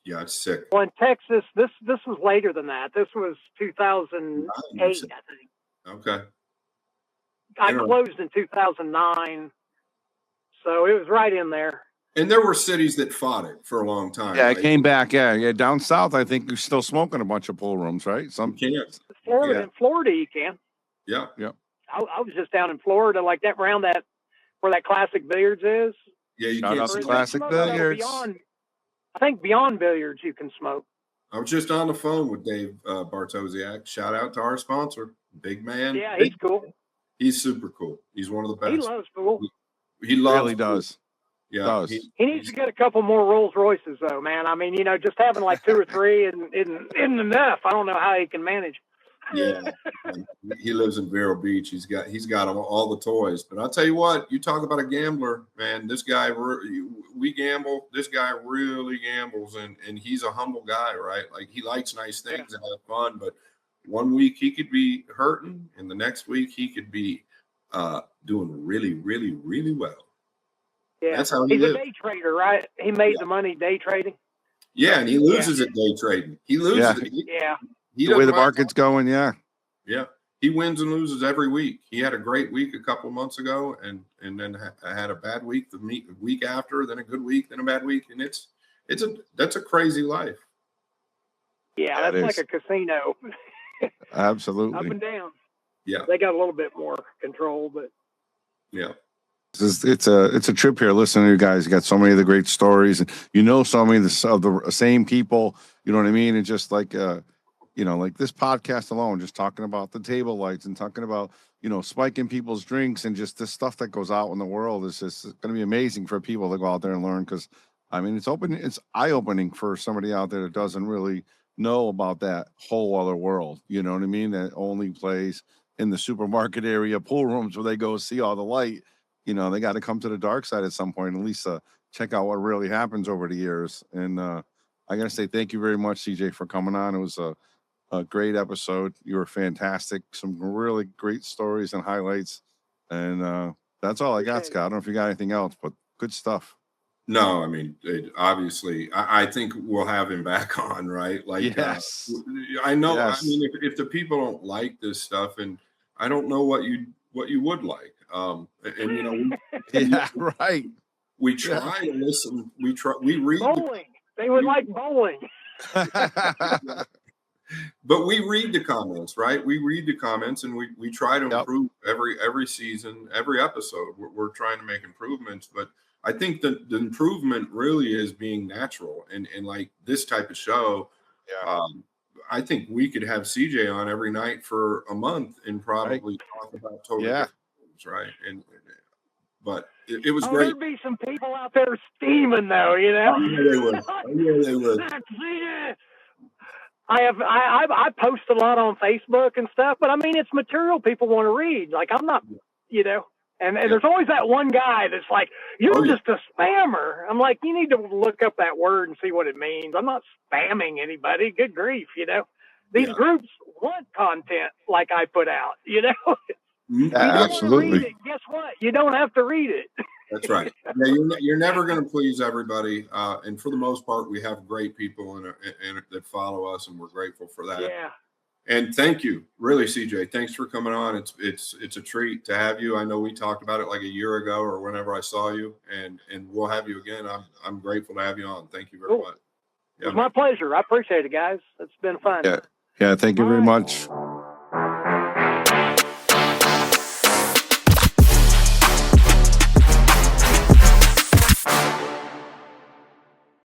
Yeah, it's sick. Well, in Texas, this was later than that. This was 2008, I think. Okay. I closed in 2009, so it was right in there. And there were cities that fought it for a long time. Yeah, right? It came back. Yeah. Down south, I think you're still smoking a bunch of pool rooms, right? Some can't. In Florida, you can. Yeah. I was just down in Florida, like that around that where that Classic Billiards is. Yeah, you Shout out to Classic Billiards. I think beyond Billiards, you can smoke. I was just on the phone with Dave Bartosiak. Shout out to our sponsor, big man. Yeah, he's cool. He's super cool. He's one of the best. He loves pool. He loves really pool. Does. Yeah, he needs to get a couple more Rolls Royces, though, man. I mean, you know, just having like 2 or 3 isn't enough. I don't know how he can manage. Yeah, he lives in Vero Beach. He's got all the toys. But I'll tell you what, you talk about a gambler, man. This guy, we gamble. This guy really gambles, and he's a humble guy, right? Like he likes nice things and have fun. But one week he could be hurting, and the next week he could be doing really, really, really well. Yeah, that's how he's lives. A day trader, right? He made the money day trading. Yeah, and he loses at day trading. He loses. The way the market's going, yeah. He wins and loses every week. He had a great week a couple of months ago, and then had a bad week the week after, then a good week, then a bad week, and that's a crazy life. Yeah, that's like a casino. Absolutely. Up and down. Yeah, they got a little bit more control, but yeah. It's a trip here. Listening to you guys, you got so many of the great stories, and so many of the same people. You know what I mean? And just like like this podcast alone, just talking about the table lights and talking about spiking people's drinks and just this stuff that goes out in the world is just going to be amazing for people to go out there and learn. Because I mean, it's eye opening for somebody out there that doesn't really know about that whole other world. You know what I mean? That only plays in the supermarket area pool rooms where they go see all the light. They got to come to the dark side at some point, at least check out what really happens over the years. And I got to say thank you very much, CJ, for coming on. It was a great episode. You were fantastic. Some really great stories and highlights. And that's all I got, Scott. I don't know if you got anything else, but good stuff. No, I mean, obviously, I think we'll have him back on, right? Like, Yes. I know. Yes. I mean, if the people don't like this stuff, and I don't know what you would like, and you know, Yeah, right. we try to listen. We read, Bowling. They would like bowling. but we read the comments, right? We read the comments, and we try to improve every season, every episode. We're trying to make improvements, but I think that the improvement really is being natural, and like this type of show. Yeah. I think we could have CJ on every night for a month and probably talk about totally different things, right? And but it was great. There'd be some people out there steaming, though. You know, They would. They would. I post a lot on Facebook and stuff, but I mean, it's material people want to read. Like, I'm not, you know, and there's always that one guy that's like, you're just a spammer. I'm like, you need to look up that word and see what it means. I'm not spamming anybody. Good grief, you know. These groups want content like I put out, you know. Absolutely. Read it, guess what? You don't have to read it. That's right. Yeah, you're never going to please everybody, and for the most part, we have great people and that follow us, and we're grateful for that. Yeah. And thank you, really, CJ. Thanks for coming on. It's a treat to have you. I know we talked about it like a year ago or whenever I saw you, and we'll have you again. I'm grateful to have you on. Thank you very much. It was my pleasure. I appreciate it, guys. It's been fun. Yeah. Thank you very much.